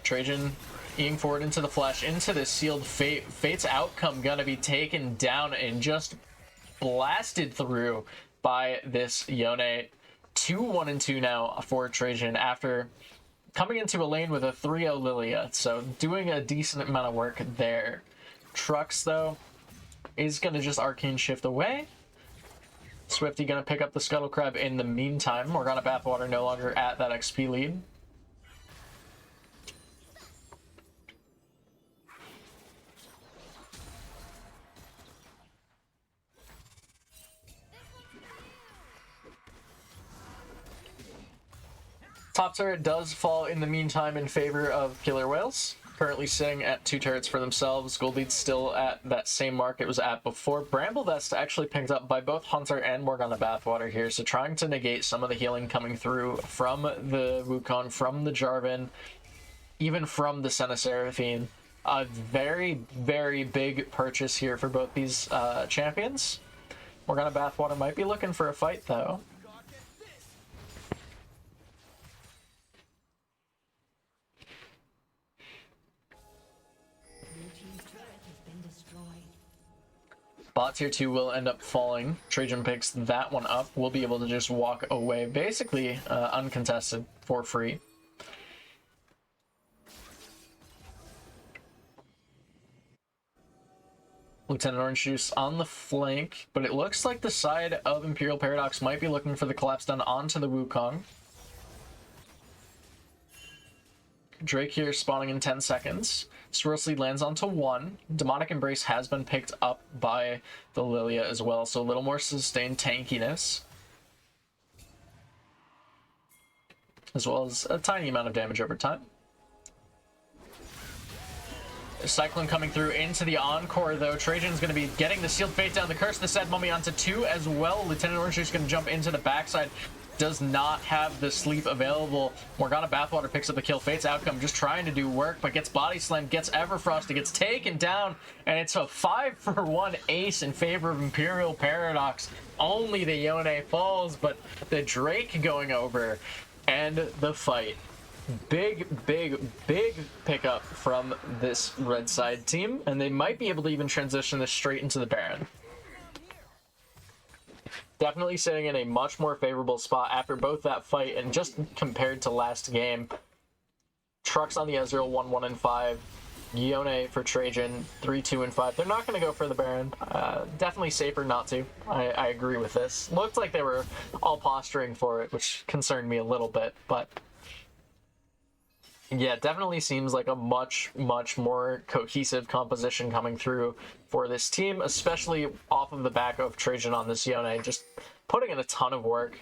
Trajan eating forward into the flash, into the sealed Fate. Fate's outcome gonna be taken down and just blasted through by this Yone. 2-1-2 now for Trajan after coming into a lane with a 3-0 Lilia, so doing a decent amount of work there. Trux, though, is going to just Arcane Shift away. Swifty going to pick up the Scuttle Crab in the meantime. Morgana Bathwater no longer at that XP lead. Top turret does fall in the meantime in favor of Killer Whales. Currently sitting at 2 turrets for themselves. Gold lead's still at that same mark it was at before. Bramble Vest actually picked up by both Hunter and Morgana Bathwater here, so trying to negate some of the healing coming through from the Wukong, from the Jarvan, even from the Senna Seraphine. A very, very big purchase here for both these champions. Morgana Bathwater might be looking for a fight, though. Bot tier 2 will end up falling. Trajan picks that one up. We'll be able to just walk away, basically uncontested, for free. Lieutenant Orange Juice on the flank, but it looks like the side of Imperial Paradox might be looking for the collapse down onto the Wukong. Drake here spawning in 10 seconds. Swirl Seed lands onto 1. Demonic Embrace has been picked up by the Lilia as well, so a little more sustained tankiness. As well as a tiny amount of damage over time. Cyclone coming through into the Encore, though. Trajan's going to be getting the Sealed Fate down. The Curse of the Sad Mummy onto 2 as well. Lieutenant Orange is going to jump into the backside. Does not have the sleep available. Morgana Bathwater picks up the kill. Fate's outcome just trying to do work, but gets body slammed, gets Everfrosted, gets taken down, and it's a 5-for-1 ace in favor of Imperial Paradox. Only the Yone falls, but the Drake going over, and the fight. Big, big, big pickup from this red side team, and they might be able to even transition this straight into the Baron. Definitely sitting in a much more favorable spot after both that fight, and just compared to last game. Trux on the Ezreal 1-1-5. Yone for Trajan 3-2-5. They're not going to go for the Baron. Definitely safer not to. I agree with this. Looked like they were all posturing for it, which concerned me a little bit, but yeah, definitely seems like a much, much more cohesive composition coming through for this team, especially off of the back of Trajan on this Yone, just putting in a ton of work.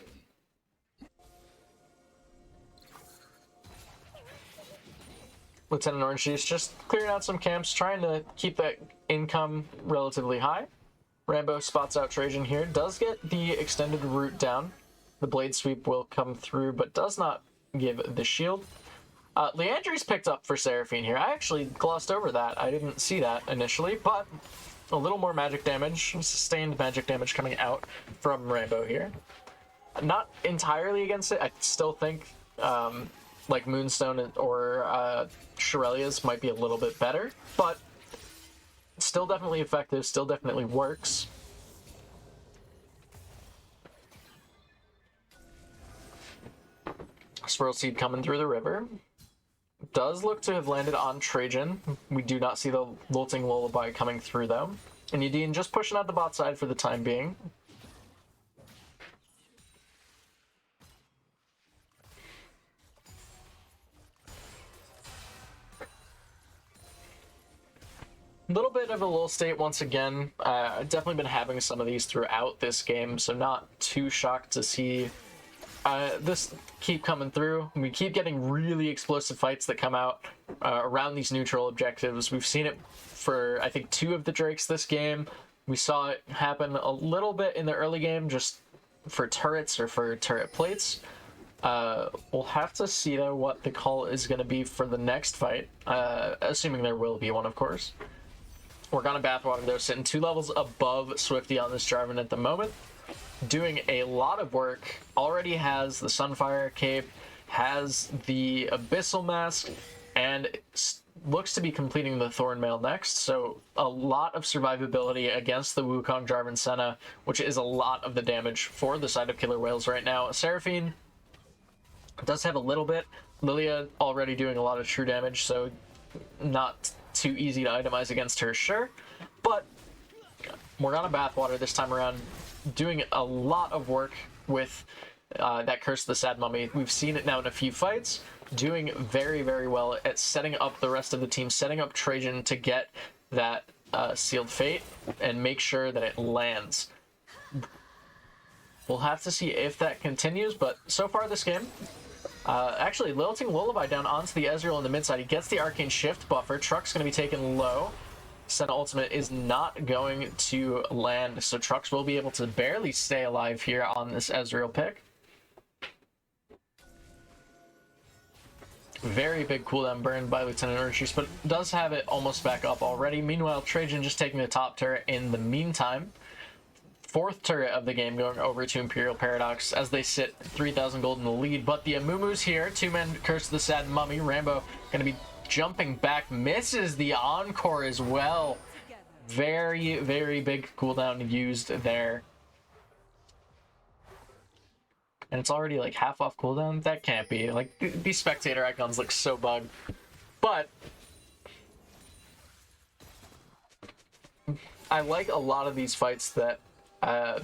Lieutenant Orange Juice just clearing out some camps, trying to keep that income relatively high. Rambo spots out Trajan here, does get the extended route down. The Blade Sweep will come through, but does not give the shield. Leandry's picked up for Seraphine here. I actually glossed over that. I didn't see that initially, but a little more magic damage, sustained magic damage coming out from Rambo here. Not entirely against it. I still think like Moonstone or Shirelia's might be a little bit better, but still definitely effective, still definitely works. Swirl Seed coming through the river. does look to have landed on Trajan. We do not see the Lilting Lullaby coming through, though. And Yadin just pushing out the bot side for the time being. A little bit of a lull state once again. I've definitely been having some of these throughout this game, so not too shocked to see this keep coming through. We keep getting really explosive fights that come out around these neutral objectives. We've seen it for, I think, 2 of the Drakes this game. We saw it happen a little bit in the early game, just for turrets or for turret plates. We'll have to see, though, what the call is going to be for the next fight, assuming there will be one, of course. Morgana Bathwater, though, sitting 2 levels above Swifty on this Jarvan at the moment. Doing a lot of work. Already has the Sunfire Cape, has the Abyssal Mask, and looks to be completing the Thornmail next. So a lot of survivability against the Wukong Jarvan Senna, which is a lot of the damage for the side of Killer Whales right now. Seraphine does have a little bit. Lilia already doing a lot of true damage, so not too easy to itemize against her, sure. But Morgana Bathwater this time around doing a lot of work with that Curse of the Sad Mummy. We've seen it now in a few fights, doing very, very well at setting up the rest of the team, setting up Trajan to get that Sealed Fate and make sure that it lands. We'll have to see if that continues, but so far this game, actually, Lilting Lullaby down onto the Ezreal in the mid side. He gets the Arcane Shift buffer. Truck's going to be taken low. Senna ultimate is not going to land, so Trux will be able to barely stay alive here on this Ezreal pick. Very big cooldown burn by Lieutenant Urchus, but does have it almost back up already. Meanwhile, Trajan just taking the top turret in the meantime. 4th turret of the game going over to Imperial Paradox as they sit 3,000 gold in the lead. But the Amumu's here. 2-man Curse of the Sad Mummy. Rambo going to be jumping back. Misses the Encore as well. Very, very big cooldown used there. And it's already like half off cooldown? That can't be. Like, these spectator icons look so bugged. But I like a lot of these fights that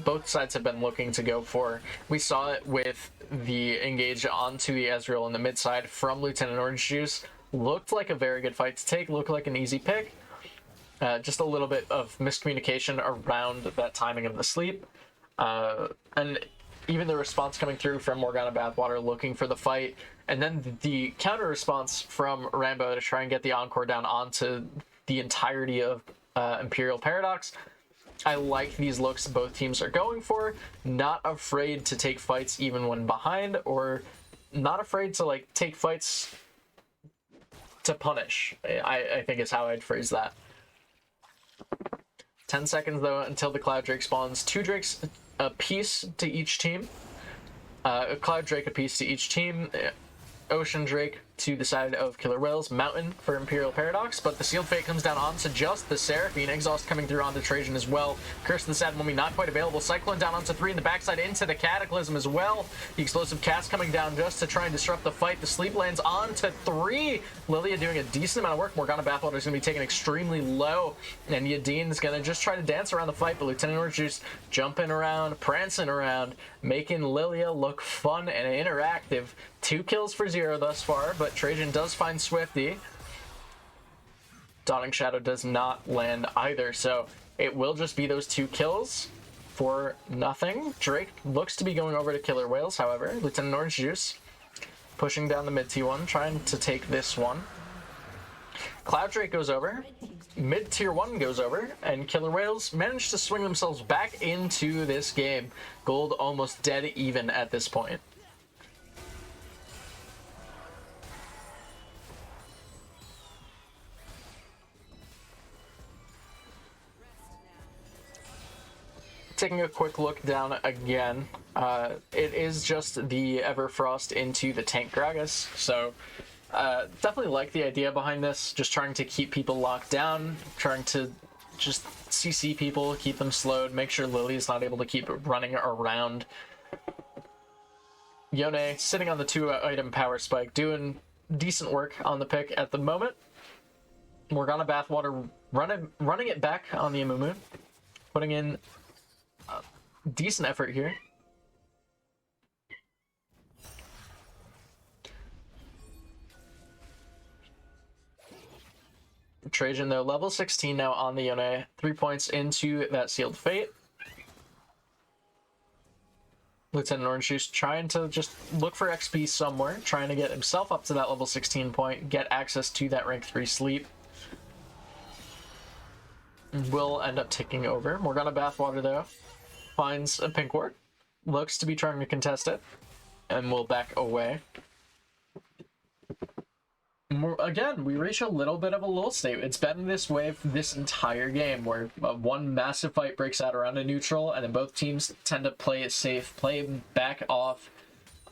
both sides have been looking to go for. We saw it with the engage onto the Ezreal in the mid side from Lieutenant Orange Juice. Looked like a very good fight to take, looked like an easy pick. Just a little bit of miscommunication around that timing of the sleep. And even the response coming through from Morgana Bathwater looking for the fight. And then the counter response from Rambo to try and get the Encore down onto the entirety of Imperial Paradox. I like these looks both teams are going for. Not afraid to take fights even when behind, or not afraid to like take fights to punish. I think is how I'd phrase that. 10 seconds though until the Cloud Drake spawns. 2 Drakes a piece to each team. A Cloud Drake a piece to each team. Ocean Drake to the side of Killer Whales, Mountain for Imperial Paradox, but the Sealed Fate comes down onto just the Seraphine. Exhaust coming through onto Trajan as well. Curse of the Sad Mummy not quite available. Cyclone down onto 3 in the backside into the Cataclysm as well. The Explosive Cast coming down just to try and disrupt the fight. The Sleep lands onto 3. Lilia doing a decent amount of work. Morgana Bathwater is going to be taken extremely low, and Yadin is going to just try to dance around the fight, but Lieutenant Orange Juice jumping around, prancing around, making Lilia look fun and interactive. 2 kills for 0 thus far, but Trajan does find Swifty. Dawning Shadow does not land either, so it will just be those 2 kills for nothing. Drake looks to be going over to Killer Whales, however. Lieutenant Orange Juice pushing down the mid T1, trying to take this one. Cloud Drake goes over, mid tier 1 goes over, and Killer Whales managed to swing themselves back into this game. Gold almost dead even at this point. Taking a quick look down again, it is just the Everfrost into the tank Gragas, so definitely like the idea behind this, just trying to keep people locked down, trying to just CC people, keep them slowed, make sure Lily's not able to keep running around. Yone sitting on the 2-item power spike, doing decent work on the pick at the moment. Morgana Bathwater running it back on the Amumu, putting in decent effort here. Trajan, though, level 16 now on the Yone. 3 points into that Sealed Fate. Lieutenant Orange Juice trying to just look for XP somewhere, trying to get himself up to that level 16 point, get access to that rank 3 sleep. Will end up taking over. Morgana Bathwater, though, finds a pink ward, looks to be trying to contest it, and will back away. Again, we reach a little bit of a lull state. It's been this way for this entire game, where one massive fight breaks out around a neutral, and then both teams tend to play it safe, play back off,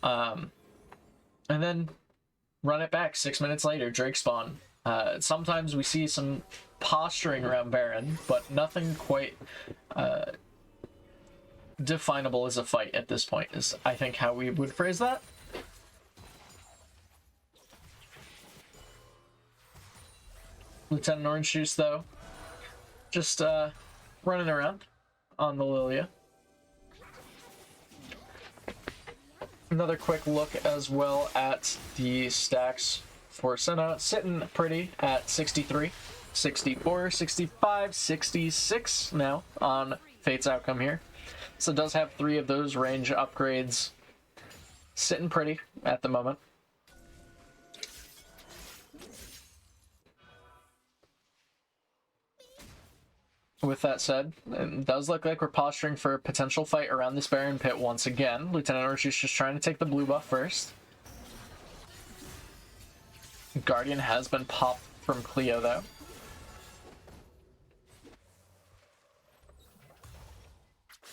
and then run it back 6 minutes later, Drake spawn. Sometimes we see some posturing around Baron, but nothing quite definable as a fight at this point, is I think how we would phrase that. Lieutenant Orange Juice, though, just running around on the Lilia. Another quick look as well at the stacks for Senna, sitting pretty at 63, 64, 65, 66 now on Fate's outcome here. So it does have 3 of those range upgrades sitting pretty at the moment. With that said, it does look like we're posturing for a potential fight around this Baron pit once again. Lieutenant Orange is just trying to take the blue buff first. Guardian has been popped from Cleo, though.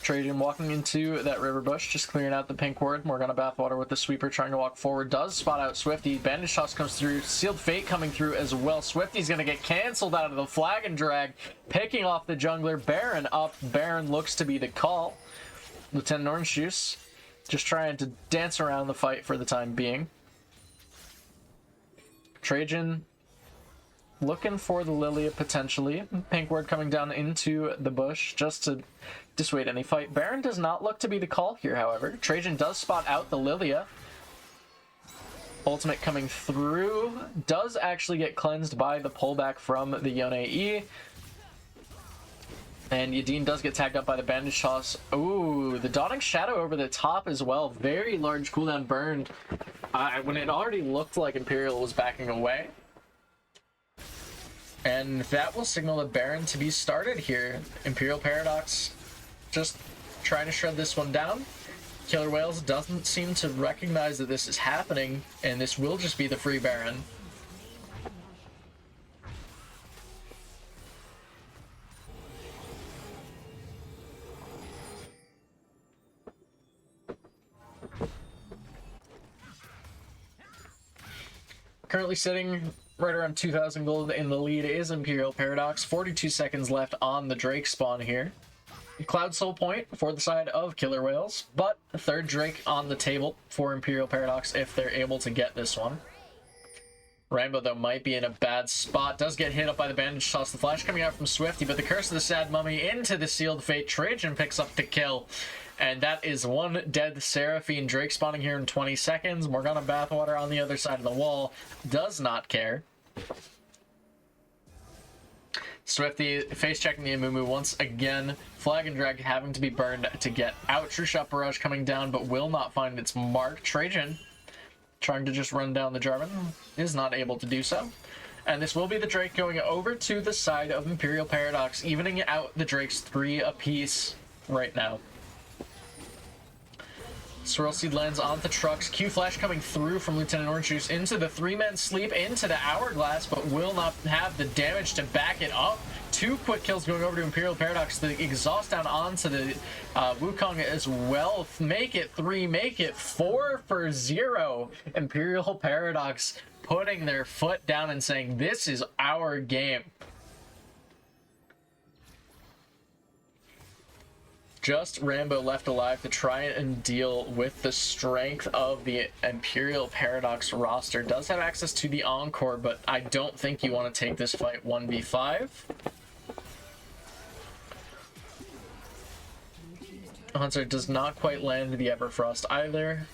Trajan walking into that river bush, just clearing out the pink ward. Morgana Bathwater with the sweeper trying to walk forward. Does spot out Swifty. Bandage toss comes through. Sealed Fate coming through as well. Swifty's going to get canceled out of the flag and drag. Picking off the jungler. Baron up. Baron looks to be the call. Lieutenant Orange Juice just trying to dance around the fight for the time being. Trajan looking for the Lilia potentially. Pink ward coming down into the bush just to dissuade any fight. Baron does not look to be the call here, however. Trajan does spot out the Lilia. Ultimate coming through. Does actually get cleansed by the pullback from the Yone E. And Yadin does get tagged up by the bandage toss. Ooh, the Dawning Shadow over the top as well. Very large cooldown burned when it already looked like Imperial was backing away. And that will signal the Baron to be started here. Imperial Paradox just trying to shred this one down. Killer Whales doesn't seem to recognize that this is happening, and this will just be the free Baron. Currently sitting right around 2,000 gold in the lead is Imperial Paradox. 42 seconds left on the Drake spawn here. Cloud Soul point for the side of Killer Whales, but a third Drake on the table for Imperial Paradox if they're able to get this one. Rainbow, though, might be in a bad spot. Does get hit up by the bandage toss. The flash coming out from Swifty, but the Curse of the Sad Mummy into the Sealed Fate. Trajan picks up the kill. And that is one dead Seraphine. Drake spawning here in 20 seconds. Morgana Bathwater on the other side of the wall. Does not care. Swifty face checking the Amumu once again. Flag and drag having to be burned to get out. True Shot Barrage coming down, but will not find its mark. Trajan trying to just run down the Jarvan is not able to do so. And this will be the Drake going over to the side of Imperial Paradox, evening out the Drakes 3 apiece right now. Swirl Seed lands onto trucks. Q Flash coming through from Lieutenant Orange Juice into the 3-man sleep, into the Hourglass, but will not have the damage to back it up. 2 quick kills going over to Imperial Paradox. The exhaust down onto the Wukong as well. Make it 3, make it 4 for 0. Imperial Paradox putting their foot down and saying, this is our game. just Rambo left alive to try and deal with the strength of the Imperial Paradox roster. Does have access to the Encore, but I don't think you want to take this fight 1v5. Hunter does not quite land the Everfrost either.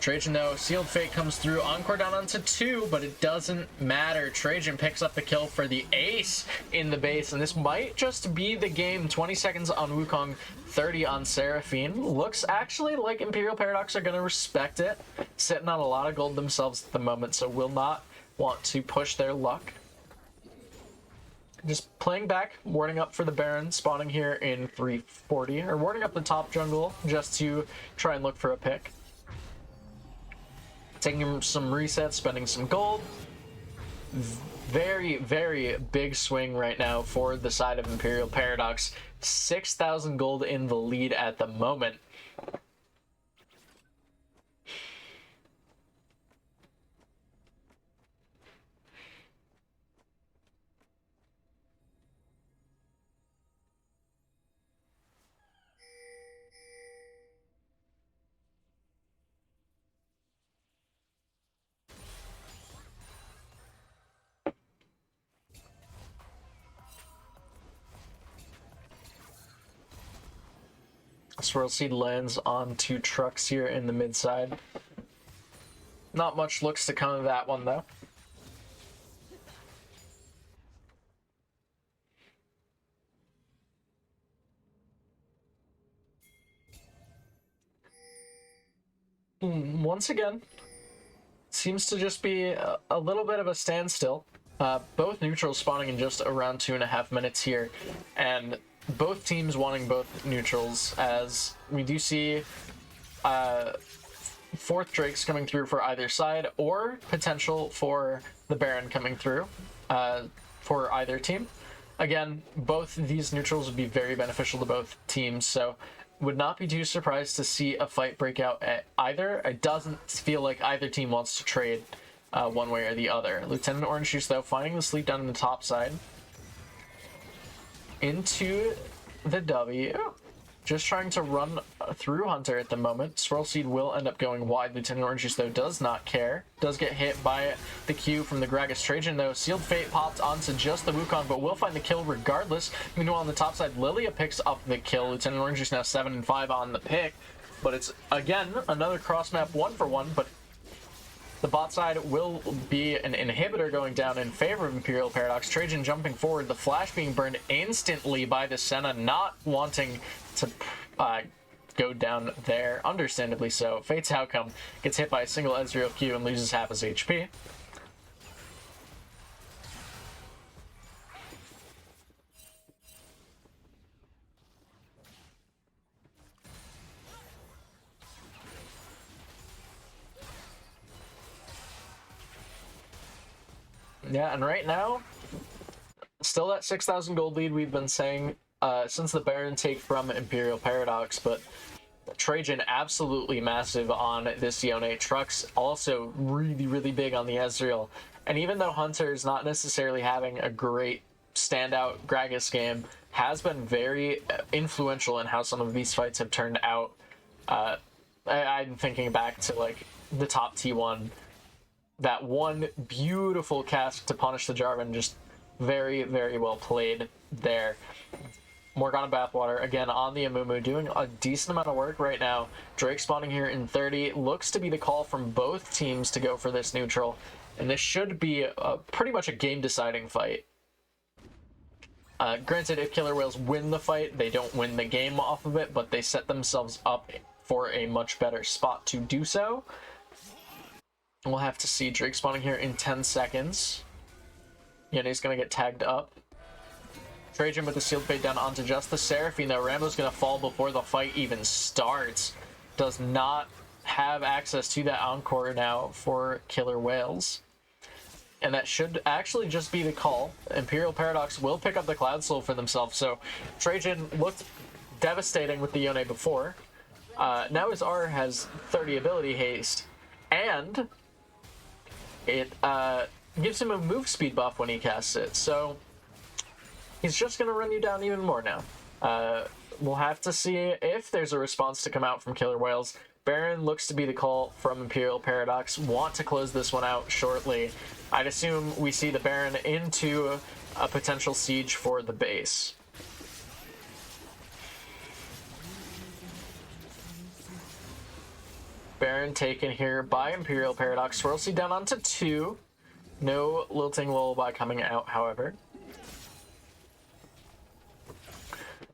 Trajan, though, Sealed Fate comes through. Encore down onto 2, but it doesn't matter. Trajan picks up the kill for the ace in the base, and this might just be the game. 20 seconds on Wukong, 30 on Seraphine. Looks actually like Imperial Paradox are going to respect it. Sitting on a lot of gold themselves at the moment, so will not want to push their luck. Just playing back, warding up for the Baron, spawning here in 340, or warding up the top jungle just to try and look for a pick. Taking some resets, spending some gold. Very, very big swing right now for the side of Imperial Paradox. 6,000 gold in the lead at the moment. Swirl Seed lands on 2 trucks here in the mid side. Not much looks to come of that one, though. Once again, seems to just be a little bit of a standstill. Both neutrals spawning in just around 2.5 minutes here, and both teams wanting both neutrals, as we do see 4th Drakes coming through for either side, or potential for the Baron coming through for either team. Again, both these neutrals would be very beneficial to both teams, so would not be too surprised to see a fight break out at either. It doesn't feel like either team wants to trade one way or the other. Lieutenant Orange Juice, though, finding the sleep down in the top side. Into the W. Just trying to run through Hunter at the moment. Swirl Seed will end up going wide. Lieutenant Orange Juice, though, does not care. Does get hit by the Q from the Gragas Trajan, though. Sealed Fate popped onto just the Wukong, but will find the kill regardless. Meanwhile, on the top side, Lilia picks up the kill. Lieutenant Orange Juice now 7 and 5 on the pick. But it's, again, another cross-map 1-for-1, but the bot side will be an inhibitor going down in favor of Imperial Paradox. Trajan jumping forward, the flash being burned instantly by the Senna, not wanting to go down there, understandably so. Fate's outcome gets hit by a single Ezreal Q and loses half his HP. Yeah, and right now, still that 6,000 gold lead we've been saying since the Baron take from Imperial Paradox, but Trajan absolutely massive on this Yone. Trucks also really, really big on the Ezreal. And even though Hunter is not necessarily having a great standout Gragas game, has been very influential in how some of these fights have turned out. I'm thinking back to like the top T1. That one beautiful cast to punish the Jarvan, just very, very well played there. Morgana Bathwater, again, on the Amumu, doing a decent amount of work right now. Drake spawning here in 30. Looks to be the call from both teams to go for this neutral. And this should be pretty much a game-deciding fight. Granted, if Killer Whales win the fight, they don't win the game off of it, but they set themselves up for a much better spot to do so. We'll have to see. Drake spawning here in 10 seconds. Yenne's going to get tagged up. Trajan with the Sealed Fate down onto just the Seraphine, though. Rambo's going to fall before the fight even starts. Does not have access to that Encore now for Killer Whales. And that should actually just be the call. Imperial Paradox will pick up the Cloud Soul for themselves, so Trajan looked devastating with the Yone before. Now his R has 30 ability haste, and it gives him a move speed buff when he casts it, so he's just going to run you down even more now. we'll have to see if there's a response to come out from Killer Whales. Baron looks to be the call from Imperial Paradox. Want to close this one out shortly. I'd assume we see the Baron into a potential siege for the base. Baron taken here by Imperial Paradox. Swirl Seed down onto 2. No Lilting Lullaby coming out, however.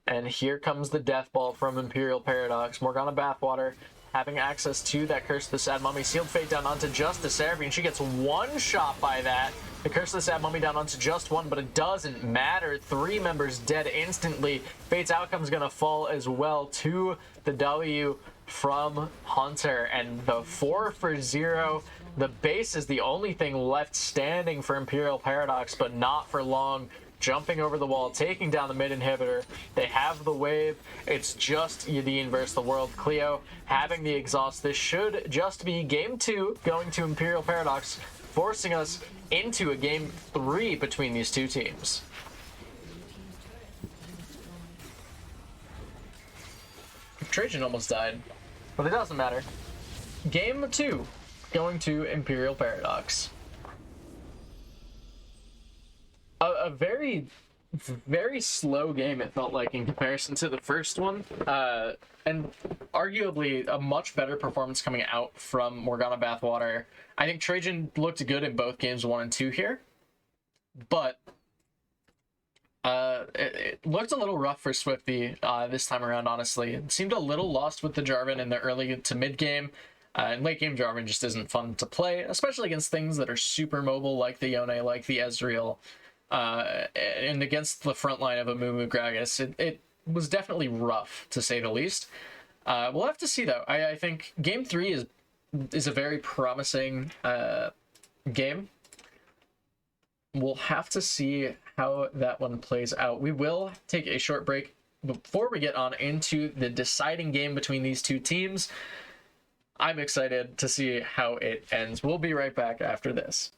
And here comes the Death Ball from Imperial Paradox. Morgana Bathwater having access to that Curse of the Sad Mummy. Sealed Fate down onto just the Seraphine. She gets one shot by that. The Curse of the Sad Mummy down onto just one, but it doesn't matter. 3 members dead instantly. Fate's Outcome's gonna fall as well to the W from Hunter. And the 4 for 0. The base is the only thing left standing for Imperial Paradox, but not for long. Jumping over the wall, taking down the mid inhibitor. They have the wave. It's just Yadin versus the world. Cleo having the exhaust. This should just be game 2 going to Imperial Paradox, forcing us into a game 3 between these two teams. Trajan almost died, but it doesn't matter. Game 2 going to Imperial Paradox. A very, very slow game, it felt like, in comparison to the first one. And arguably a much better performance coming out from Morgana Bathwater. I think Trajan looked good in both games 1 and 2 here. But it looked a little rough for Swifty this time around, honestly. It seemed a little lost with the Jarvan in the early to mid game. And late game Jarvan just isn't fun to play, especially against things that are super mobile like the Yone, like the Ezreal. And against the front line of a Mumu Gragas, it was definitely rough, to say the least. We'll have to see, though. I think Game 3 is a very promising game. We'll have to see how that one plays out. We will take a short break before we get on into the deciding game between these two teams. I'm excited to see how it ends. We'll be right back after this.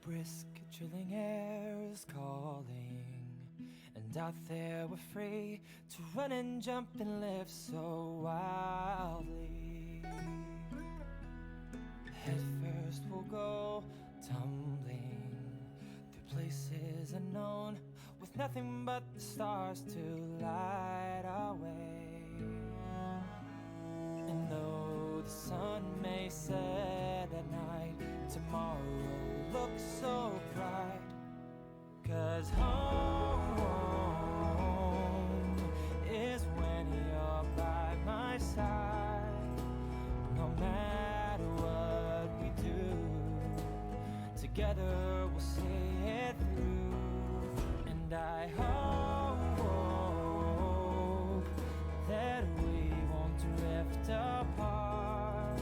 brisk, chilling air is calling, and out there we're free to run and jump and live so wildly. Head first we'll go tumbling through places unknown, with nothing but the stars to light our way. And though the sun may set at night, tomorrow looks so bright. 'Cause home is when you're by my side. No matter what we do, together we'll see it through. And I hope that we won't drift apart,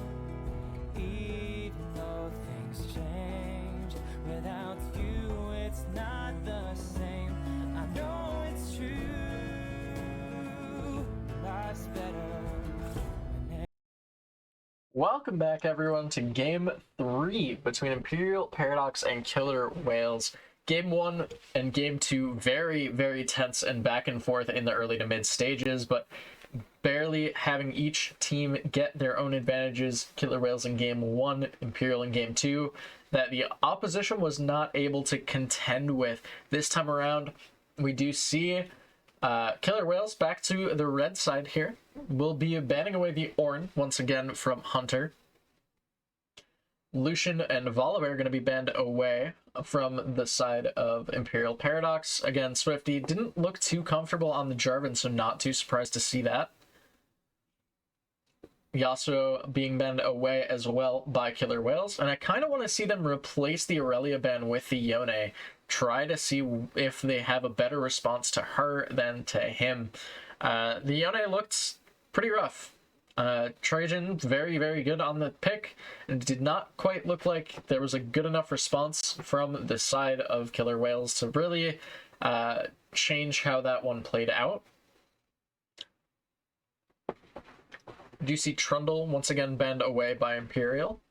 even though things change. Without you, it's not the same. I know it's true. Life's better. Welcome back, everyone, to Game 3 between Imperial Paradox and Killer Whales. Game 1 and Game 2, very, very tense and back and forth in the early to mid stages, but barely having each team get their own advantages. Killer Whales in Game 1, Imperial in Game 2, that the opposition was not able to contend with. This time around, we do see Killer Whales back to the red side here. We'll be banning away the Ornn once again from Hunter. Lucian and Volibear are going to be banned away from the side of Imperial Paradox. Again, Swifty didn't look too comfortable on the Jarvan, so not too surprised to see that. Yasuo being banned away as well by Killer Whales, and I kind of want to see them replace the Aurelia ban with the Yone. Try to see if they have a better response to her than to him. The Yone looked pretty rough. Trajan, very, very good on the pick, and it did not quite look like there was a good enough response from the side of Killer Whales to really change how that one played out. Do you see Trundle once again banned away by Imperial?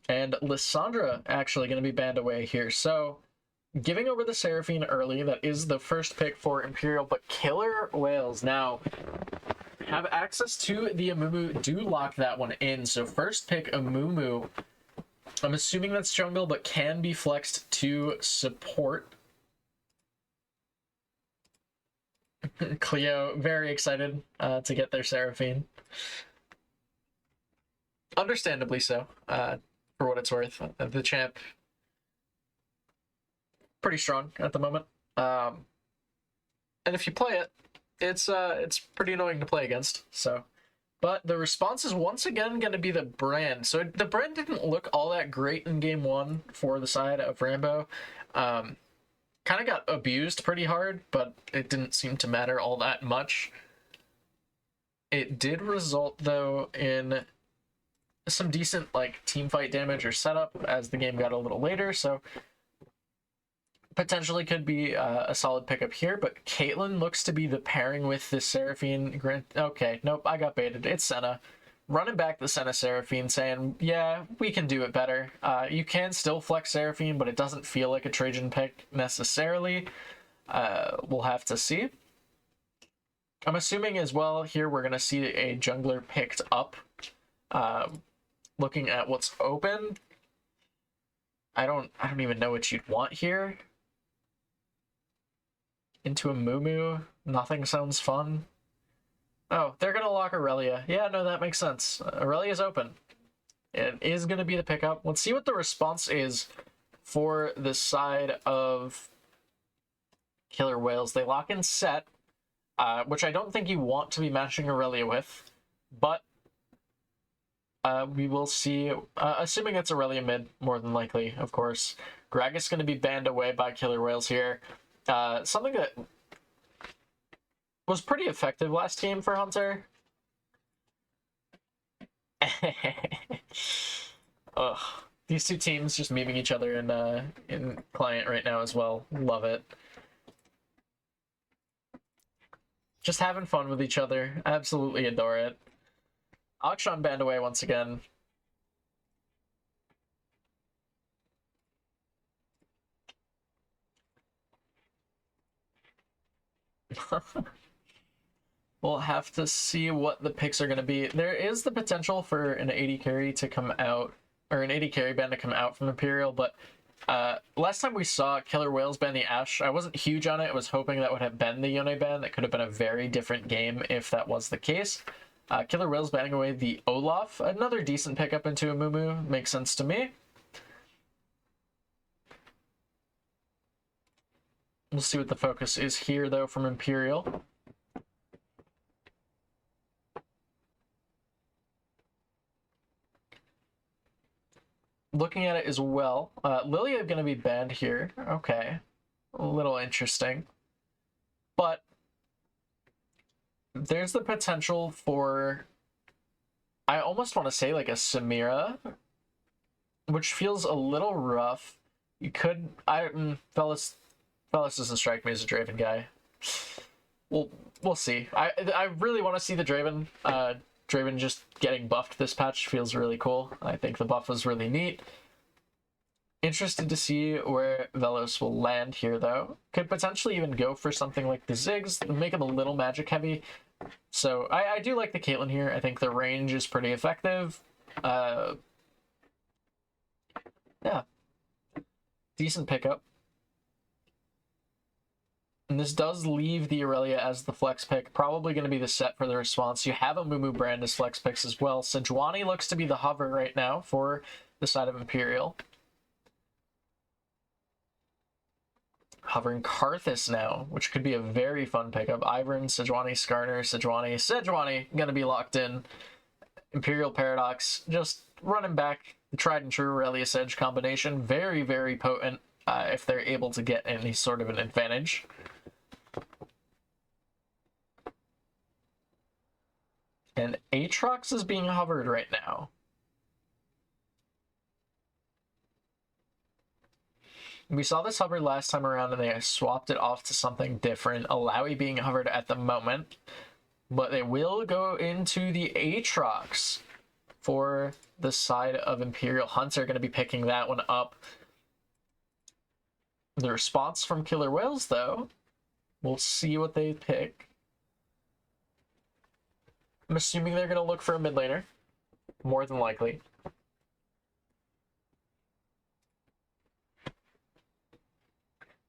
And Lissandra actually going to be banned away here. So, giving over the Seraphine early, that is the first pick for Imperial, but Killer Whales now have access to the Amumu, do lock that one in. So first pick Amumu, I'm assuming that's jungle, but can be flexed to support. Cleo, very excited to get their Seraphine. Understandably so, for what it's worth. The champ, pretty strong at the moment. And if you play it, it's pretty annoying to play against. So, but the response is once again going to be the Brand. So the Brand didn't look all that great in Game 1 for the side of Rambo. Kind of got abused pretty hard, but it didn't seem to matter all that much. It did result, though, in some decent team fight damage or setup as the game got a little later, so potentially could be a solid pickup here. But Caitlyn looks to be the pairing with the Seraphine. Okay, nope, I got baited. It's Senna. Running back the Senna Seraphine, saying, yeah, we can do it better. You can still flex Seraphine, but it doesn't feel like a Trajan pick necessarily. We'll have to see. I'm assuming as well here we're going to see a jungler picked up. Looking at what's open, I don't even know what you'd want here. Into a Mumu, nothing sounds fun. Oh, they're going to lock Aurelia. Yeah, no, that makes sense. Aurelia's open. It is going to be the pickup. Let's see what the response is for the side of Killer Whales. They lock in Set, which I don't think you want to be matching Aurelia with, but we will see, assuming it's Aurelia mid, more than likely, of course. Gragas going to be banned away by Killer Whales here. Something that was pretty effective last game for Hunter. Ugh. These two teams just memeing each other in client right now as well. Love it. Just having fun with each other. Absolutely adore it. Akshan banned away once again. We'll have to see what the picks are going to be. There is the potential for an 80 carry to come out, or an 80 carry ban to come out from Imperial, but last time we saw Killer Whales ban the Ashe, I wasn't huge on it. I was hoping that would have been the Yone ban. That could have been a very different game if that was the case. Killer Whales banning away the Olaf, another decent pickup into a Mumu, makes sense to me. We'll see what the focus is here, though, from Imperial. Looking at it as well, Lilia going to be banned here. Okay, a little interesting. But there's the potential for, I almost want to say like a Samira, which feels a little rough. You could, Fellas doesn't strike me as a Draven guy. We'll see. I really want to see the Draven. Draven just getting buffed this patch feels really cool. I think the buff was really neat. Interested to see where Velos will land here, though. Could potentially even go for something like the Ziggs, make him a little magic heavy. So I do like the Caitlyn here. I think the range is pretty effective. Yeah. Decent pickup. And this does leave the Aurelia as the flex pick. Probably going to be the set for the response. You have a Mumu brand as flex picks as well. Sejuani looks to be the hover right now for the side of Imperial. Hovering Karthus now, which could be a very fun pickup. Ivern, Sejuani, Skarner, Sejuani going to be locked in. Imperial Paradox, just running back the tried and true Aurelia Sedge combination. Very, very potent if they're able to get any sort of an advantage. And Aatrox is being hovered right now. We saw this hover last time around and they swapped it off to something different. Alawi being hovered at the moment. But they will go into the Aatrox for the side of Imperial. Hunter going to be picking that one up. The response from Killer Whales, though, we'll see what they pick. I'm assuming they're going to look for a mid laner, more than likely.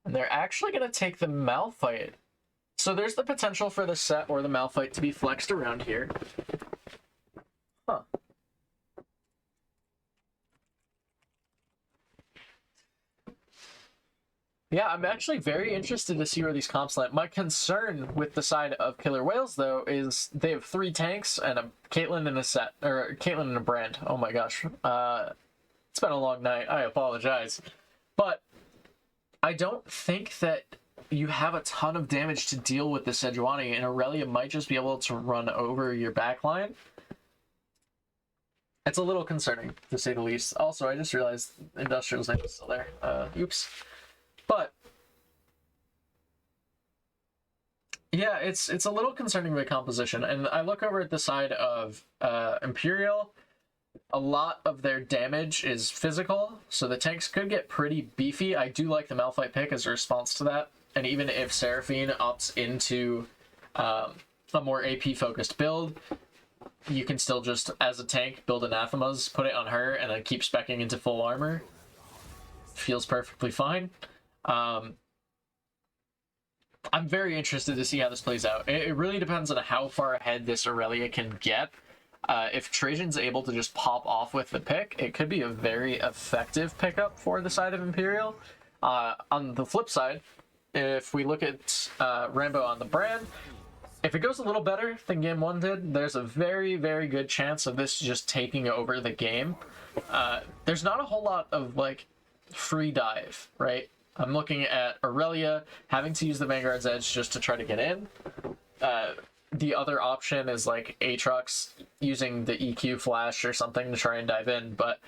And they're actually going to take the Malphite. So there's the potential for the set or the Malphite to be flexed around here. Huh. Yeah, I'm actually very interested to see where these comps land. My concern with the side of Killer Whales, though, is they have 3 tanks and a Caitlyn and a set, or Caitlyn and a brand. Oh my gosh. It's been a long night. I apologize. But I don't think that you have a ton of damage to deal with the Sejuani, and Aurelia might just be able to run over your backline. It's a little concerning, to say the least. Also, I just realized Industrial's name is still there. Oops. But yeah, it's a little concerning the composition. And I look over at the side of Imperial. A lot of their damage is physical, so the tanks could get pretty beefy. I do like the Malphite pick as a response to that. And even if Seraphine opts into a more AP-focused build, you can still just, as a tank, build Anathemas, put it on her, and then keep speccing into full armor. Feels perfectly fine. I'm very interested to see how this plays out. It really depends on how far ahead this Aurelia can get. If Trajan's able to just pop off with the pick, it could be a very effective pickup for the side of Imperial. On the flip side, if we look at Rambo on the brand, if it goes a little better than Game 1 did, there's a very, very good chance of this just taking over the game. There's not a whole lot of, like, free dive, right? I'm looking at Aurelia having to use the Vanguard's Edge just to try to get in. The other option is like Aatrox using the EQ flash or something to try and dive in. But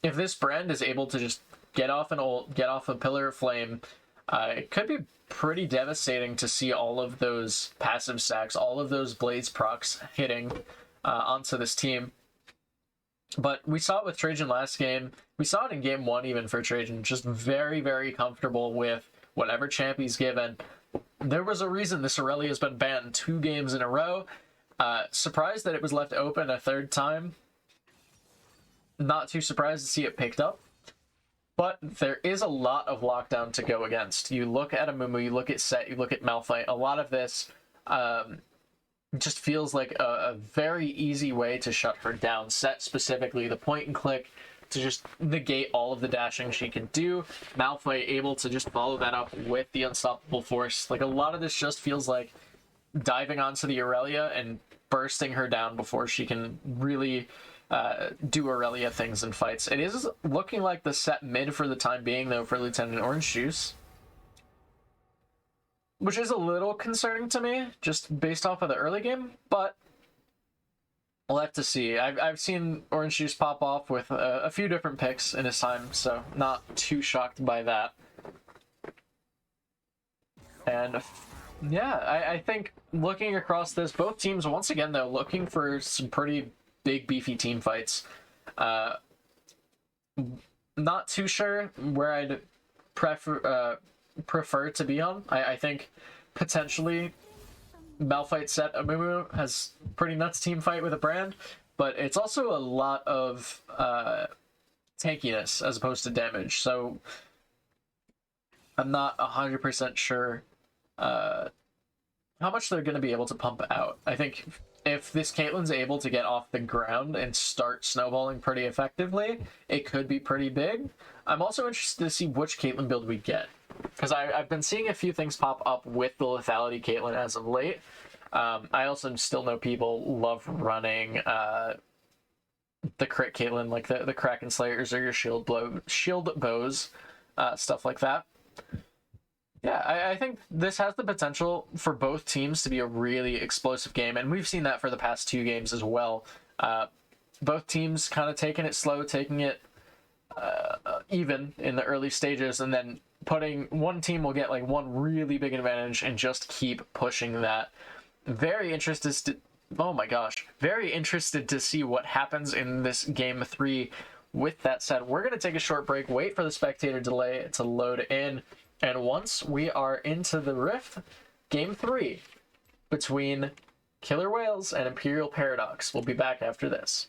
if this brand is able to just get off a Pillar of Flame, it could be pretty devastating to see all of those passive stacks, all of those Blades procs hitting onto this team. But we saw it with Trajan last game. We saw it in Game 1 even for Trajan. Just very, very comfortable with whatever champ he's given. there was a reason this Aurelia has been banned 2 games in a row. Surprised that it was left open a 3rd time. Not too surprised to see it picked up. But there is a lot of lockdown to go against. You look at Amumu, you look at Set, you look at Malphite. A lot of this just feels like a very easy way to shut her down. Set specifically, the point and click to just negate all of the dashing she can do. Malphite able to just follow that up with the Unstoppable Force. Like, a lot of this just feels like diving onto the Aurelia and bursting her down before she can really do Aurelia things in fights. It is looking like the set mid for the time being, though, for Lieutenant Orange Juice, which is a little concerning to me, just based off of the early game, but we'll have to see. I've seen Orange Juice pop off with a few different picks in his time, so not too shocked by that. And yeah, I think looking across this, both teams, once again, though, looking for some pretty big, beefy team fights. Not too sure where I'd prefer to be on. I think potentially Malphite Set Amumu has pretty nuts team fight with a brand, but it's also a lot of tankiness as opposed to damage, so I'm not 100% sure how much they're going to be able to pump out. I think if this Caitlyn's able to get off the ground and start snowballing pretty effectively, it could be pretty big. I'm also interested to see which Caitlyn build we get, because I've been seeing a few things pop up with the lethality Caitlyn as of late. I also still know people love running the crit Caitlyn, like the Kraken Slayers or your shield bows, stuff like that. Yeah, I think this has the potential for both teams to be a really explosive game, and we've seen that for the past 2 games as well. Both teams kind of taking it slow, taking it even in the early stages, and then one team will get like one really big advantage and just keep pushing that. Very interested to see what happens in this game 3. With that said, we're going to take a short break, wait for the spectator delay to load in, and once we are into the Rift, game 3 between Killer Whales and Imperial Paradox. We'll be back after this.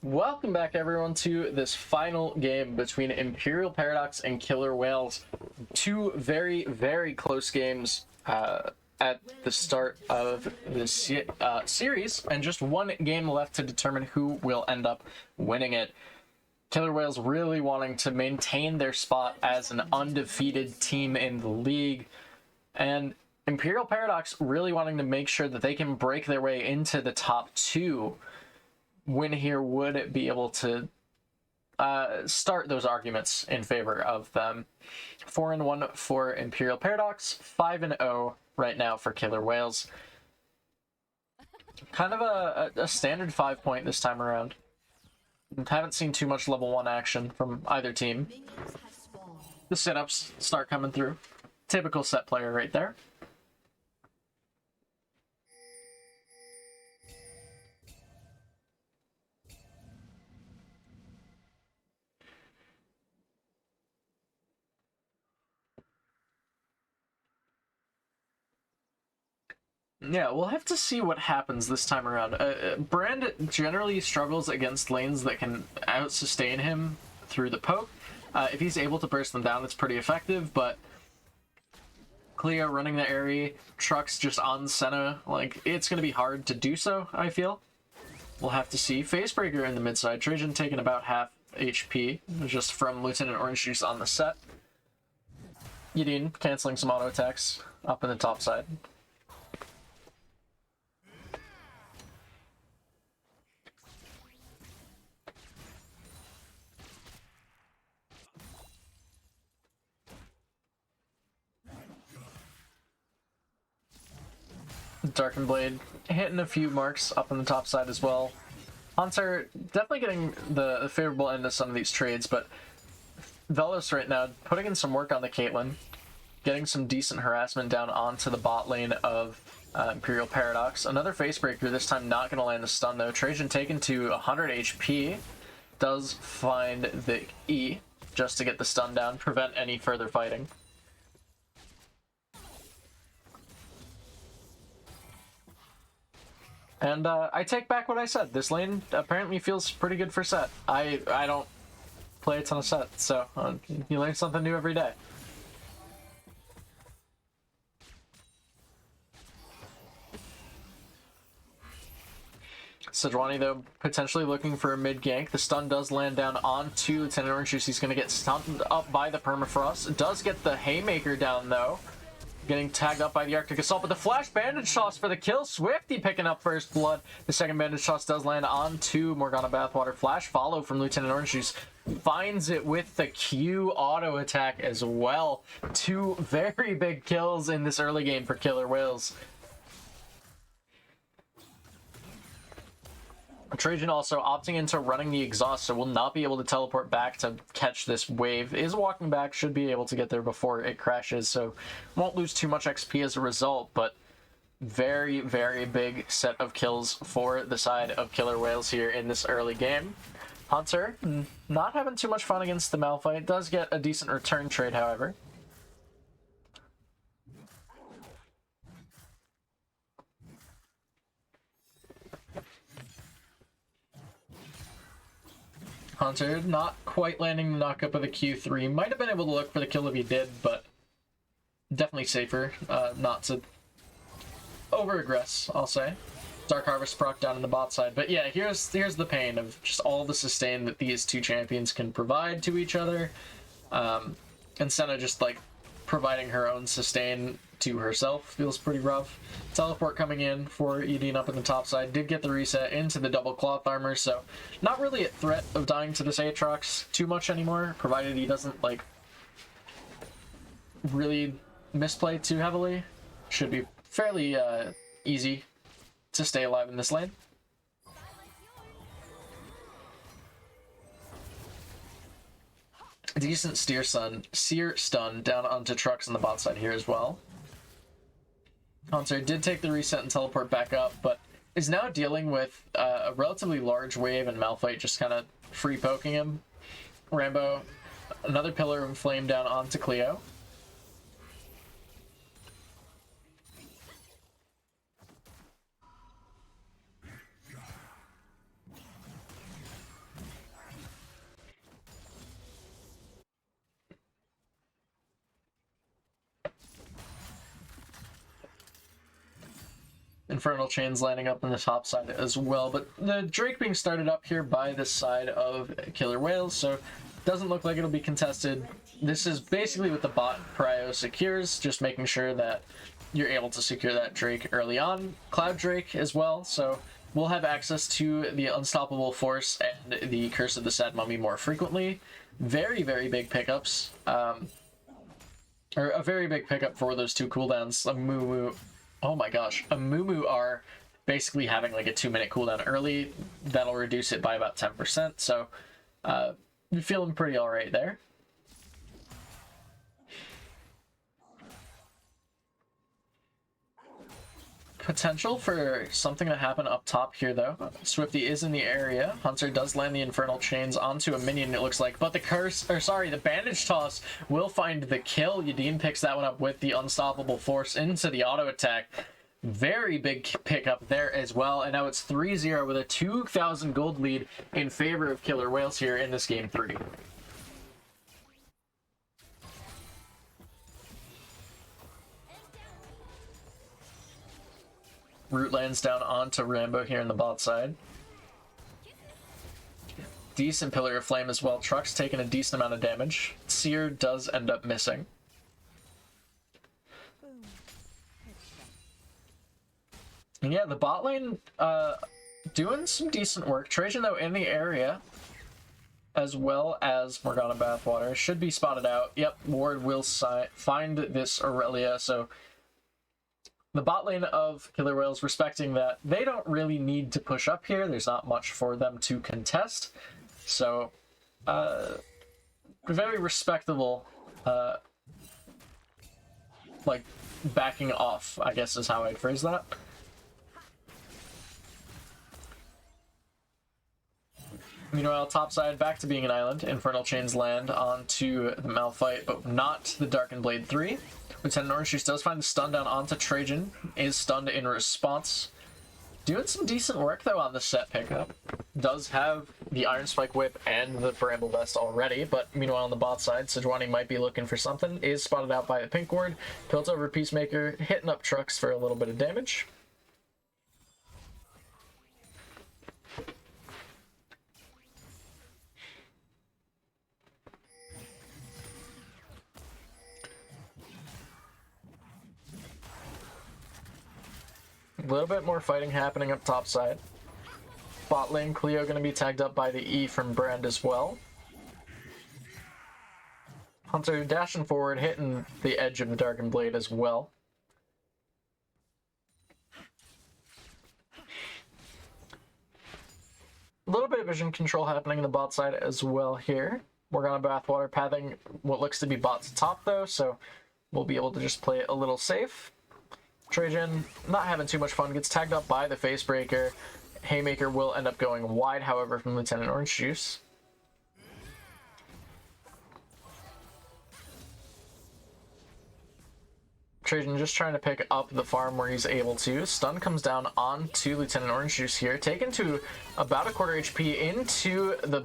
Welcome back, everyone, to this final game between Imperial Paradox and Killer Whales. Two very, very close games at the start of this series, and just one game left to determine who will end up winning it. Killer Whales really wanting to maintain their spot as an undefeated team in the league, and Imperial Paradox really wanting to make sure that they can break their way into the top two. Win here would be able to start those arguments in favor of them. 4-1 for Imperial Paradox, 5-0 right now for Killer Whales. Kind of a standard 5-point this time around. Haven't seen too much level 1 action from either team. The sit-ups start coming through. Typical set player right there. Yeah, we'll have to see what happens this time around. Brand generally struggles against lanes that can out-sustain him through the poke. If he's able to burst them down, it's pretty effective, but Cleo running the Aerie, Trucks just on Senna, like, it's going to be hard to do so, I feel. We'll have to see. Facebreaker in the mid side. Trajan taking about half HP, just from Lieutenant Orange Juice on the set. Yidin canceling some auto attacks up in the top side. Darkened Blade hitting a few marks up on the top side as well. Hunter definitely getting the favorable end of some of these trades, but Velos right now putting in some work on the Caitlyn, getting some decent harassment down onto the bot lane of Imperial Paradox. Another Facebreaker, this time not going to land the stun though. Trajan taken to 100 HP, does find the E just to get the stun down, prevent any further fighting. And I take back what I said. This lane apparently feels pretty good for set. I don't play a ton of set, so you learn something new every day. Sejuani, though, potentially looking for a mid gank. The stun does land down onto Lieutenant Orange Juice. He's going to get stunned up by the permafrost. Does get the Haymaker down, though. Getting tagged up by the Arctic Assault, but the flash bandage toss for the kill. Swifty picking up first blood. The second bandage toss does land onto Morgana Bathwater. Flash follow from Lieutenant Orange Juice. Finds it with the Q auto attack as well. Two very big kills in this early game for Killer Whales. Trajan also opting into running the exhaust, so will not be able to teleport back to catch this wave. Is walking back, should be able to get there before it crashes, so won't lose too much XP as a result, but very, very big set of kills for the side of Killer Whales here in this early game. Hunter, not having too much fun against the Malphite, does get a decent return trade, however. Hunter not quite landing the knockup of the Q3. Might have been able to look for the kill if he did, but definitely safer not to over-aggress, I'll say. Dark Harvest proc down in the bot side. But yeah, here's the pain of just all the sustain that these two champions can provide to each other. And Senna just like providing her own sustain to herself feels pretty rough. Teleport coming in for Edine up in the top side. Did get the reset into the double cloth armor, so not really a threat of dying to this Aatrox too much anymore, provided he doesn't like really misplay too heavily. Should be fairly easy to stay alive in this lane. Decent seer stun down onto Trucks on the bot side here as well. Hunter did take the reset and teleport back up, but is now dealing with a relatively large wave and Malphite just kind of free poking him. Rambo, another Pillar of Flame down onto Cleo. Infernal Chains landing up on the top side as well, but the Drake being started up here by the side of Killer Whales, so doesn't look like it'll be contested. This is basically what the bot prio secures, just making sure that you're able to secure that Drake early on. Cloud Drake as well, so we'll have access to the Unstoppable Force and the Curse of the Sad Mummy more frequently. Very, very big pickups. Or a very big pickup for those two cooldowns. A Moo, oh my gosh, a Moo are basically having like a 2-minute cooldown early. That'll reduce it by about 10%, so you're feeling pretty alright there. Potential for something to happen up top here, though. Swifty is in the area. Hunter does land the Infernal Chains onto a minion, it looks like. But the the Bandage Toss will find the kill. Yadin picks that one up with the Unstoppable Force into the auto attack. Very big pickup there as well. And now it's 3-0 with a 2,000 gold lead in favor of Killer Whales here in this game 3. Root lands down onto Rambo here in the bot side. Decent Pillar of Flame as well. Truck's taking a decent amount of damage. Seer does end up missing. And yeah, the bot lane doing some decent work. Trajan, though, in the area, as well as Morgana Bathwater, should be spotted out. Yep, Ward will find this Aurelia, so the bot lane of Killer Whales respecting that they don't really need to push up here. There's not much for them to contest. So, very respectable, like, backing off, I guess is how I'd phrase that. Meanwhile, topside, back to being an island. Infernal Chains land onto the Malphite, but not the Darkened Blade 3. Lieutenant Orange Juice does find the stun down onto Trajan, is stunned in response. Doing some decent work, though, on the set pickup. Does have the Iron Spike Whip and the Bramble Vest already, but meanwhile on the bot side, Sejuani might be looking for something. Is spotted out by the Pink Ward. Piltover Peacemaker, hitting up trucks for a little bit of damage. A little bit more fighting happening up top side. Bot lane, Cleo going to be tagged up by the E from Brand as well. Hunter dashing forward, hitting the edge of the Darkened Blade as well. A little bit of vision control happening in the bot side as well here. Morgana Bathwater pathing what looks to be bot's top though, so we'll be able to just play it a little safe. Trajan, not having too much fun, gets tagged up by the Facebreaker. Haymaker will end up going wide, however, from Lieutenant Orange Juice. Trajan just trying to pick up the farm where he's able to. Stun comes down onto Lieutenant Orange Juice here, taken to about a quarter HP into the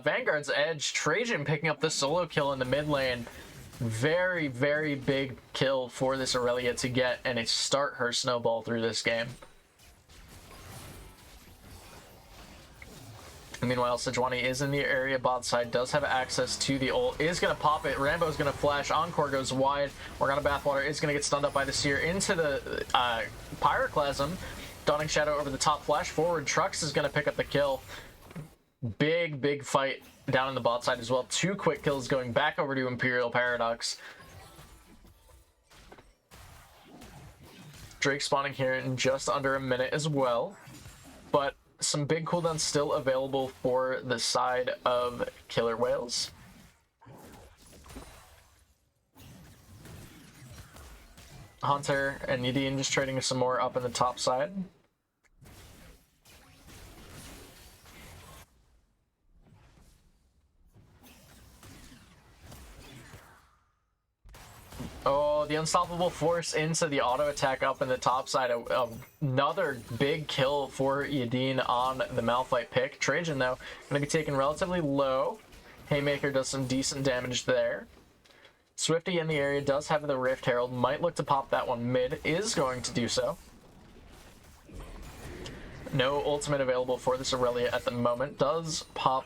Vanguard's edge. Trajan picking up the solo kill in the mid lane. Very, very big kill for this Aurelia to get and start her snowball through this game. Meanwhile, Sejuani is in the area. Bot side does have access to the ult. Is going to pop it. Rambo's going to flash. Encore goes wide. Morgana Bathwater is going to get stunned up by the Seer into the Pyroclasm. Dawning Shadow over the top. Flash forward. Trux is going to pick up the kill. Big, big fight down in the bot side as well. 2 quick kills going back over to Imperial Paradox. Drake spawning here in just under a minute as well. But some big cooldowns still available for the side of Killer Whales. Hunter and Yadin just trading some more up in the top side. Oh, the Unstoppable Force into the auto attack up in the top side. Another big kill for Yadin on the Malphite pick. Trajan, though, going to be taken relatively low. Haymaker does some decent damage there. Swifty in the area does have the Rift Herald. Might look to pop that one mid. Is going to do so. No ultimate available for this Aurelia at the moment. Does pop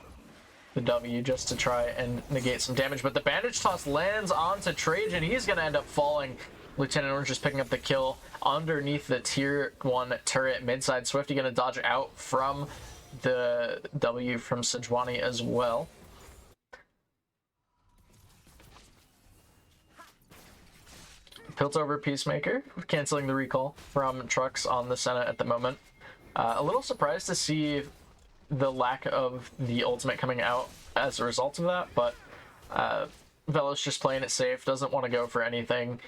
the W just to try and negate some damage, but the bandage toss lands onto Trajan. He's going to end up falling. Lieutenant Orange just picking up the kill underneath the tier 1 turret midside. Swifty going to dodge out from the W from Sejuani as well. Piltover Peacemaker canceling the recall from Trux on the Senna at the moment. A little surprised to see the lack of the ultimate coming out as a result of that, but Velo's just playing it safe, doesn't want to go for anything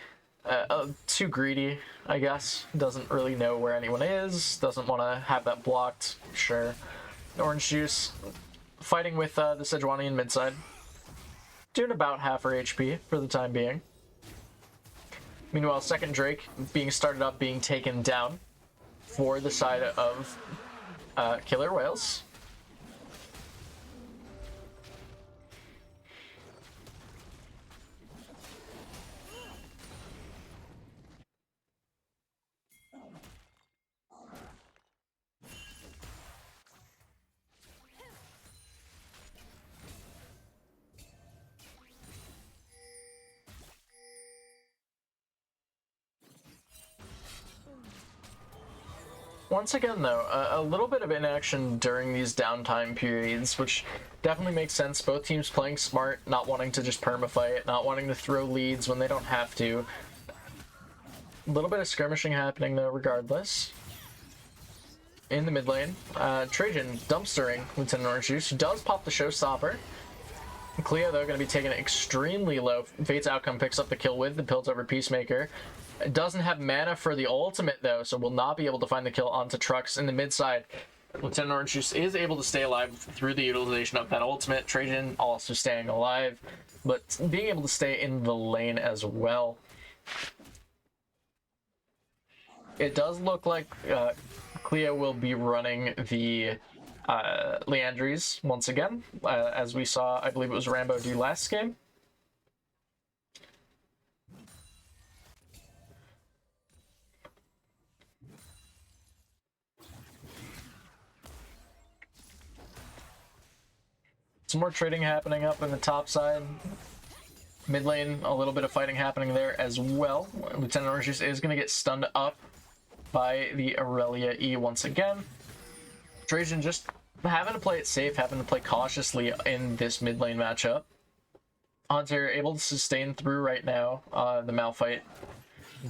too greedy, I guess. Doesn't really know where anyone is, doesn't want to have that blocked. Sure. Orange Juice fighting with the Sejuani in midside, doing about half her HP for the time being. Meanwhile, second Drake being started up, being taken down for the side of Killer Whales. Once again, though, a little bit of inaction during these downtime periods, which definitely makes sense. Both teams playing smart, not wanting to just permafight, not wanting to throw leads when they don't have to. A little bit of skirmishing happening, though, regardless. In the mid lane, Trajan dumpstering Lieutenant Orange Juice, who does pop the showstopper. Cleo, though, going to be taken extremely low. Fate's Outcome picks up the kill with the Piltover Peacemaker. Doesn't have mana for the ultimate, though, so will not be able to find the kill onto Trux in the mid side. Lieutenant Orange Juice is able to stay alive through the utilization of that ultimate. Trajan also staying alive, but being able to stay in the lane as well. It does look like Cleo will be running the Leandries once again, as we saw, I believe it was Rambo do last game. Some more trading happening up in the top side. Mid lane, a little bit of fighting happening there as well. Lieutenant Orange Juice is going to get stunned up by the Aurelia E once again. Trajan just having to play it safe, having to play cautiously in this mid lane matchup. Hunter able to sustain through right now the Malphite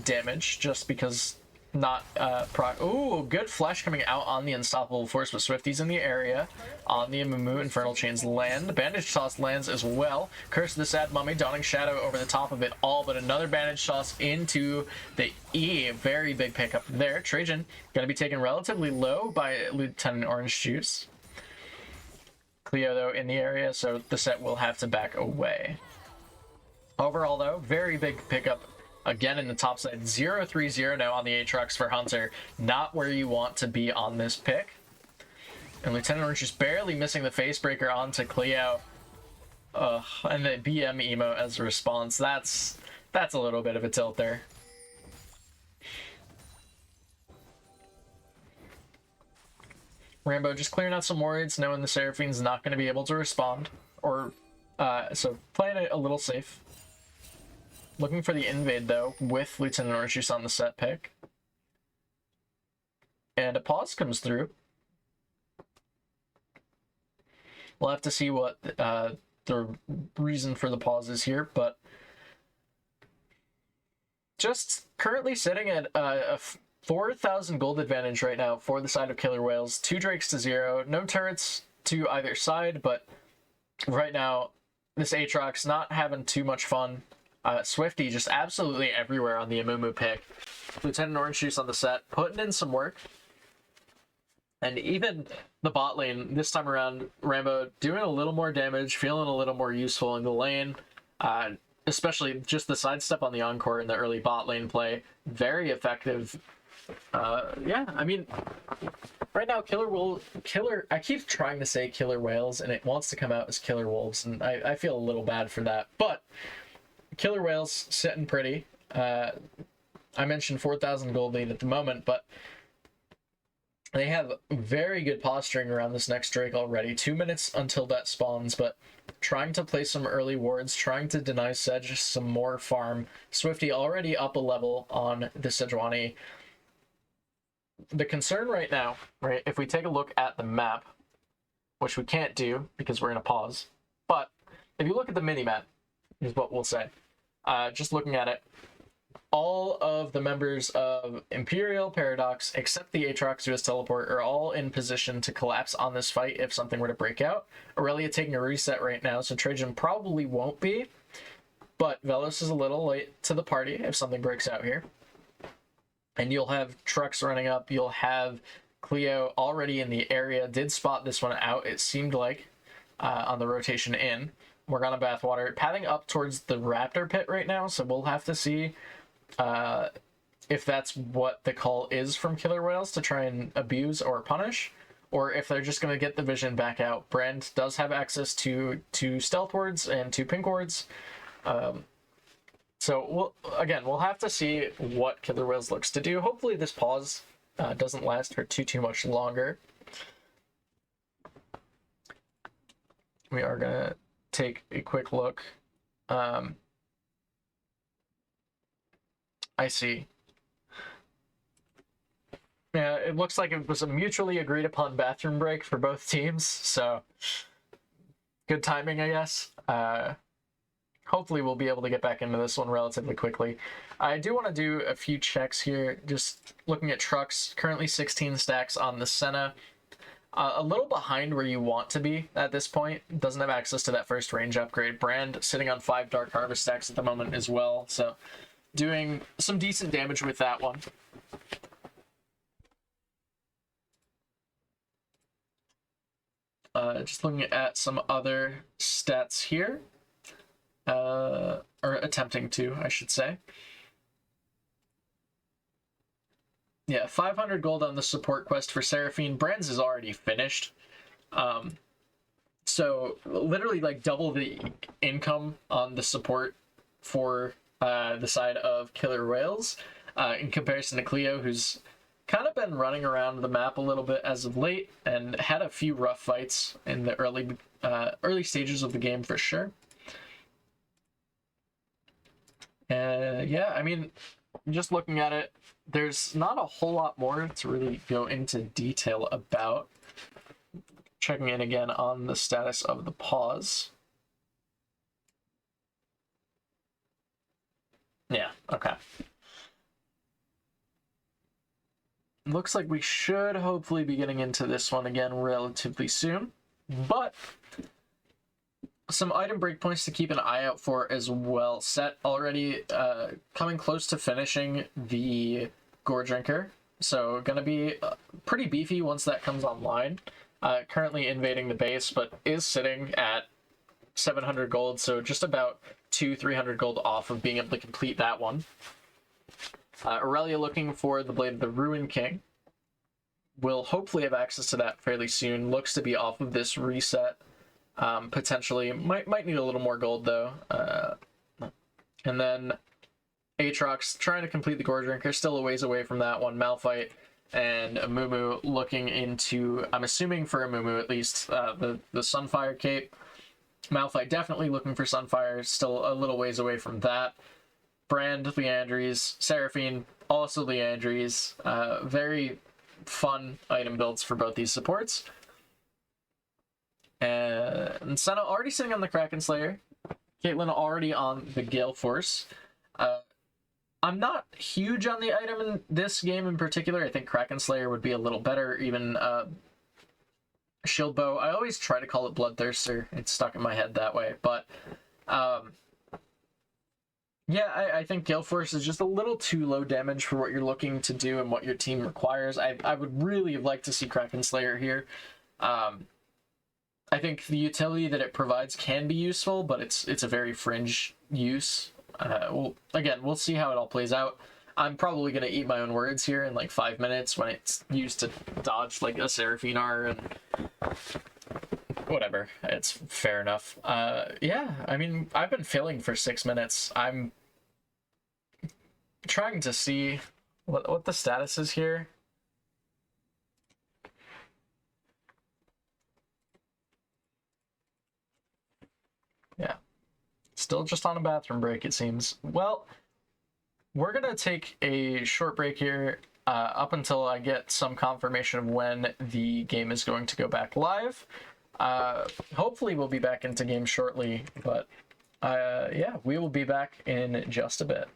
damage just because not proc. Ooh, good flash coming out on the Unstoppable Force, but Swifty's in the area on the Amumu. Infernal Chains land. Bandage Toss lands as well. Curse of the Sad Mummy, Dawning Shadow over the top of it all, but another Bandage Toss into the E. Very big pickup there. Trajan going to be taken relatively low by Lieutenant Orange Juice. Cleo, though, in the area, so the set will have to back away. Overall, though, very big pickup. Again in the top side, 0-3-0 now on the Aatrox for Hunter. Not where you want to be on this pick. And Lieutenant Orange just barely missing the Facebreaker onto Cleo. And the BM emo as a response. That's a little bit of a tilt there. Rambo just clearing out some warriors, knowing the Seraphine's not going to be able to respond. Or so playing it a little safe. Looking for the invade, though, with Lieutenant Orange Juice on the set pick. And a pause comes through. We'll have to see what the reason for the pause is here, but just currently sitting at a 4,000 gold advantage right now for the side of Killer Whales. 2 Drakes to 0. No turrets to either side, but right now, this Aatrox not having too much fun. Swifty just absolutely everywhere on the Amumu pick. Lieutenant Orange Juice on the set, putting in some work. And even the bot lane, this time around, Rambo doing a little more damage, feeling a little more useful in the lane. Especially just the sidestep on the Encore in the early bot lane play. Very effective. Yeah, I mean, right now, I keep trying to say Killer Whales, and it wants to come out as Killer Wolves, and I feel a little bad for that. But Killer Whales sitting pretty. I mentioned 4,000 gold lead at the moment, but They have very good posturing around this next Drake already. 2 minutes until that spawns, but trying to play some early wards, trying to deny Sedge some more farm. Swifty already up a level on the Sejuani. The concern right now, right, if we take a look at the map, which we can't do because we're in a pause, but if you look at the mini-map, is what we'll say. Just looking at it, all of the members of Imperial, Paradox, except the Aatrox who has teleport, are all in position to collapse on this fight if something were to break out. Aurelia taking a reset right now, so Trajan probably won't be, but Velos is a little late to the party if something breaks out here. And you'll have trucks running up, you'll have Cleo already in the area, did spot this one out, it seemed like, on the rotation in. Morgana Bathwater pathing up towards the Raptor pit right now, so we'll have to see if that's what the call is from Killer Whales to try and abuse or punish, or if they're just going to get the vision back out. Brand does have access to stealth wards and to pink wards. So we'll have to see what Killer Whales looks to do. Hopefully this pause doesn't last for too much longer. We are going to take a quick look. I see. Yeah, it looks like it was a mutually agreed upon bathroom break for both teams, so good timing, I guess. Hopefully we'll be able to get back into this one relatively quickly. I do want to do a few checks here, just looking at trucks. Currently 16 stacks on the Senna. A little behind where you want to be at this point. Doesn't have access to that first range upgrade. Brand sitting on 5 Dark Harvest stacks at the moment as well, so doing some decent damage with that one. Just looking at some other stats here. Or attempting to, I should say. Yeah, 500 gold on the support quest for Seraphine. Brand's is already finished. So literally like double the income on the support for the side of Killer Whales in comparison to Cleo, who's kind of been running around the map a little bit as of late and had a few rough fights in the early stages of the game for sure. Yeah, I mean, just looking at it, there's not a whole lot more to really go into detail about. Checking in again on the status of the pause. Yeah, okay. Looks like we should hopefully be getting into this one again relatively soon, but some item breakpoints to keep an eye out for as well. Set already coming close to finishing the Gore Drinker, so gonna be pretty beefy once that comes online. Currently invading the base, but is sitting at 700 gold, so just about 200-300 gold off of being able to complete that one. Aurelia looking for the Blade of the Ruin King. Will hopefully have access to that fairly soon. Looks to be off of this reset. Potentially. Might need a little more gold, though. And then Aatrox trying to complete the Gore Drinker. Still a ways away from that one. Malphite and Amumu looking into, I'm assuming for Amumu at least, the Sunfire Cape. Malphite definitely looking for Sunfire. Still a little ways away from that. Brand, Leandries, Seraphine, also Leandries. Very fun item builds for both these supports. And Senna already sitting on the Kraken Slayer. Caitlyn already on the Gale Force. I'm not huge on the item in this game in particular. I think Kraken Slayer would be a little better. Even Shield Bow. I always try to call it Bloodthirster. It's stuck in my head that way. But yeah, I think Gale Force is just a little too low damage for what you're looking to do and what your team requires. I would really have liked to see Kraken Slayer here. I think the utility that it provides can be useful, but it's a very fringe use. Well, again, we'll see how it all plays out. I'm probably going to eat my own words here in like 5 minutes when it's used to dodge like a Seraphine R and whatever. It's fair enough. Yeah, I mean, I've been filling for 6 minutes. I'm trying to see what the status is here. Still just on a bathroom break, it seems. Well, we're gonna take a short break here up until I get some confirmation of when the game is going to go back live. Hopefully we'll be back into game shortly, but yeah, we will be back in just a bit.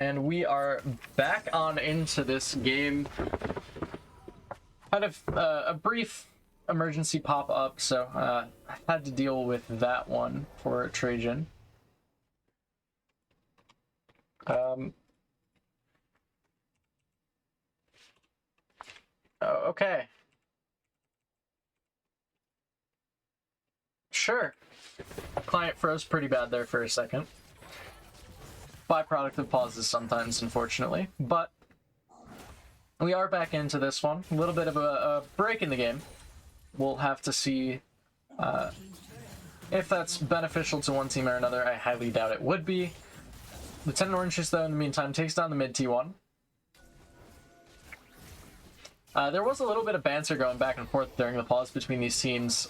And we are back on into this game. Kind of a brief emergency pop-up, so I had to deal with that one for Trajan. Okay. Sure. Client froze pretty bad there for a second. Byproduct of pauses sometimes, unfortunately, but we are back into this one. A little bit of a break in the game. We'll have to see if that's beneficial to one team or another. I highly doubt it would be. Lieutenant Orange Juice, though, in the meantime, takes down the mid T1. There was a little bit of banter going back and forth during the pause between these teams,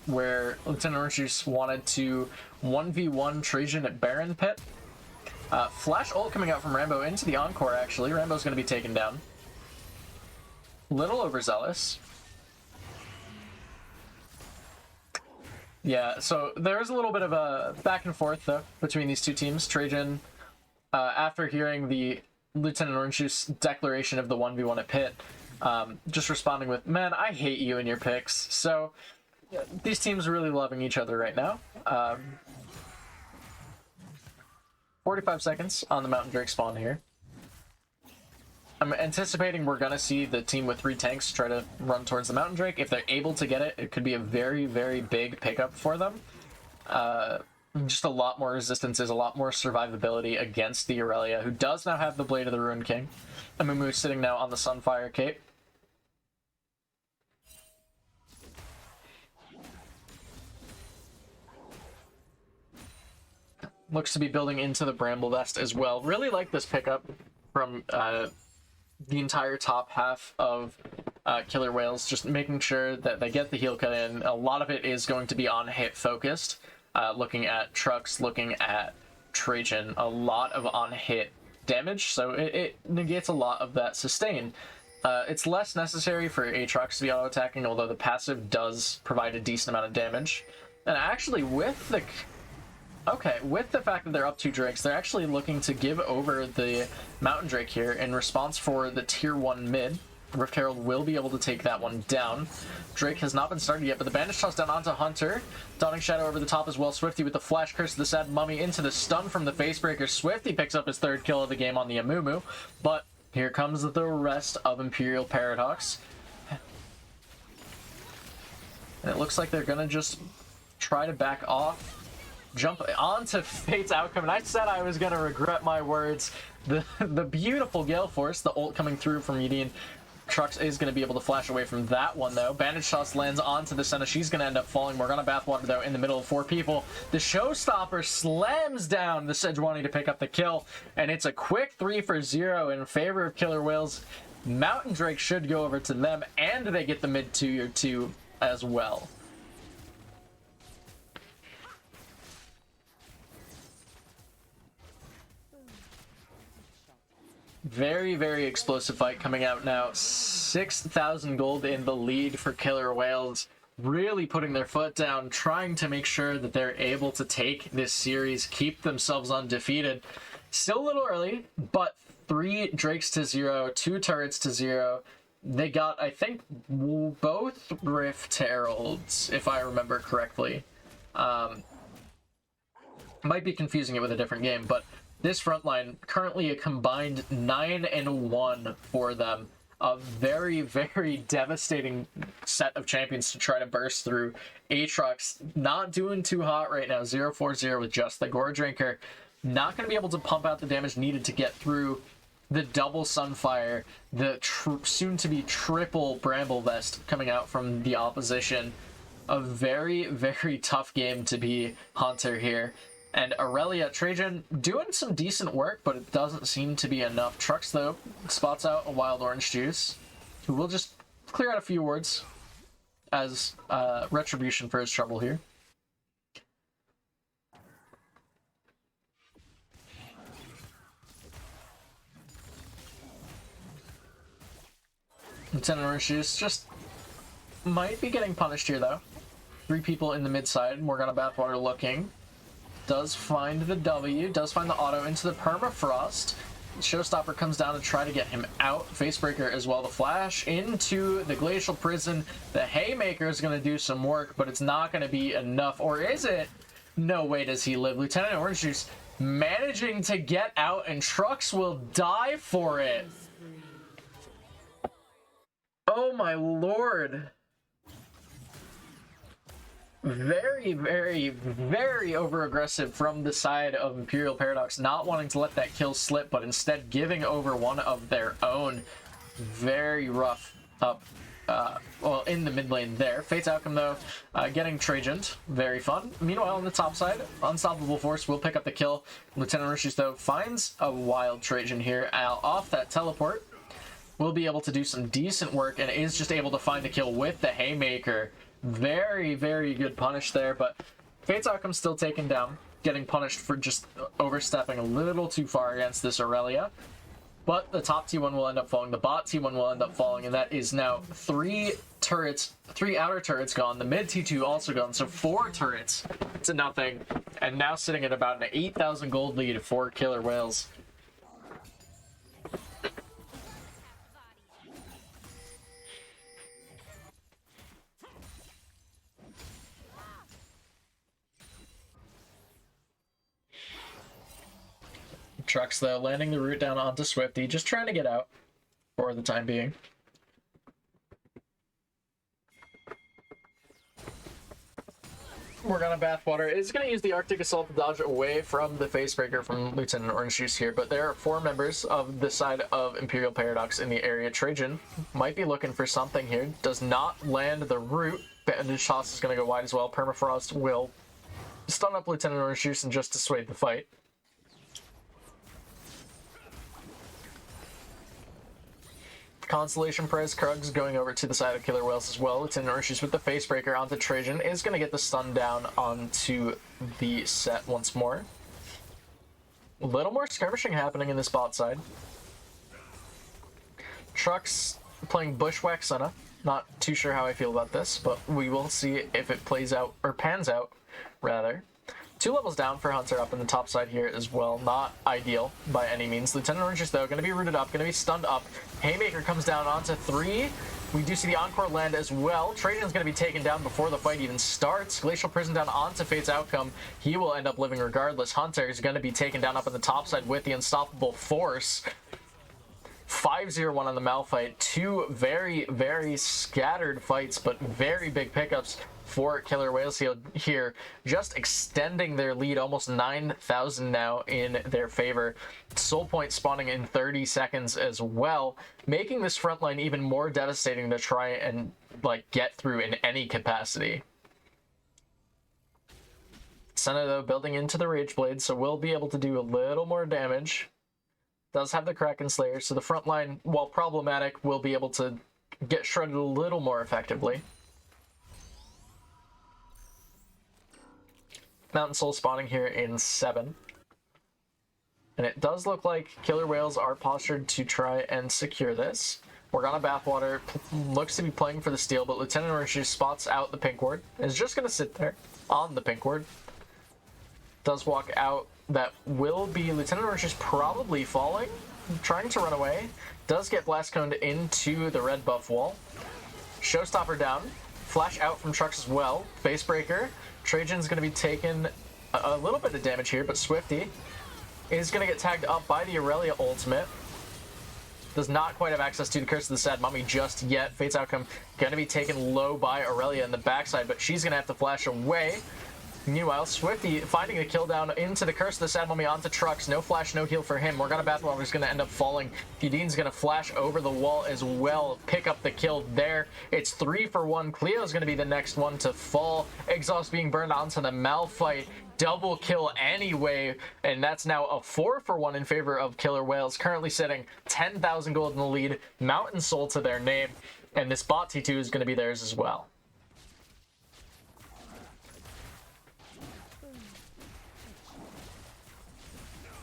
where Lieutenant Orange Juice wanted to 1v1 Trajan at Baron Pit. Flash ult coming out from Rambo into the Encore, actually. Rambo's going to be taken down. Little overzealous. Yeah, so there's a little bit of a back and forth, though, between these two teams. Trajan, after hearing the Lieutenant Orange Juice declaration of the 1v1 at Pit, just responding with, "Man, I hate you and your picks." So these teams are really loving each other right now. 45 seconds on the Mountain Drake spawn here. I'm anticipating we're going to see the team with 3 tanks try to run towards the Mountain Drake. If they're able to get it, it could be a very, very big pickup for them. Just a lot more resistances, a lot more survivability against the Aurelia, who does now have the Blade of the Ruined King. Amumu sitting now on the Sunfire Cape. Looks to be building into the Bramble Vest as well. Really like this pickup from the entire top half of Killer Whales, just making sure that they get the heal cut in. A lot of it is going to be on hit focused, looking at trucks, looking at Trajan, a lot of on hit damage, so it negates a lot of that sustain. It's less necessary for Aatrox to be auto attacking, although the passive does provide a decent amount of damage. And actually with the Okay, with the fact that they're up 2 Drakes, they're actually looking to give over the Mountain Drake here in response for the tier 1 mid. Rift Herald will be able to take that one down. Drake has not been started yet, but the bandage toss down onto Hunter. Dawning Shadow over the top as well. Swifty with the Flash Curse of the Sad Mummy into the stun from the Facebreaker. Swifty picks up his 3rd kill of the game on the Amumu, but here comes the rest of Imperial Paradox. And it looks like they're gonna just try to back off. Jump onto Fate's Outcome, and I said I was gonna regret my words. The beautiful Gale Force, the ult coming through from Median. Trux is going to be able to flash away from that one, though. Bandage Toss lands onto the Senna. She's going to end up falling. Morgana Bathwater, though, in the middle of 4 people. The Showstopper slams down the Sejuani to pick up the kill, and it's a quick 3-for-0 in favor of Killer Whales. Mountain Drake should go over to them, and they get the mid tier 2 as well. Very, very explosive fight coming out now. 6,000 gold in the lead for Killer Whales. Really putting their foot down, trying to make sure that they're able to take this series, keep themselves undefeated. Still a little early, but 3 Drakes to 0, 2 turrets to 0. They got, I think, both Rift Heralds, if I remember correctly. Might be confusing it with a different game, but this front line, currently a combined 9-1 for them. A very, very devastating set of champions to try to burst through. Aatrox not doing too hot right now. 0-4-0 with just the Gore Drinker. Not going to be able to pump out the damage needed to get through the double Sunfire, the soon-to-be triple Bramble Vest coming out from the opposition. A very, very tough game to be Hunter here. And Aurelia, Trajan doing some decent work, but it doesn't seem to be enough. Trux, though, spots out a Wild Orange Juice, who will just clear out a few wards as retribution for his trouble here. Lieutenant Orange Juice just might be getting punished here, though. 3 people in the mid side. Morgana Bathwater looking. Does find the W, does find the auto into the Permafrost. Showstopper comes down to try to get him out. Facebreaker as well. The flash into the Glacial Prison. The Haymaker is going to do some work, but it's not going to be enough. Or is it? No way does he live. Lieutenant Orange Juice managing to get out, and Trux will die for it. Oh my lord. Very, very, very over-aggressive from the side of Imperial Paradox, not wanting to let that kill slip, but instead giving over one of their own. Very rough up, well, in the mid lane there. Fate's Outcome, though, getting Trajan'd. Very fun. Meanwhile, on the top side, Unstoppable Force will pick up the kill. Lieutenant Rishis, though, finds a wild Trajan here off that teleport. Will be able to do some decent work, and is just able to find the kill with the Haymaker. Very, very good punish there, but Fate's Outcome still taken down, getting punished for just overstepping a little too far against this Aurelia. But the top T1 will end up falling, the bot T1 will end up falling, and that is now 3 turrets, 3 outer turrets gone, the mid T2 also gone, so 4 turrets to nothing, and now sitting at about an 8,000 gold lead for Killer Whales. Trux, though, landing the route down onto Swifty, just trying to get out for the time being. Morgana Bathwater is going to use the Arctic Assault to dodge away from the Facebreaker from Lieutenant Orange Juice here, but there are 4 members of the side of Imperial Paradox in the area. Trajan might be looking for something here, does not land the route. Bandage Toss is going to go wide as well. Permafrost will stun up Lieutenant Orange Juice and just dissuade the fight. Constellation Prez Krugs going over to the side of Killer Whales as well. Lieutenant Orange Juice with the Facebreaker onto Trajan is going to get the stun down onto the set once more. A little more skirmishing happening in this bot side. Trux playing Bushwhack Senna. Not too sure how I feel about this, but we will see if it plays out, or pans out, rather. 2 levels down for Hunter up in the top side here as well. Not ideal by any means. Lieutenant Orange, though, going to be rooted up, going to be stunned up. Haymaker comes down onto 3. We do see the Encore land as well. Trajan's going to be taken down before the fight even starts. Glacial Prison down onto Fate's Outcome. He will end up living regardless. Hunter is going to be taken down up in the top side with the Unstoppable Force. 5-0-1 on the Malphite. 2 very, very scattered fights, but very big pickups for Killer Whales here, just extending their lead almost 9,000 now in their favor. Soul Point spawning in 30 seconds as well, making this front line even more devastating to try and like get through in any capacity. Senna, though, building into the Rage Blade, so we'll be able to do a little more damage. Does have the Kraken Slayer, so the front line, while problematic, will be able to get shredded a little more effectively. Mountain Soul spawning here in 7. And it does look like Killer Whales are postured to try and secure this. Morgana Bathwater looks to be playing for the steal, but Lieutenant Orange just spots out the pink ward. Is just going to sit there on the pink ward. Does walk out. That will be Lieutenant Orange is probably falling, trying to run away. Does get blast coned into the red buff wall. Showstopper down. Flash out from Trucks as well. Facebreaker. Trajan's going to be taking a little bit of damage here, but Swifty is going to get tagged up by the Aurelia ultimate. Does not quite have access to the Curse of the Sad Mummy just yet. Fate's Outcome going to be taken low by Aurelia in the backside, but she's going to have to flash away. Meanwhile, Swifty finding a kill down into the Curse of the Sad Mummy onto Trucks. No flash, no heal for him. Morgana Bathwater is going to end up falling. Yudine's going to flash over the wall as well. Pick up the kill there. It's 3 for 1. Cleo's going to be the next one to fall. Exhaust being burned onto the Malphite. Double kill anyway. And that's now a 4 for 1 in favor of Killer Whales. Currently sitting 10,000 gold in the lead. Mountain Soul to their name. And this bot T2 is going to be theirs as well.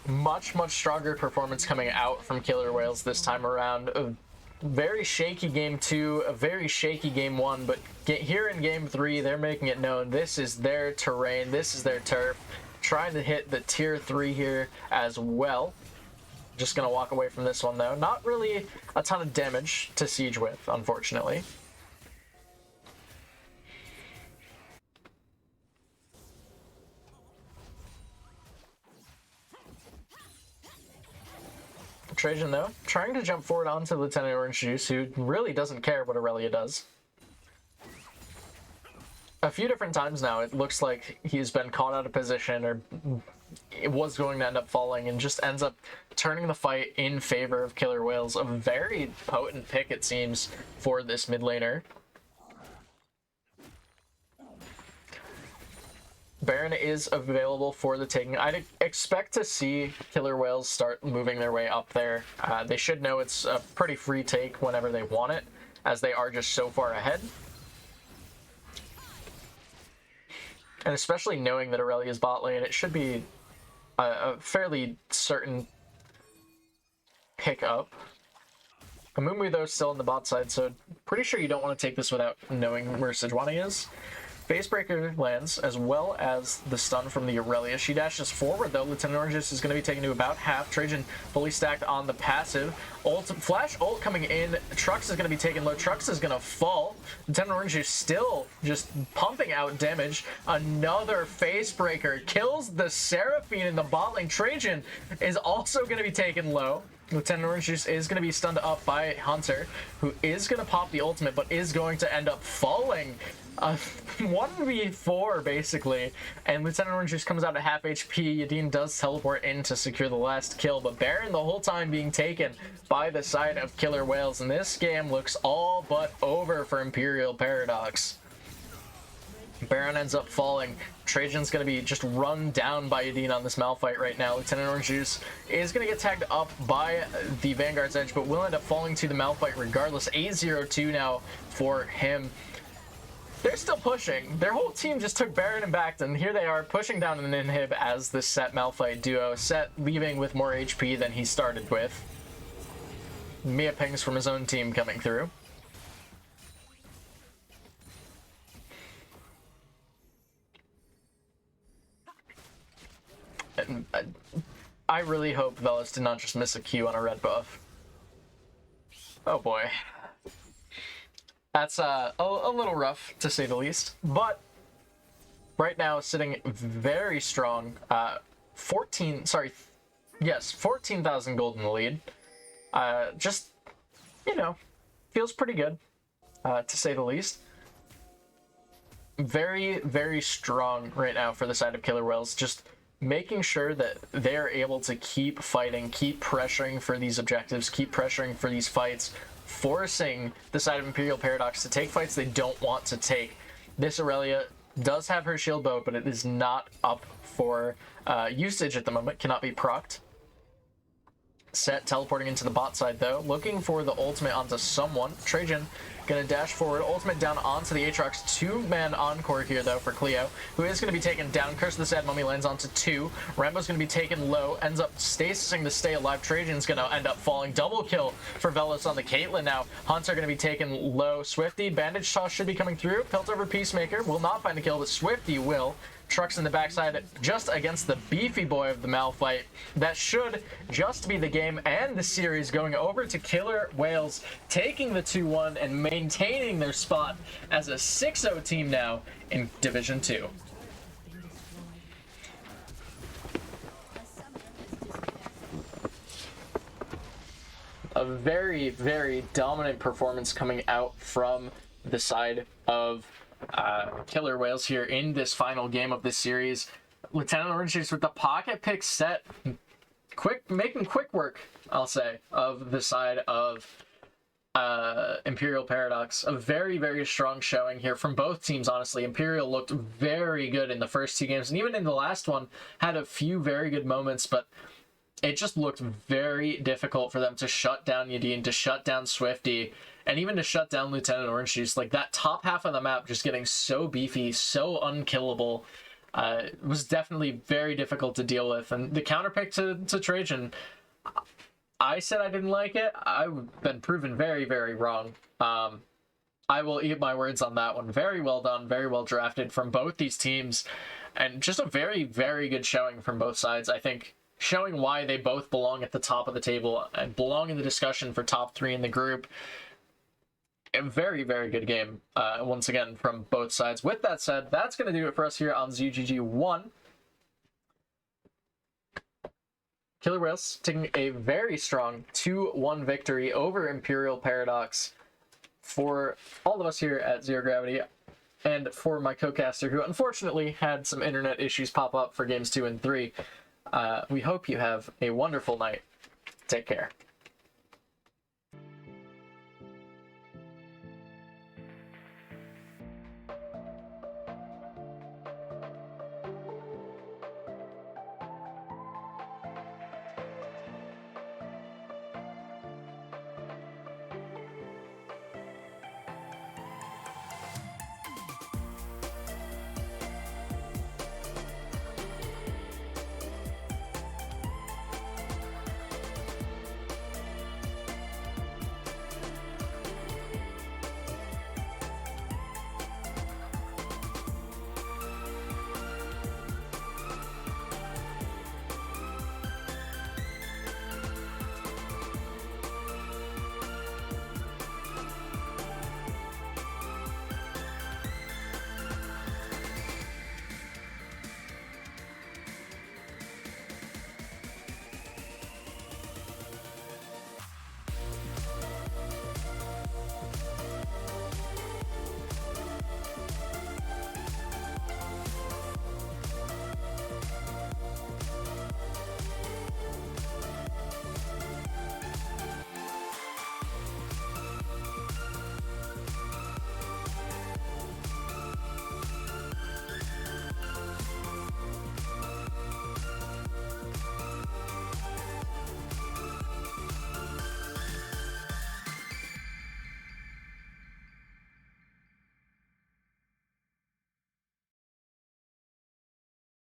Much stronger performance coming out from Killer Whales this time around. A very shaky game 2, a very shaky game 1, but here in game 3, they're making it known this is their terrain, this is their turf. Trying to hit the tier 3 here as well. Just gonna walk away from this one though. Not really a ton of damage to siege with, unfortunately. Trajan, though, trying to jump forward onto Lieutenant Orange Juice, who really doesn't care what Aurelia does. A few different times now, it looks like he's been caught out of position or it was going to end up falling and just ends up turning the fight in favor of Killer Whales. A very potent pick, it seems, for this mid laner. Baron is available for the taking. I'd expect to see Killer Whales start moving their way up there. They should know it's a pretty free take whenever they want it, as they are just so far ahead. And especially knowing that Aurelia's bot lane, it should be a fairly certain pickup. Amumu, though, still on the bot side, so pretty sure you don't want to take this without knowing where Sejuani is. Facebreaker lands, as well as the stun from the Aurelia. She dashes forward, though. Lieutenant Orange is going to be taken to about half. Trajan fully stacked on the passive. Flash ult coming in. Trux is going to be taken low. Trux is going to fall. Lieutenant Orange is still just pumping out damage. Another Facebreaker kills the Seraphine in the bot lane. Trajan is also going to be taken low. Lieutenant Orange is going to be stunned up by Hunter, who is going to pop the ultimate, but is going to end up falling. 1v4 basically, and Lieutenant Orange just comes out at half HP. Yadin does teleport in to secure the last kill, but Baron the whole time being taken by the side of Killer Whales, and this game looks all but over for Imperial Paradox. Baron ends up falling. Trajan's going to be just run down by Yadin on this Malphite right now. Lieutenant Orange Juice is going to get tagged up by the Vanguard's Edge, but will end up falling to the Malphite regardless. 8-0-2 now for him. They're still pushing. Their whole team just took Baron and backed, and here they are pushing down an inhib as this Set Malphite duo. Set leaving with more HP than he started with. Mia pings from his own team coming through. I really hope Velos did not just miss a Q on a red buff. Oh boy. That's a little rough, to say the least. But right now, sitting very strong. 14,000 gold in the lead. Just, you know, feels pretty good, to say the least. Very, very strong right now for the side of Killer Whales. Just making sure that they're able to keep fighting, keep pressuring for these objectives, keep pressuring for these fights, forcing the side of Imperial Paradox to take fights they don't want to take. This Aurelia does have her shield bow, but it is not up for usage at the moment, cannot be procced. Set teleporting into the bot side though, looking for the ultimate onto someone. Trajan gonna dash forward, ultimate down onto the Aatrox. 2-man encore here though for Cleo, who is gonna be taken down. Curse of the Sad Mummy lands onto 2. Rambo's gonna be taken low, ends up stasising to stay alive. Trajan's gonna end up falling. Double kill for Velos on the Caitlyn now. Hunts are gonna be taken low. Swifty, Bandage Toss should be coming through. Piltover Peacemaker will not find a kill, but Swifty will. Trucks in the backside just against the beefy boy of the Malphite. That should just be the game and the series, going over to Killer Whales, taking the 2-1 and maintaining their spot as a 6-0 team now in Division 2. A very, very dominant performance coming out from the side of Killer Whales here in this final game of this series. Lieutenant Orange Juice with the pocket pick set, making quick work, I'll say, of the side of Imperial Paradox. A very, very strong showing here from both teams, honestly. Imperial looked very good in the first 2 games, and even in the last one had a few very good moments, but it just looked very difficult for them to shut down Yadin, to shut down Swifty, and even to shut down Lieutenant Orange Juice. Like, that top half of the map just getting so beefy, so unkillable, was definitely very difficult to deal with. And the counterpick to Trajan, I said I didn't like it. I've been proven very, very wrong. I will eat my words on that one. Very well done, very well drafted from both these teams, and just a very, very good showing from both sides. I think showing why they both belong at the top of the table and belong in the discussion for top 3 in the group. A very, very good game, once again, from both sides. With that said, that's going to do it for us here on ZGG 1. Killer Whales taking a very strong 2-1 victory over Imperial Paradox. For all of us here at Zero Gravity, and for my co-caster, who unfortunately had some internet issues pop up for games 2 and 3, we hope you have a wonderful night. Take care.